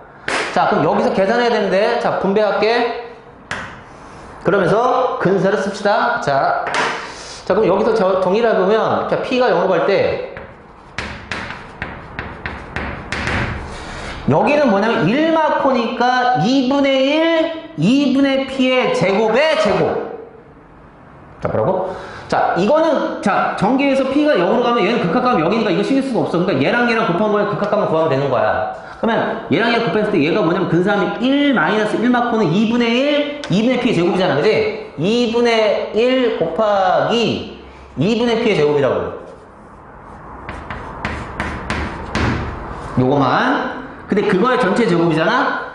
자, 그럼 여기서 계산해야 되는데, 자, 분배할게. 그러면서 근사를 씁시다. 자, 그럼 여기서 정리를 해보면, 자, P가 0으로 갈 때, 여기는 뭐냐면 1마코니까 2분의 1, 2분의 P의 제곱의 제곱. 자, 뭐라고? 자, 이거는, 자, 전개에서 P가 0으로 가면 얘는 극합하면 0이니까 이거 신경 쓸 수가 없어. 그러니까 얘랑 곱한 거에 극합하면 구하면 되는 거야. 그러면 얘랑 곱했을 때 얘가 뭐냐면 근사하면 1 마이너스 1마코는 2분의 1, 2분의 P의 제곱이잖아. 그지? 2분의 1 곱하기 2분의 P의 제곱이라고. 요거만. 근데 그거의 전체 제곱이잖아?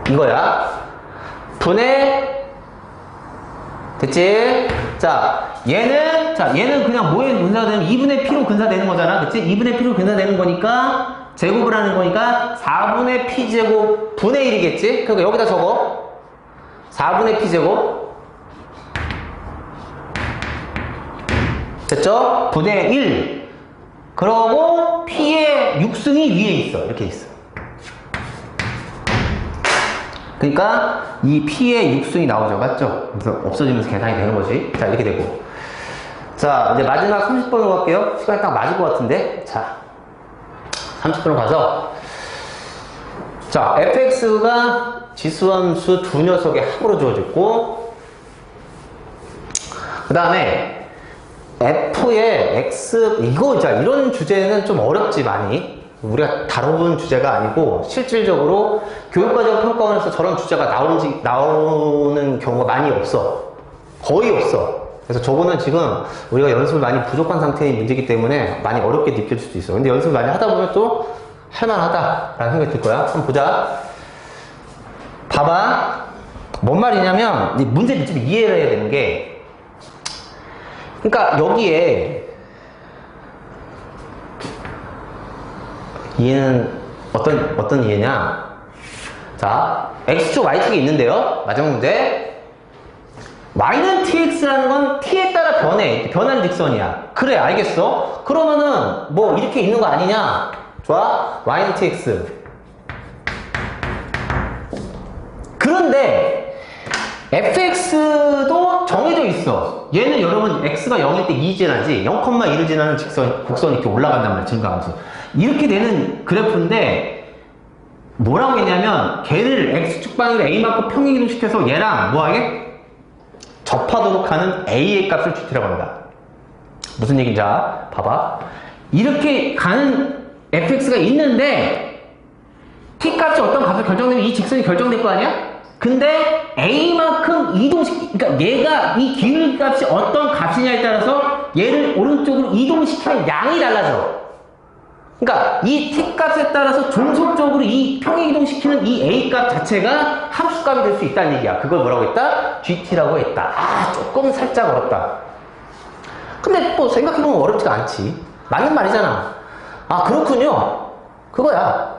이거야. 분의, 됐지? 자, 얘는 그냥 뭐에 근사되면 2분의 P로 근사되는 거잖아. 그치? 2분의 P로 근사되는 거니까, 제곱을 하는 거니까, 4분의 P제곱 분의 1이겠지? 그러니까 여기다 적어. 4분의 P제곱. 됐죠? 분의 1. 그러고 P의 6승이 위에 있어. 이렇게 있어. 그러니까 이 P의 6승이 나오죠. 맞죠? 그래서 없어지면서 계산이 되는 거지. 자, 이렇게 되고. 자, 이제 마지막 30번으로 갈게요. 시간이 딱 맞을 것 같은데. 자, 30번으로 가서. 자, fx가 지수함수 두 녀석의 합으로 주어졌고, 그 다음에 f의 x, 이거, 자, 이런 주제는 좀 어렵지, 많이. 우리가 다뤄본 주제가 아니고, 실질적으로 교육과정 평가원에서 저런 주제가 나오는 경우가 많이 없어. 거의 없어. 그래서 저거는 지금 우리가 연습을 많이 부족한 상태의 문제이기 때문에 많이 어렵게 느껴질 수도 있어. 근데 연습을 많이 하다 보면 또 할만하다라는 생각이 들 거야. 한번 보자. 봐봐. 뭔 말이냐면, 이 문제를 좀 이해를 해야 되는 게, 그러니까 여기에 이해는 어떤 이해냐? 자, x축 y축이 있는데요. 마지막 문제. y는 tx라는 건 t에 따라 변하는 직선이야. 그래, 알겠어. 그러면은 뭐 이렇게 있는 거 아니냐? 좋아. y는 tx. 그런데 fx도 정해져 있어. 얘는 여러분 x가 0일 때 2 지나지 0,1을 지나는 곡선이 이렇게 올라간단 말이야. 증가하면서. 이렇게 되는 그래프인데 뭐라고 했냐면 걔를 x축 방향으로 a만큼 평행이동시켜서 얘랑 뭐하게? 접하도록 하는 a의 값을 gt라고 한다. 무슨 얘기인지 봐봐. 이렇게 가는 fx가 있는데 t 값이 어떤 값을 결정되면 이 직선이 결정될 거 아니야? 근데 a만큼 그러니까 얘가 이 기울값이 어떤 값이냐에 따라서 얘를 오른쪽으로 이동시키는 양이 달라져. 그러니까 이 t 값에 따라서 종속적으로 이 평행이동시키는 이 a 값 자체가 함수값이 될 수 있다는 얘기야. 그걸 뭐라고 했다? gt라고 했다. 아, 조금 살짝 어렵다. 근데 또 생각해보면 어렵지가 않지. 맞는 말이잖아. 아, 그렇군요. 그거야.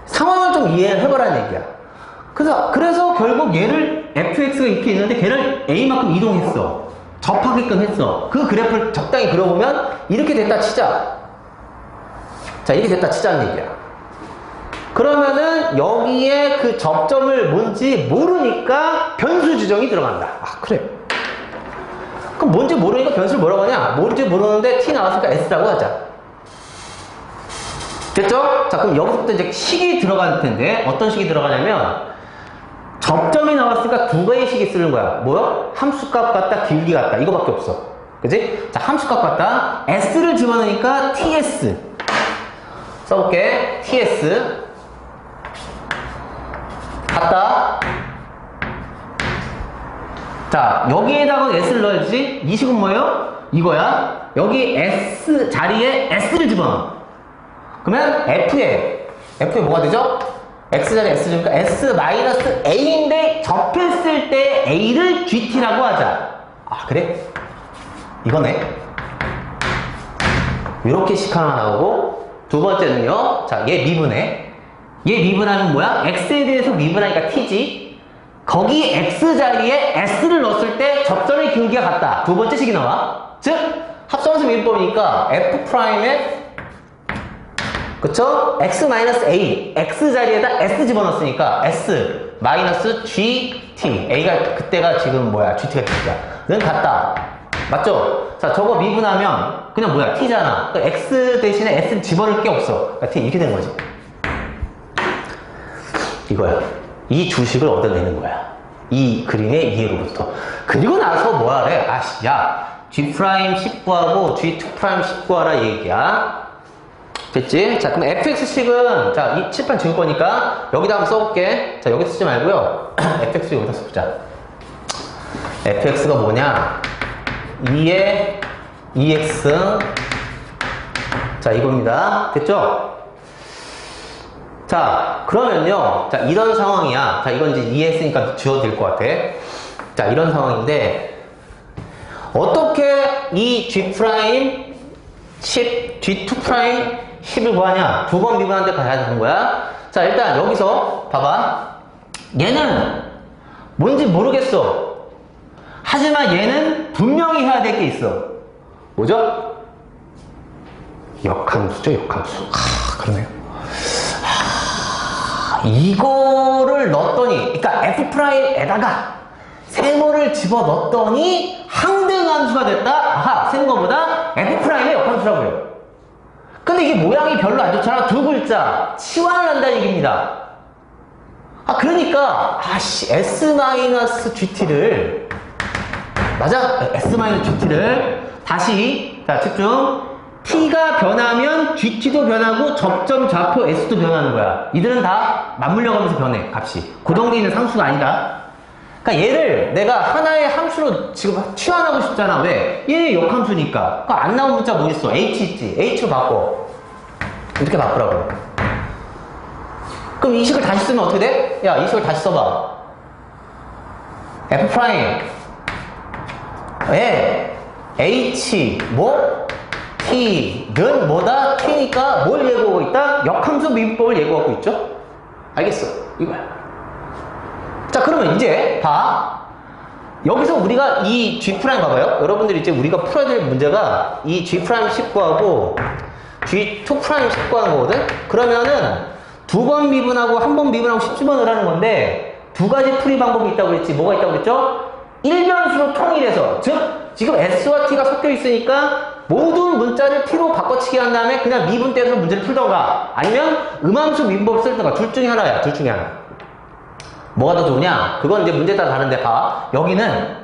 상황을 좀 이해해보라는 얘기야. 그래서 결국 얘를 fx가 이렇게 있는데 걔를 a만큼 이동했어. 접하게끔 했어. 그 그래프를 적당히 그려보면 이렇게 됐다 치자. 자, 이렇게 됐다 치자는 얘기야. 그러면은 여기에 그 접점을 뭔지 모르니까 변수 지정이 들어간다. 아, 그래. 그럼 뭔지 모르니까 변수를 뭐라고 하냐? 뭔지 모르는데 t 나왔으니까 s라고 하자. 됐죠? 자, 그럼 여기서부터 이제 식이 들어갈 텐데 어떤 식이 들어가냐면 접점이 나왔으니까 두 가지 식이 쓰는 거야. 뭐요? 함수값 같다, 기울기 같다. 이거밖에 없어. 그지? 자, 함수값 같다. s를 집어넣으니까 ts. 써볼게. ts. 같다. 자, 여기에다가 s를 넣어야지. 이 식은 뭐예요? 이거야. 여기 s 자리에 s를 집어넣어. 그러면 f에 뭐가 되죠? x자리에 s 주니까 s-a인데 접했을 때 a를 gt라고 하자. 아, 그래? 이거네. 이렇게 식 하나 나오고, 두 번째는요. 자, 얘 미분해. 얘 미분하면 뭐야? x에 대해서 미분하니까 t지. 거기 x자리에 s를 넣었을 때 접선의 기울기가 같다. 두 번째 식이 나와. 즉, 합성함수 미분법이니까 f'에 그쵸? x-a, x자리에다 s 집어넣었으니까 s-gt, a가 그때가 지금 뭐야? gt가 되니까 는 같다. 맞죠? 자, 저거 미분하면 그냥 뭐야? t잖아. 그러니까 x 대신에 s 집어넣을 게 없어. 그러니까 t 이렇게 되는 거지. 이거야. 이 주식을 얻어내는 거야. 이 그림의 이해로부터. 그리고 나서 뭐 하래? 아씨, 야, g' 19하고 g2' 19하라 얘기야. 됐지? 자, 그럼 fx식은, 자, 이 칠판 지울 거니까, 여기다 한번 써볼게. 자, 여기 쓰지 말고요. fx 여기다 써보자. fx가 뭐냐? 2의 2x. 자, 이겁니다. 됐죠? 자, 그러면요. 자, 이런 상황이야. 자, 이건 이제 이해했으니까 지워도 될 것 같아. 자, 이런 상황인데, 어떻게 이 g' 10, g2' 10을 구하냐? 두 번 미분하는데 가야 되는 거야. 자, 일단 여기서 봐봐. 얘는 뭔지 모르겠어. 하지만 얘는 분명히 해야 될 게 있어. 뭐죠? 역함수죠, 역함수. 그러네요. 이거를 넣었더니, 그러니까 f'에다가 세모를 집어 넣었더니 항등함수가 됐다? 아하, 센 거보다 f'의 역함수라고요. 근데 이게 모양이 별로 안 좋잖아. 두 글자. 치환을 한다는 얘기입니다. 아, 그러니까, s-gt를, 맞아? s-gt를 다시 자 집중. t가 변하면 gt도 변하고 접점 좌표 s도 변하는 거야. 이들은 다 맞물려 가면서 변해 값이. 고정되어 있는 상수가 아니다. 그러니까 얘를 내가 하나의 함수로 지금 치환하고 싶잖아. 왜? 얘 역함수니까. 그러니까 안 나온 문자 뭐 있어? h 있지. h로 바꿔. 이렇게 바꾸라고. 그럼 이 식을 다시 쓰면 어떻게 돼? 야, 이 식을 다시 써봐. f 프라임 에 h 뭐 t는 뭐다? t니까 뭘 예고하고 있다? 역함수 미분법을 예고하고 있죠? 알겠어. 이거야. 자, 그러면 이제 봐. 여기서 우리가 이 g' 봐봐요. 여러분들이 이제 우리가 풀어야 될 문제가 이 g' 19하고 g2' 19하는 거거든? 그러면은 두 번 미분하고 한 번 미분하고 10주번을 하는 건데 두 가지 풀이 방법이 있다고 그랬지. 뭐가 있다고 그랬죠? 일변수로 통일해서, 즉 지금 s와 t가 섞여 있으니까 모든 문자를 t로 바꿔치기 한 다음에 그냥 미분 떼서 문제를 풀던가 아니면 음함수 미분법 쓸던가 둘 중에 하나야. 둘 중에 하나. 뭐가 더 좋으냐? 그건 이제 문제 따라 다른데 봐. 여기는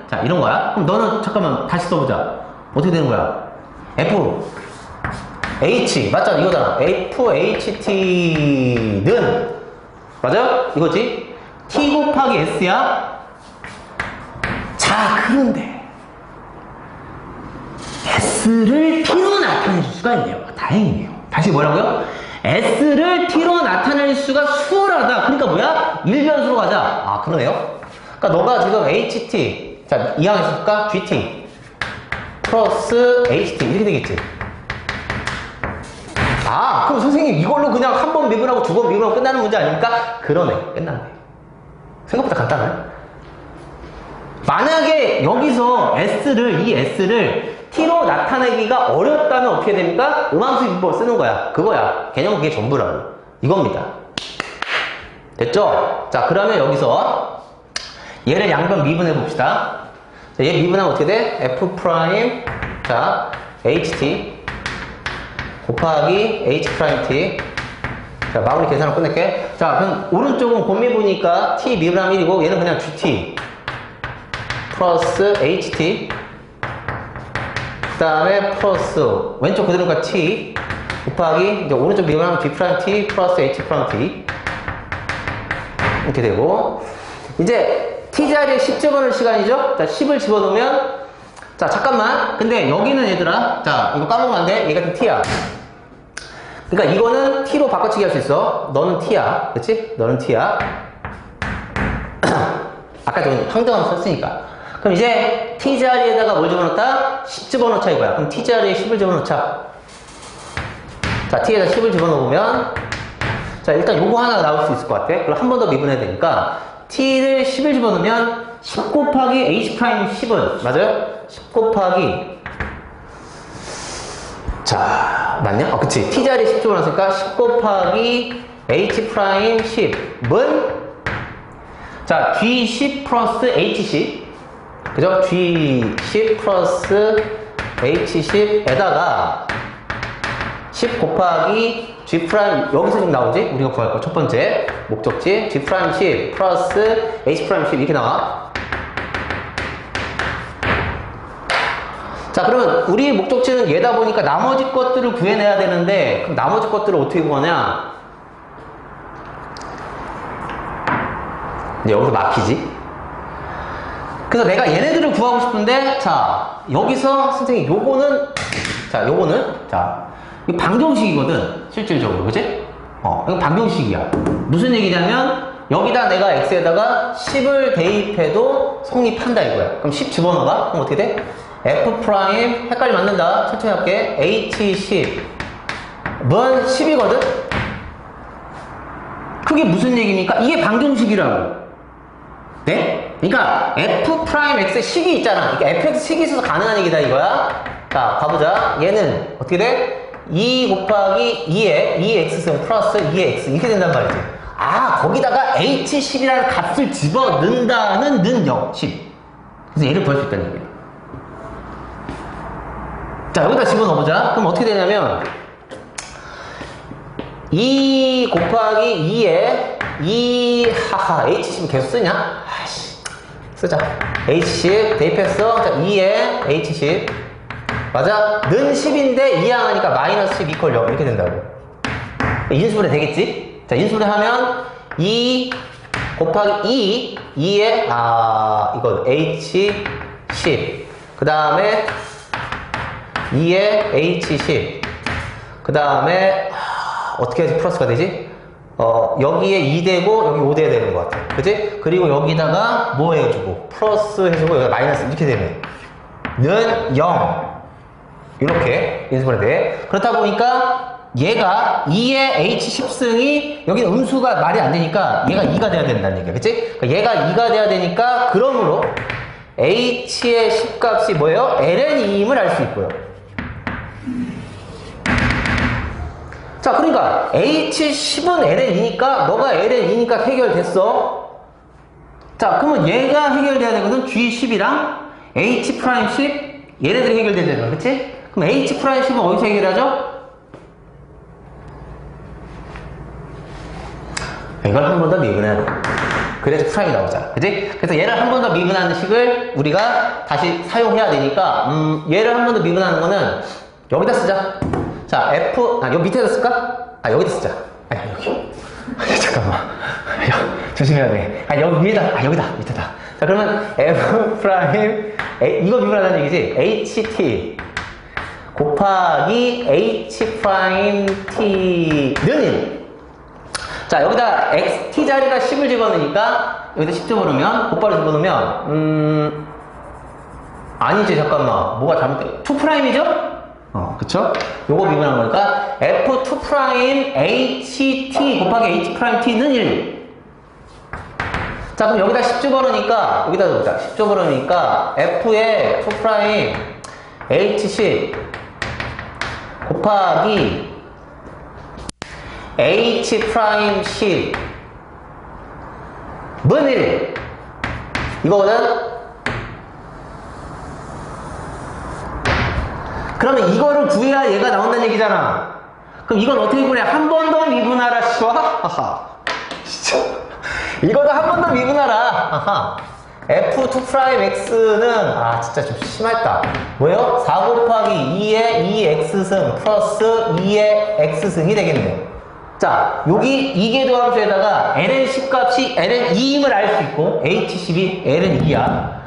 자 이런 거야. 그럼 너는 잠깐만 다시 써보자. 어떻게 되는 거야? f h 맞잖아. 이거잖아. fht는 맞아? 이거지? t 곱하기 s야. 자, 그런데 s를 t로 나타낼 수가 있네요. 다행이네요. 다시 뭐라고요? s를 t로 나타낼 수가 수월하다. 그러니까 뭐야? 일변수로 가자. 아, 그러네요. 그러니까 너가 지금 ht, 자, 이항했을까? gt 플러스 ht 이렇게 되겠지. 아, 그럼 선생님 이걸로 그냥 한 번 미분하고 두 번 미분하고 끝나는 문제 아닙니까? 그러네. 끝났네. 생각보다 간단하네. 만약에 여기서 이 s를 t로 나타내기가 어렵다면 어떻게 됩니까? 음함수 미분법을 쓰는 거야. 그거야. 개념 그게 전부라고. 이겁니다. 됐죠? 자, 그러면 여기서 얘를 양변 미분해 봅시다. 자, 얘 미분하면 어떻게 돼? f 프라임 자 ht 곱하기 h 프라임 t. 자, 마무리 계산을 끝낼게. 자, 그럼 오른쪽은 곱미분이니까 t 미분하면 1이고 얘는 그냥 gt 플러스 ht 그 다음에 플러스 왼쪽 그대로가 t 곱하기 이제 오른쪽 미분하면 b 프라임 t 플러스 h 프라임 t 이렇게 되고 이제 t 자리에 10 집어넣을 시간이죠. 자, 10을 집어넣으면 자, 잠깐만. 근데 여기는 얘들아, 자, 이거 까먹으면 안 돼. 얘가 지금 t야. 그러니까 이거는 t로 바꿔치기 할 수 있어. 너는 t야. 그치? 너는 t야. 아까 좀 항정함 썼으니까. 그럼 이제 t 자리에다가 뭘 집어넣었다? 10 집어넣자 이거야. 그럼 t 자리에 10을 집어넣자. 자, t에다 10을 집어넣으면 자, 일단 요거 하나가 나올 수 있을 것 같아. 그럼 한 번 더 미분해야 되니까 t를 10을 집어넣으면 10 곱하기 h 프라임 10은 맞아요? 10 곱하기 자, 맞냐? 그치. t 자리에 10 집어넣었으니까 10 곱하기 h 프라임 10은 자, g10 플러스 h10 그죠? g10 플러스 h10에다가 10 곱하기 g 프라임 여기서 지금 나오지? 우리가 구할 거 첫 번째 목적지 g 프라임 10 플러스 h 프라임 10 이렇게 나와. 자, 그러면 우리 목적지는 얘다 보니까 나머지 것들을 구해내야 되는데 그럼 나머지 것들을 어떻게 구하냐? 이제 여기서 막히지? 그래서 내가 얘네들을 구하고 싶은데 자, 여기서 선생님 요거는 자, 이거 방정식이거든 실질적으로. 그치? 이거 방정식이야. 무슨 얘기냐면 여기다 내가 x에다가 10을 대입해도 성립한다 이거야. 그럼 10 집어넣어봐. 그럼 어떻게 돼? f 프라임 헷갈리 맞는다. 천천히 할게. h10은 10이거든? 그게 무슨 얘기입니까? 이게 방정식이라고. 네? 그러니까 f 프라임 x의 식이 있잖아. 그러니까 fx 식이 있어서 가능한 얘기다 이거야. 자, 가보자. 얘는 어떻게 돼? 2 곱하기 2에 2x승 플러스 2x 이렇게 된단 말이지. 아, 거기다가 h10이라는 값을 집어넣는다는 능력 10. 그래서 얘를 구할 수 있다는 얘기야. 자, 여기다 집어넣어보자. 그럼 어떻게 되냐면 2 곱하기 2에 2 하하 h10 계속 쓰냐? 아씨 쓰자. H10 대입했어. 자, 2에 H10. 맞아? 는 10인데 2항하니까 마이너스 10 이퀄 0 이렇게 된다고. 인수분해 되겠지? 자, 인수분해 하면 2 곱하기 2에 이건 H10. 그 다음에 2에 H10. 그 다음에 어떻게 해야지 플러스가 되지? 여기에 2 되고 여기 5 돼야 되는 것 같아. 그치? 그리고 여기다가 뭐 해주고 플러스 해주고 여기다 마이너스 이렇게 되네. 는 0 이렇게 인수분해 돼. 그렇다 보니까 얘가 2의 H10승이 여기 음수가 말이 안 되니까 얘가 2가 돼야 된다는 얘기야. 그치? 그러니까 얘가 2가 돼야 되니까 그러므로 H의 10값이 뭐예요? ln2임을 알 수 있고요. 자, 그러니까 H10은 ln2니까 너가 ln2니까 해결됐어. 자, 그러면 얘가 해결돼야 되는 것은 G10이랑 H'10 얘네들이 해결돼야 되는 거야. 그치? 그럼 H'10은 어디서 해결하죠? 이걸 한 번 더 미분해야 돼. 그래서 프라임이 나오잖아. 그치? 그래서 얘를 한 번 더 미분하는 식을 우리가 다시 사용해야 되니까, 얘를 한 번 더 미분하는 거는 여기다 쓰자. 자, 여기 밑에다 쓸까? 여기다 쓰자. 여기. 잠깐만. 조심해야 돼. 여기 위에다. 여기다. 밑에다. 자, 그러면 F 프라임, 이거 미분하는 얘기지. HT 곱하기 H 프라임 T는 1. 자, 여기다 t 자리가 10을 집어넣으니까 여기다 10 집어넣으면 곱바로 집어넣으면 아니지. 잠깐만, 뭐가 잘못돼. 2'이죠? 그쵸? 요거 미분한 거니까 F2' HT 곱하기 H'T는 1. 자, 그럼 여기다 10 집어넣으니까 여기다 넣자. 10 집어넣으니까 F의 2' H10 곱하기 H'10는 1 이거거든? 그러면 이거를 구해야 얘가 나온다는 얘기잖아. 그럼 이건 어떻게 구해? 한 번 더 미분하라 쉬워? 하하. 진짜 이거도 한 번 더 미분하라. 하하. F2'X는 진짜 좀 심했다. 뭐요? 4 곱하기 2의 2X승 플러스 2의 X승이 되겠네. 자, 여기 이계도 함수에다가 ln10 값이 ln2임을 알 수 있고 H10이 ln2야.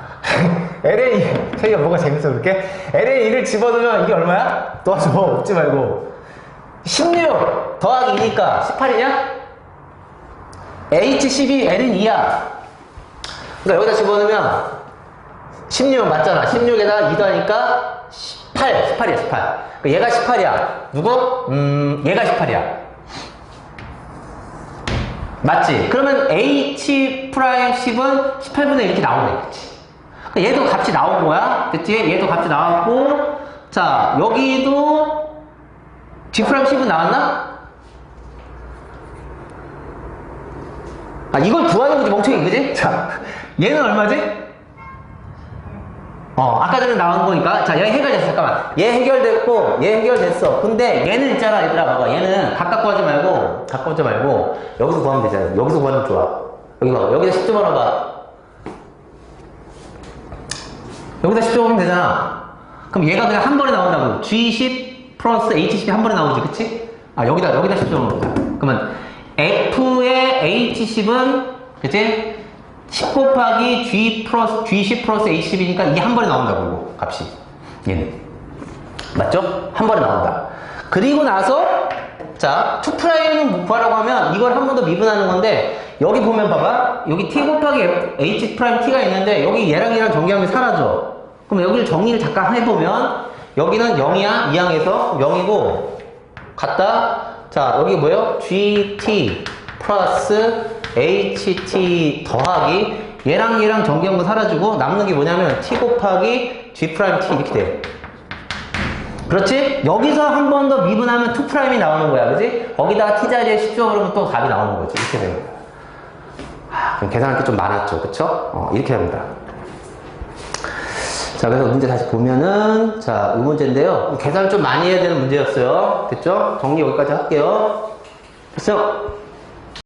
ln2 저희가 뭐가 재밌어 그렇게? ln2를 집어넣으면 이게 얼마야? 도와줘. 웃지 말고 16 더하기 2니까 18이냐? H10이 ln2야. 그러니까 여기다 집어넣으면 16 맞잖아. 16에다 2 더하니까 18이야 18. 그러니까 얘가 18이야. 누구? 얘가 18이야. 맞지? 그러면 H'10은 18분의 이렇게 나오네. 그치? 그러니까 얘도 값이 나온 거야. 됐지? 얘도 값이 나왔고, 자, 여기도 G'10은 나왔나? 이걸 구하는 거지, 멍청이, 그지? 자, 얘는 얼마지? 아까 전에 나온 거니까. 자, 얘 해결됐어. 잠깐만. 얘 해결됐고, 얘 해결됐어. 근데 얘는 있잖아, 얘들아. 봐봐. 얘는 가깝고 하지 말고, 여기서 구하면 되잖아. 여기서 구하면 좋아. 여기 봐봐. 여기다 10 집어넣어봐. 여기다 10 집어넣으면 되잖아. 그럼 얘가 그냥 한 번에 나온다고. G10 플러스 H10이 한 번에 나오지, 그치? 여기다 10 집어넣어보자. 그러면 F의 H10은, 그치? 10 곱하기 G10 플러스 H10이니까 이게 한 번에 나온다고, 이거, 값이. 얘는. 맞죠? 한 번에 나온다. 그리고 나서, 자, 2'은 구하라고 하면 이걸 한 번 더 미분하는 건데, 여기 보면 봐봐. 여기 T 곱하기 H'T가 있는데, 여기 얘랑 정리하면 사라져. 그럼 여기를 정리를 잠깐 해보면, 여기는 0이야. 2항에서 0이고, 같다. 자, 여기 뭐예요? GT 플러스 HT 더하기 얘랑 정리한 거 사라지고 남는 게 뭐냐면 T 곱하기 G'T 이렇게 돼. 그렇지? 여기서 한 번 더 미분하면 2'이 나오는 거야. 그지? 거기다가 T 자리에 10 집어넣으면 또 답이 나오는 거지. 이렇게 되는 거야. 그럼 계산할 게 좀 많았죠. 그쵸? 이렇게 합니다. 자, 그래서 문제 다시 보면은, 자, 이 문제인데요. 계산을 좀 많이 해야 되는 문제였어요. 됐죠? 정리 여기까지 할게요. 됐죠?